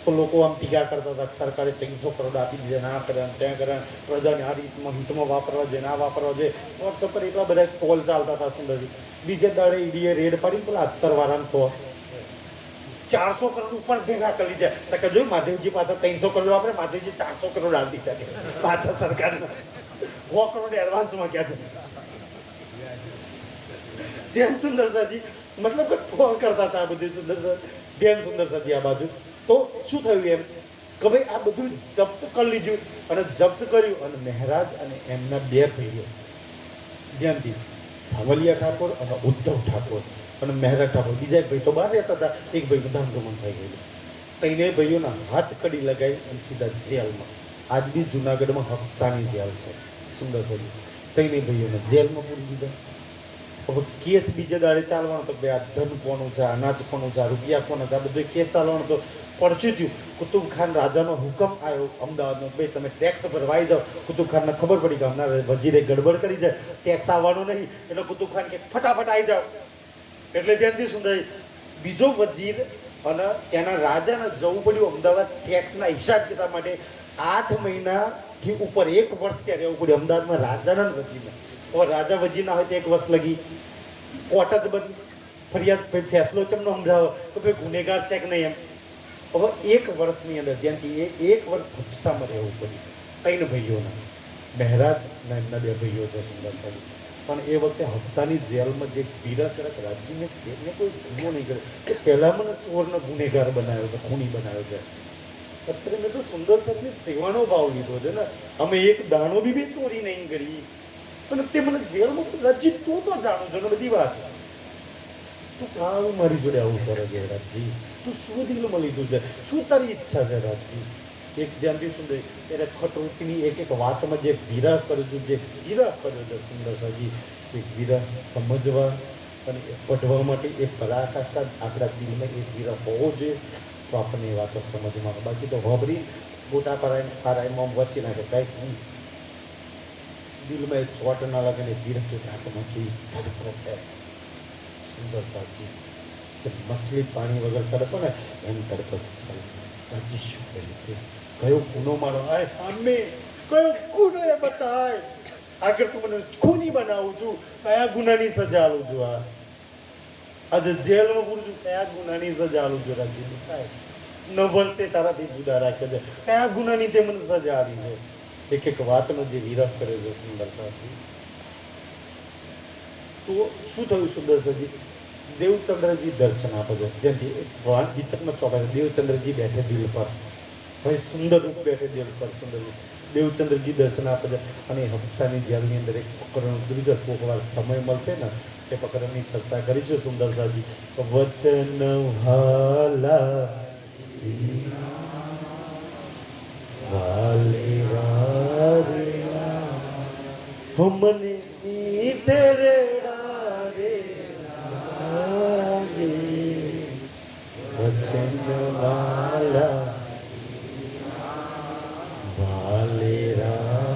તો લોકો આમ ટીકા કરતા હતા કે સરકારે 300 કરોડ આપી દીધા, ના કરે ત્યાં કરે, પ્રજાને આ હિતમાં વાપરવા જોઈએ, ના વાપરવા જોઈએ. વોટ્સઅપ પર એટલા બધા કોલ ચાલતા હતા સુંદરજી. બીજે દાડે ઈડીએ રેડ પાડીને પેલા 17 તો 400 કરોડ ઉપર ભેગા કરી લીધા. કે જોયું મહાદેવજી પાછા 300 કરોડ વાપરે, મહાદેવજી 400 કરોડ આપી દીધા પાછા સરકારના 100 કરોડ એડવાન્સમાં ક્યાં છે. ધ્યાન સુંદરસાજી મતલબ કોલ કરતા હતા આ બધી સુંદર ધ્યાન સુંદરસાજી આ બાજુ. તો શું થયું એમ કે ભાઈ આ બધું જપ્ત કરી લીધું અને જપ્ત કર્યું. અને મહારાજ અને એમના 2 ભાઈઓ ધ્યાનથી, સાવલિયા ઠાકોર અને ઉદ્ધવ ઠાકોર અને મહેરા ઠાકોર, બીજા એક ભાઈ તો બહાર રહેતા હતા, એક ભાઈ ધામધૂમન થઈ ગયેલું. ત્રણેય ભાઈઓના હાથ કડી લગાવી અને સીધા જેલમાં. આજ બી જુનાગઢમાં હફસાની જેલ છે સુંદરસાજી. ત્રણેય ભાઈઓને જેલમાં પૂરી દીધા. હવે કેસ બીજે દાડે ચાલવાનો તો ભાઈ આ ધન કોનું છે, અનાજ કોનું છે, રૂપિયા કોના છે, આ બધું કેસ ચાલવાનો તો પડચ્યું થયું. કુતુબ ખાન રાજાનો હુકમ આવ્યો અમદાવાદનો, ભાઈ તમે ટેક્સ ભરવાઈ જાઓ. કુતુબ ખાનને ખબર પડી કે હમણાં વજીરે ગડબડ કરી જાય, ટેક્સ આવવાનો નહીં. એટલે કુતુબ ખાન કે ફટાફટ આવી જાઓ. એટલે ત્યાંથી સુંદર બીજો વજીર અને ત્યાંના રાજાને જવું પડ્યું અમદાવાદ ટેક્સના હિસાબ કિતાબ માટે. 8 મહિનાથી ઉપર 1 વર્ષ ત્યાં રહેવું પડ્યું અમદાવાદમાં રાજાના વજીરને. હવે રાજા વજીર ના હોય તો 1 વર્ષ લગી કોર્ટ જ બંધ. ફરિયાદ ફેસલો ચમનો સમજાવો કે ભાઈ ગુનેગાર છે કે નહીં એમ. હવે 1 વર્ષની અંદર ત્યાંથી 1 વર્ષ હપ્સામાં રહેવું પડ્યું 3 ભાઈઓના, મહારાજ અને એમના 2 ભાઈઓ છે સુંદરસાજી. પણ એ વખતે હફસાની જેલમાં જે પીડા કરત રાજીને શેરને કોઈ ગુનો નહીં કરે કે પહેલાં મને ચોરનો ગુનેગાર બનાવ્યો છે, ખૂની બનાવ્યો છે. અત્યારે મેં તો સુંદરસાજીની સેવાનો ભાવ લીધો છે ને. અમે એક દાણો બી ચોરી નહીં કરી અને તે મને જેલમાં રાજી તું તો જાણું છો ને બધી વાત. તું કામ મારી જોડે આવું કરે છે રાજી? તું શું દિલમાં લીધું છે? શું તારી ઈચ્છા છે રાજી? એક ધ્યાનથી સુંદર ત્યારે ખટોતીની એક વાતમાં જે વિરહ કર્યો છે, જે વિરહ કર્યો છે સુંદરસાજી, એ વિરહ સમજવા અને એ પઢવા માટે એ પરાકાષ્ઠા આપણા દિલમાં એક વિરહ હોવો જોઈએ. તો આપણને એ વાતો સમજમાં. બાકી તો હોબરી ગોટા પારાયમાં વચ્ચી નાખે કાંઈક નહીં. દિલમાં એક ચોટ ના લાગે ને વિરહ કે હાથમાં કેવી તડપ છે સુંદરસાજી. જે મછલી પાણી વગર તડપે ને એમ તડપ છે. રાજી શું કર્યું તે? કયો ગુનો મારો? આય અમે કયો ગુનો એ બતાય. આગળ તું મને ખૂની બનાવું છું, કયા ગુનાની સજા આલું છું? આજે જેલમાં પૂરું છું, કયા ગુનાની સજા આલું છું? રાજી બતાય. 9 વર્ષ તે તારાથી જુદા રાખ્યો છે, કયા ગુનાની તે મને સજા આલી છે? એક વાતનો જે વિરહ કર્યો છે સુંદરસાજી. તો શું થયું સુંદરસાજી? દેવચંદ્રજી દર્શન આપે છે. ત્યાંથી વિતકમાં ચોપાય દેવચંદ્રજી બેઠે દિલ પર, ભાઈ સુંદર રૂપ બેઠે દિલ પર. સુંદરજી દેવચંદ્રજી દર્શન આપે છે. અને હફસાની જેલની અંદર એક પ્રકરણ કર્યું છે. કોઈક વાર સમય મળશે ને તે પ્રકરણની ચર્ચા કરીશું સુંદરસાજી. વચન હાલા હમને મીઠે રેડા રે લાગે, વચન વાલા વાલેરા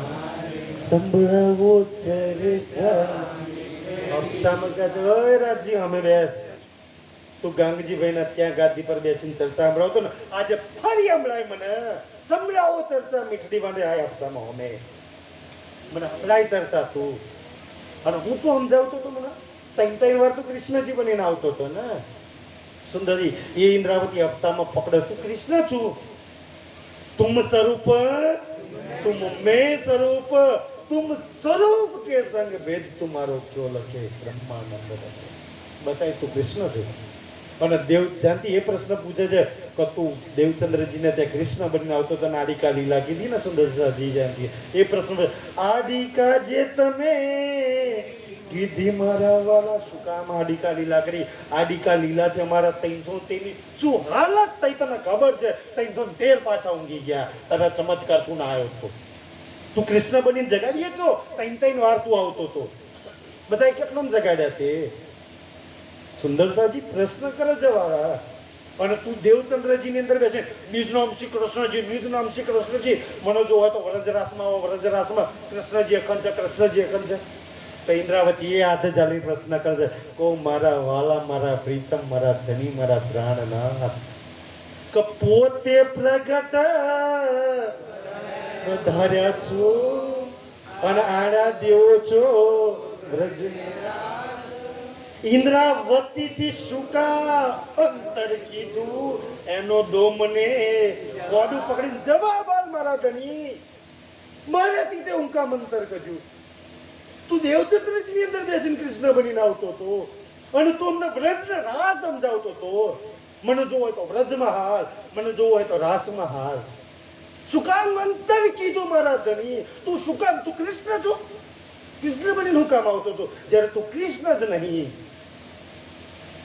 સંભળાવો ચર્ચા. અફસામાં કહે છે, ઓય રાજી અમે બેસ. તું ગાંગજીભાઈના ત્યાં ગાદી પર બેસીને ચર્ચા સંભળાવતો ને, આજે ફરી સંભળાય મને. સંભળાવો ચર્ચા મીઠડી વાંડે આય અફસામાં અમે મને સંભળાય ચર્ચા તું. અને હું તો સમજાવતો તો મને 3 વાર તો કૃષ્ણજી બનીને આવતો હતો ને સુંદરી. એ ઇન્દ્રાવતી અફસામાં પકડે, તું કૃષ્ણ છું. तुम स्वरूप तुम मैं स्वरूप तुम स्वरूप के संग भेद तुम्हारो क्यों लखे ब्रह्मानंद रसे. बताए તું કૃષ્ણ છે. અને દેવ જાનતી એ પ્રશ્ન પૂછે છે કે તું દેવચંદ્રજીને ત્યાં કૃષ્ણ બનીને આવતો તો આડિકા લીલા કીધી ને સુંદરસાજી જાનતી. એ પ્રશ્ન આડિકા જે તમે કીધી મારા વાલા, શું કામ આડિકા લીલા કરી? આડિકા લીલાથી અમારા 313 શું હાલત થઈ તને ખબર છે? 313 પાછા ઊંઘી ગયા. તારા ચમત્કાર તું ના આવ્યો તો તું કૃષ્ણ બનીને જગાડીએ કયો? 3 વાર તું આવતો તો બધા કેટલો જગાડ્યા તે? સુંદરસાજી પ્રશ્ન કરે છે વાળા. અને તું દેવચંદ્રજી ની અંદર બેસે, નિજ નામ શ્રી કૃષ્ણજી, નિજ નામ શ્રી કૃષ્ણજી. મને જો હોય તો વ્રજરાસમાં આવો, વ્રજરાસમાં કૃષ્ણજી અખંડ છે, કૃષ્ણજી અખંડ છે. તો ઇન્દ્રાવતી એ હાથે ચાલી પ્રશ્ન કરે છે, કહો મારા વાલા, મારા પ્રીતમ, મારા ધની, મારા પ્રાણનાથ, કે પોતે પ્રગટ ધાર્યા છો અને આણા દેવો છો વ્રજને. ઇન્દ્રાવતી થી શુકા અંતર કીધું, એનો દો મને વાડું પકડીને જવાબ આલ મારા ધની. મારે તીતે ઊંકા મંતર કર્યું. તું દેવચંદ્રજી ની અંદર બેસીને કૃષ્ણ બનીને આવતો હતો અને તું અમને વ્રજને રાસ સમજાવતો હતો. મને જોવો હોય તો વ્રજમાં હાલ, મને જોવો હોય તો રાસમાં હાલ. શું કામ મંતર કીધું મારા ધની? તું શું કામ, તું કૃષ્ણ છો? કૃષ્ણ બનીને હું કામ આવતો હતો જ્યારે તું કૃષ્ણ જ નહીં?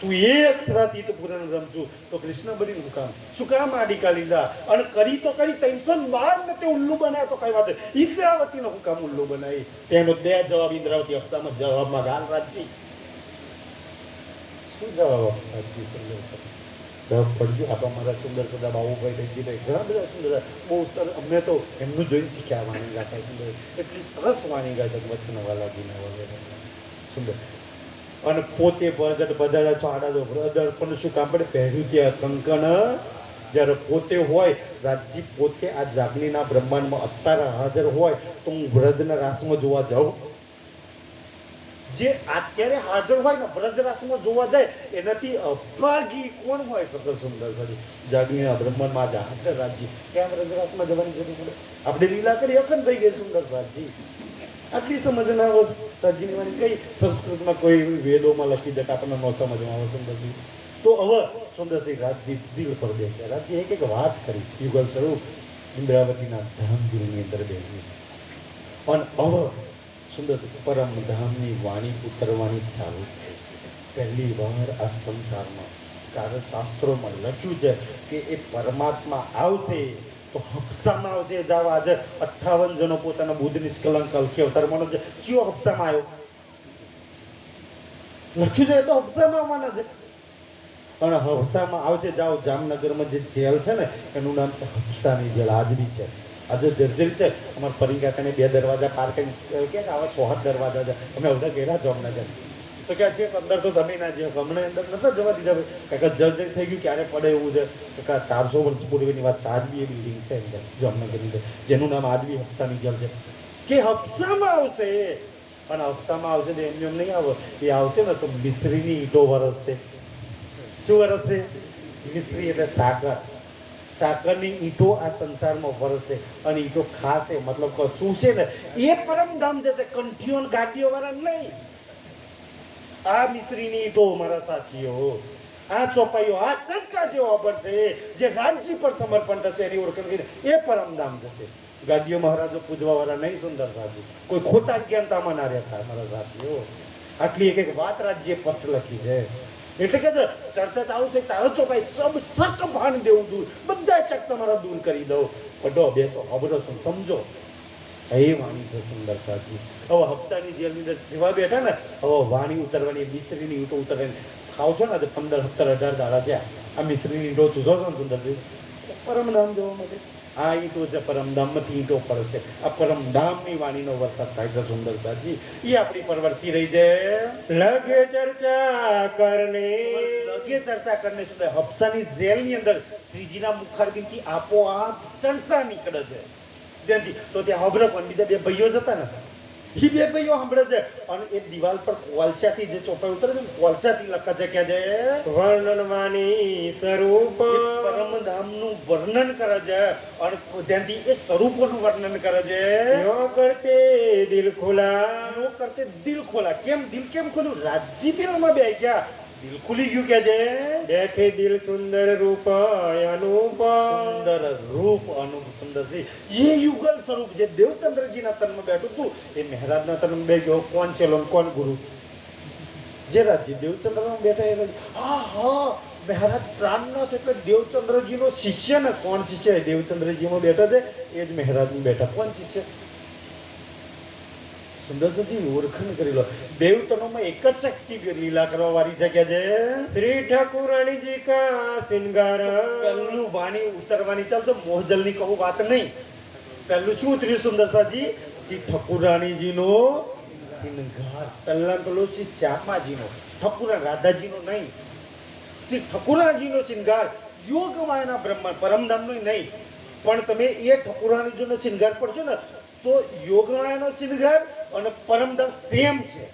તું એ અક્ષરાતીત પુરાણ રમજો તો કૃષ્ણ બનીને હું કામ? શું કામ આડિકા લીધા? અને કરી તો કરી 312 ને તે ઉલ્લુ બનાવ્યા તો કઈ વાત. ઇન્દ્રાવતીને હું કામ ઉલ્લુ બનાવી? તેનો બે જવાબ ઇન્દ્રાવતી અપ્સામાં જવાબમાં ગાલ રાજજી. શું જવાબ રાજજી? સુંદર જવાબ પડજો આપણા મારા સુંદર સદા બાબુભાઈ રજીભાઈ ઘણા બધા સુંદર, બહુ સરસ. અમને તો એમનું જોઈને શીખ્યા વાણી ગાતા. સુંદર એટલી સરસ વાણી ગાય છે વચનવાલાજીને વગેરે સુંદર. અને પોતે પ્રગટ બધાડા છાડા દો બ્રધર પણ શું કામ પડે? પહેર્યું ત્યાં કંકણ. જ્યારે પોતે હોય રાજજી, પોતે આ જાગનીના બ્રહ્માંડમાં અત્યારે હાજર હોય તો હું વ્રજના રાસમાં જોવા જાઉં? જે અત્યારે હાજર હોય ને વ્રજ રાસમાં જોવા જાય એનાથી અભાગી કોણ હોય શકે? સુંદર સદી જાગનીના બ્રહ્માંડમાં આજે હાજર રાજજી, ક્યાં વ્રજ રાસમાં જવાની જરૂર પડે? આપણે લીલા કરી અખંડ થઈ ગઈ સુંદર સાજી. આટલી સમજ ના આવે રાજ્યની વાણી. કઈ સંસ્કૃતમાં કોઈ વેદોમાં લખી જતા આપણને ન સમજમાં આવે સુંદરજી. તો હવે સુંદરસિંહ રાજજી દિલ પર બેઠ્યા. રાજજી એક વાત કરી, યુગલ સ્વરૂપ ઇન્દ્રાવતીના ધામ દિલની અંદર બેઠી. અને હવે સુંદરસિંહ પરમધામની વાણી ઉતરવાની ચાલુ થઈ. પહેલી વાર આ સંસારમાં, કારણ શાસ્ત્રોમાં લખ્યું છે કે એ પરમાત્મા આવશે તો હપ્સામાં આવશે. જાવ આજે 58 જણો પોતાના બુદ્ધ નિષ્કલંક અલખી અવતાર માનો છે. ચિયો હપ્સામાં આવ્યો લખ્યું છે તો હપ્સામાં આવવાના છે. પણ હપ્સામાં આવશે. જાઓ જામનગરમાં જે જેલ છે ને એનું નામ છે હપ્સાની જેલ. આજ બી છે, આજે જર્જરી છે. અમારા પરિકાકાને 2 દરવાજા પાર કરી કે આવા 6 દરવાજા છે. અમે અવડા ગયા જામનગર તો ક્યાં છે અંદર તો તમે ના જે હમણાં અંદર નતા જવા દીધા ભાઈ. કાકા જર્જરી થઈ ગયું ક્યારે પડે એવું છે. કાકા 400 વર્ષ પૂર્વેની વાત છે. આજ બી એ બિલ્ડિંગ છે અંદર જામનગરની અંદર જેનું નામ આજ બી હપ્સાની જેલ છે. કે હપ્સામાં આવશે. પણ હપ્સામાં આવશે તો એમ નહીં આવે. એ આવશે ને તો મિશ્રીની ઈંટો વરસશે. શું વરસશે? મિશ્રી એટલે સાકર. સાકરની ઈંટો આ સંસારમાં વરસે અને ઈંટો ખાશે, મતલબ ચૂસે ને એ પરમધામ જશે. કંઠીઓ ગાદીઓ વાળા નહીં. આ મિશ્રીની ઈંટો મારા સાથીઓ, આ ચોપાઈઓ, આ ચંકા જેવો અબર છે જે રાજજી પર સમર્પણ થશે એની ઓળખાણ કરીને એ પરમધામ જશે. ગાદીઓ મહારાજો પૂજવા વાળા નહીં સુંદર સાજી. કોઈ ખોટા જ્ઞાનતામાં ના રહેતા મારા સાથીઓ. આટલી એક વાત રાજ્યે સ્પષ્ટ લખી છે. એટલે કે ચર્ચા ચાલુ થઈ તારો ચોપાઈ સબ શક ભાન દેવું દૂર, બધા શક તમારા દૂર કરી દઉં. પડો બેસો અબરો સમજો. એ વાણી છે સુંદર સાજી. હવે હપ્સાની જેલની અંદર જેવા બેઠા ને હવે વાણી ઉતરવાની, મિશ્રીની ઈંટો ઉતરવાની. ખાવ છો ને આજે 15, 17, 18 દાડા થયા. આ મિશ્રીની ઈંટો ચૂસો છો ને સુંદરજી પરમધામ જવા માટે. આ ઈંટો છે પરમધામમાંથી ઈંટો પડે છે. આ પરમધામની વાણીનો વરસાદ થાય છે સુંદર સાજી. એ આપણી પર વરસી રહી છે. લગે ચર્ચા કરને, લગે ચર્ચા કરને સુંદર. હપ્સાની જેલની અંદર શ્રીજીના મુખારબીનથી આપોઆપ ચર્ચા નીકળે છે. ત્યાંથી તો ત્યાં હબરકવાન બીજા 2 ભાઈઓ જ હતા ને, એ 2 ભાઈઓ સાંભળે છે. અને એ દિવાલ પર કોલસાથી જે ચોપાઈ ઉતરે છે ને કોલસાથી લખે છે કે જે વર્ણનવાની સ્વરૂપ પરમધામનું વર્ણન કરે છે. અને ત્યાંથી એ સ્વરૂપોનું વર્ણન કરે છે. યો કરતે દિલ ખુલા, યો કરતે દિલ ખોલા. કેમ દિલ કેમ ખોલ્યું? રાજજી દિલમાં બે ગયા, દિલ ખુલી ગયું કે છે. બેઠે દિલ સુંદર રૂપ અનુપ, સુંદર રૂપ અનુપ સુંદર છે. એ યુગલ સ્વરૂપ જે દેવચંદ્રજીના તનમાં બેઠું હતું એ મહારાજના તનમાં બે ગયો. કોણ છે કોણ ગુરુ? જે રાજજી દેવચંદ્રમાં બેઠા એ હા મહારાજ પ્રાણનાથ એટલે દેવચંદ્રજીનો શિષ્ય ને. કોણ શિષ્ય? દેવચંદ્રજીમાં બેઠા છે એ જ મહારાજમાં બેઠા. કોણ શિષ્ય? સુંદરજી ઓળખાણ કરી લો. બેવ તનોમાં એક જ શક્તિ લીલા કરવા વાળી જગ્યા છે. શ્રી ઠાકુરાણીજી કા શિંગાર. પહેલું વાણી ઉતરવાની ચાલતો મોહજલની કહું વાત નહીં. પહેલું શું ઉતર્યું સુંદરસાજી? શ્રી ઠાકુરાણીજીનો શિંગાર પહેલા પેલો છે શ્યામાજીનો, ઠકુરા રાધાજીનો નહીં, શ્રી ઠકુરાજીનો શિંગાર, યોગમાયાના બ્રહ્માંડ પરમધામનો નહીં. પણ તમે એ ઠકુરાજીનો શિંગાર પડશો ને તો યોગમાયાનો શિંગાર અને પરમધામ સેમ છે,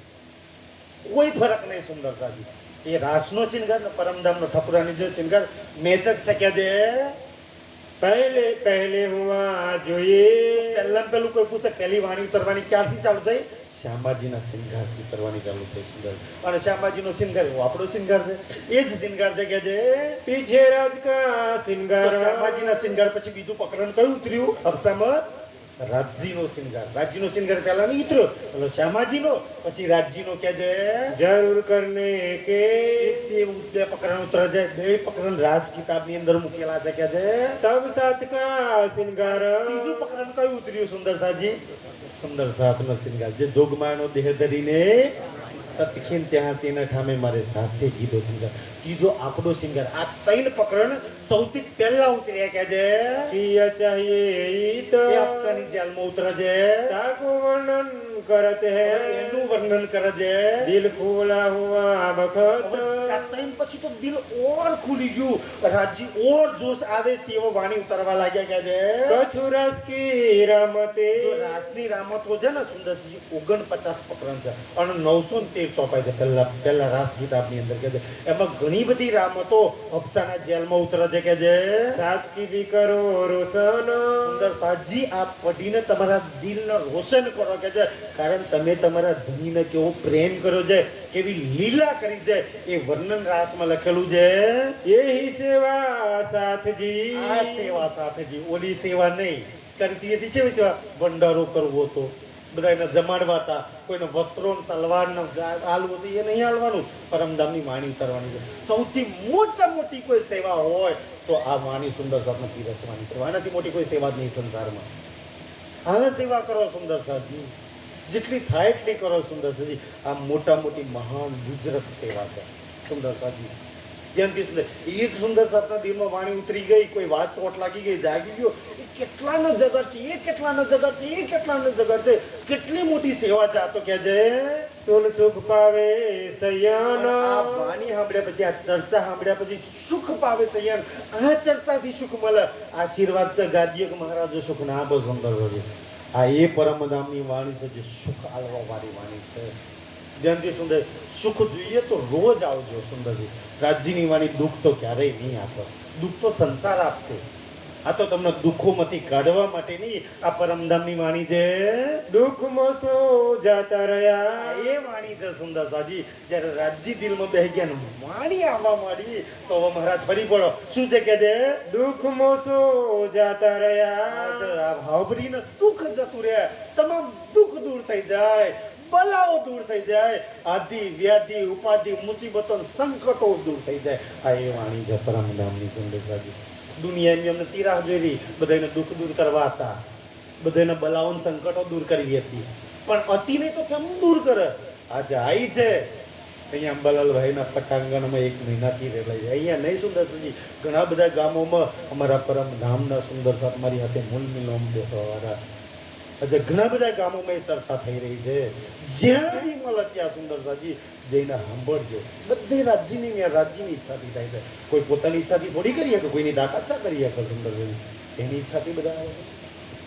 કોઈ ફરક નહીં. સુંદર સાજી એ રાસનો શિંગાર ને પરમધામનો ઠકુરાણીનો શિંગાર મેચ જ છે કે જે પહેલે પહેલે હુઆ જોઈએ. પહેલા પેલું કોઈ પૂછે પહેલી વાણી ઉતરવાની ક્યારથી ચાલુ થઈ? શ્યામાજીના શિંગારથી ઉતરવાની ચાલુ થઈ. સુંદર. અને શ્યામાજીનો શિંગાર એવો આપણો શિંગાર છે, એ જ શિંગાર છે કે જે પીછે રાજ કા સિંગાર. શ્યામાજીના શિંગાર પછી બીજું પ્રકરણ કયું ઉતર્યું? અબસામાં રાજજીનો શિંગાર. રાજજીનો શિંગાર પહેલા નહીં ઉતર્યો, પેલો શ્યામાજીનો પછી રાજજીનો કે જે જરૂર કરને કે. બે પ્રકરણ ઉતરે છે, બે પ્રકરણ રાસ કિતાબની અંદર મૂકેલા છે કે જે તબ સાત કા સિંગાર. બીજું પ્રકરણ કયું ઉતર્યું? સુંદર સાજી સુંદર સાતનો શિંગાર, જે જોગમાયાનો દેહ ધરીને તત્ખીન ત્યાં તેના ઠામે મારે સાથે કીધો શિંગાર, કીધો આપણો શિંગાર. આ ત્રણ પ્રકરણ સૌથી પહેલા ઉતર્યા કે જે કિયા ચાહીએ ઈત. એ અપ્સરાની જેલમાં ઉતરે છે, તાકો વર્ણન કરત હૈ. એનું વર્ણન કરે છે. દિલ ખુલા હુઆ બખત. આ ત્રણ પછી તો દિલ ઓર ખુલી ગયું, રાજજી ઓર જોશ આવે તેવો વાણી ઉતારવા લાગ્યા કે છે કછુ રસ કી રમતે. જો રાસની રામતો છે ને સુંદરસિંહ 49 પ્રકરણ છે અને 913 ચોપાઈ છે પહેલા રાસ કિતાબની અંદર કે છે. એમાં ઘણી બધી રામતો અપ્સરાના જેલમાં ઉતરે છે કે છે. સાત કી બી કરો રોશન. સુંદર સાજી આ પઢીને તમારા દિલને રોશન કરો કે છે, કારણ તમે તમારા ધણીને કેવો પ્રેમ કર્યો છે, કેવી લીલા કરી છે, એ વર્ણન રાસમાં લખેલું છે. યહી સેવા સાથજી. આ સેવા સાથેજી, ઓલી સેવા નહીં કરતી હતી. છે સેવા ભંડારો કરવો હતો, બધાને જમાડવા હતા, કોઈને વસ્ત્રો તલવાર આલવું હતું, એ નહીં આલવાનું. પરમધામની વાણી ઉતારવાની છે. સૌથી મોટી કોઈ સેવા હોય તો આ વાણી સુંદર સાથને પીરસવાની સેવા. એનાથી મોટી કોઈ સેવા જ નહીં સંસારમાં. આને સેવા કરો સુંદર સાથજી, જેટલી થાય એટલી કરો સુંદર સાથજી. આ મોટી મહાન ગુજરાત સેવા છે સુંદર સાથજી. ધ્યાનથી સુંદર એક સુંદર સાથના દિલમાં વાણી ઉતરી ગઈ, કોઈ વાત ચોટ લાગી ગઈ, જાગી ગયો, એ કેટલાનો જગર છે, એ કેટલાનો જગર છે, એ કેટલાનો જગર છે. કેટલી મોટી સેવા છે આ તો કે છે. સુન સુખ પાવે સયન. આ વાણી સાંભળ્યા પછી, આ ચર્ચા સાંભળ્યા પછી સુખ પાવે સયન. આ ચર્ચાથી સુખ મળે. આશીર્વાદ તો ગાદીએ કે મહારાજો સુખ ના બહુ સુંદર છે. આ એ પરમધામની વાણી છે જે સુખ આલવા વાળી વાણી છે. ધ્યાનથી સુંદર સુખ જોઈએ તો રોજ આવજો સુંદરજી. રાજ્યની વાણી દુઃખ તો ક્યારેય નહીં આપે, દુઃખ તો સંસાર આપશે. આ તો તમને દુઃખોમાંથી કાઢવા માટે નહીં, આ પરમધામની વાણી છે. દુઃખ મોસો જાતા રહ્યા. એ વાણી છે સુંદર સાજી. જ્યારે રાજ્ય દિલમાં બેસી ગયા ને વાણી આવવા માંડી તો હવે મહારાજ ફરી પડો. શું છે કે છે? દુઃખ મોસો જાતા રહ્યા. આ ભાવભરીને દુઃખ જતું રહે, તમામ દુઃખ દૂર થઈ જાય, બલાઓ દૂર થઈ જાય, આદિ વ્યાધિ ઉપાધિ મુસીબતો સંકટો દૂર થઈ જાય. આ એ વાણી છે પરમધામની સુંદર સાજી. દુનિયાની અમને તીરાહ જોઈ, બધાને દુઃખ દૂર કરવા હતા, બધાને બલાઓ સંકટો દૂર કરવી હતી, પણ અતિને તો કેમ દૂર કરે? આજે આવી છે અહીંયા અંબાલાલભાઈના પટાંગણમાં 1 મહિનાથી રહેલા છે. અહીંયા નહીં સુંદર સાજી, ઘણા બધા ગામોમાં અમારા પરમધામના સુંદર સાથ મારી હાથે મૂલ મિલવામાં બેસવાવાળા આજે ઘણા બધા ગામોમાં એ ચર્ચા થઈ રહી છે. જ્યાં બી મળે ત્યાં સુંદર સાજી જઈને સાંભળજો. બધી રાજ્યની ઈચ્છાથી થાય છે. કોઈ પોતાની ઈચ્છાથી થોડી કરી શકે, કોઈની તાકાત કરી શકે સુંદર સાજી. એની ઈચ્છાથી બધા આવે છે.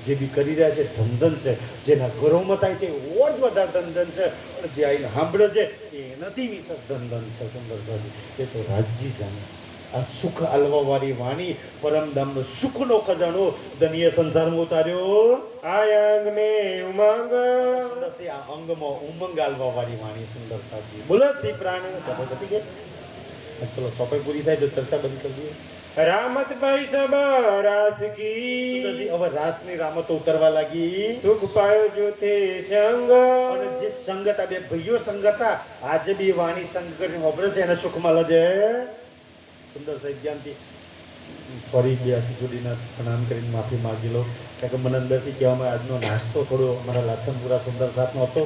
જે બી કરી રહ્યા છે ધનધન છે, જેના ઘરોમાં થાય છે ઓર વધારે ધનધન છે, અને જે આઈને સાંભળે છે એનાથી વિશેષ ધનધન છે સુંદર સાજી. એ તો રાજ્ય જાણે. આ સુખ આલવા વાળી વાણી પરમધામનો સુખનો ખજાનો ધનીય સંસારમાં ઉતાર્યો. આય અંગ મે ઉમંગ. સુંદર છે આ અંગમાં ઉમંગ આલવા વાળી વાણી સુંદર સાજી. બોલો શ્રી પ્રાણ. ચોપાઈ પતી ગઈ? ચલો ચોપાઈ પૂરી થાય તો ચર્ચા બંધ કરી દઈએ. રામતભાઈ સબ રાસ કી. સુંદરજી હવે રાસની રામતો ઉતરવા લાગી. સુખ પાયો જોતે સંગ. અને જે સંગતા બે ભાઈઓ સંગતા આજે બી વાણી સંગ કરીને હોબળે છે એને સુખ મળે છે. સુંદર સાહેબ ધ્યાનથી સોરી, બે હાથ જોડીને પ્રણામ કરીને માફી માગી લો, કારણ કે મને અંદરથી કહેવામાં આજનો નાસ્તો થોડો અમારા લાછનપુરા સુંદર સાથનો હતો,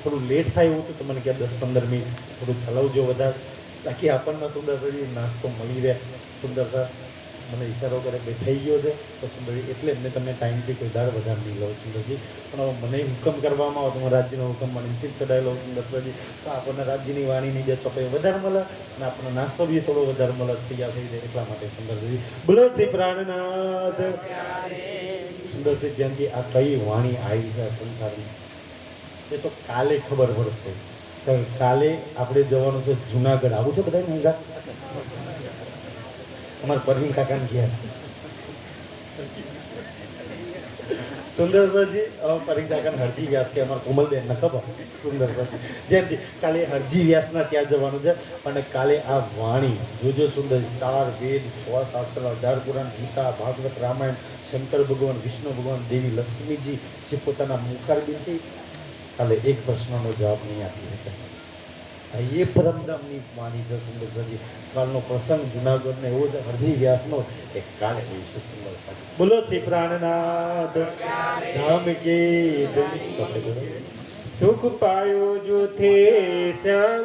થોડું લેટ થાય એવું હતું તો મને કહે 10-15 મિનિટ થોડું ચલાવજો વધારે, તાકી આપણને સુંદર સાહેબ નાસ્તો મળી રહે સુંદર સાહેબ. મને ઈશારો કરે બે થઈ ગયો છે તો સુંદરજી એટલે મેં તમને ટાઈમથી કોઈ દાળ વધારે નહીં લઉં સુંદરજી, પણ હવે મને હુકમ કરવામાં આવે તો હું રાજ્યનો હુકમ માની સિદ્ધ ચડાવી લઉં સુંદરજી. તો આપણને રાજ્યની વાણીની બે ચોપાઈ વધારે મળે અને આપણને નાસ્તો બી થોડો વધારે મળે, તૈયાર થઈ જાય એટલા માટે સુંદરજી. બોલો શ્રી પ્રાણનાથ. સુંદરજી ધ્યાનથી આ કઈ વાણી આવી છે સંસારની એ તો કાલે ખબર પડશે. કાલે આપણે જવાનું છે જુનાગઢ. આવું છે બધા ઊંઘા અમારા પરવીન કાકાને ઘેર. સુંદરજી પરવીન કાકાને હરજી વ્યાસ કે અમારા કોમલબેન ને ખબર. સુંદરજી જેથી કાલે હરજી વ્યાસના ત્યાં જવાનું છે. અને કાલે આ વાણી જોજો સુંદર 4 વેદ 6 શાસ્ત્ર 18 પુરાણ ગીતા ભાગવત રામાયણ શંકર ભગવાન વિષ્ણુ ભગવાન દેવી લક્ષ્મીજી જે પોતાના મુખારબીનથી કાલે એક પ્રશ્નનો જવાબ નહીં આપી શકે. એ પરમધામની વાણી છે સુંદરજી. કાલનો પ્રસંગ જુનાગઢનો એવો છે હરજી વ્યાસનો એ કાલે લઈશું સુંદર સાથે. બોલો શ્રી પ્રાણનાથ ધામ કે સુખ પાયો જો થે સંગ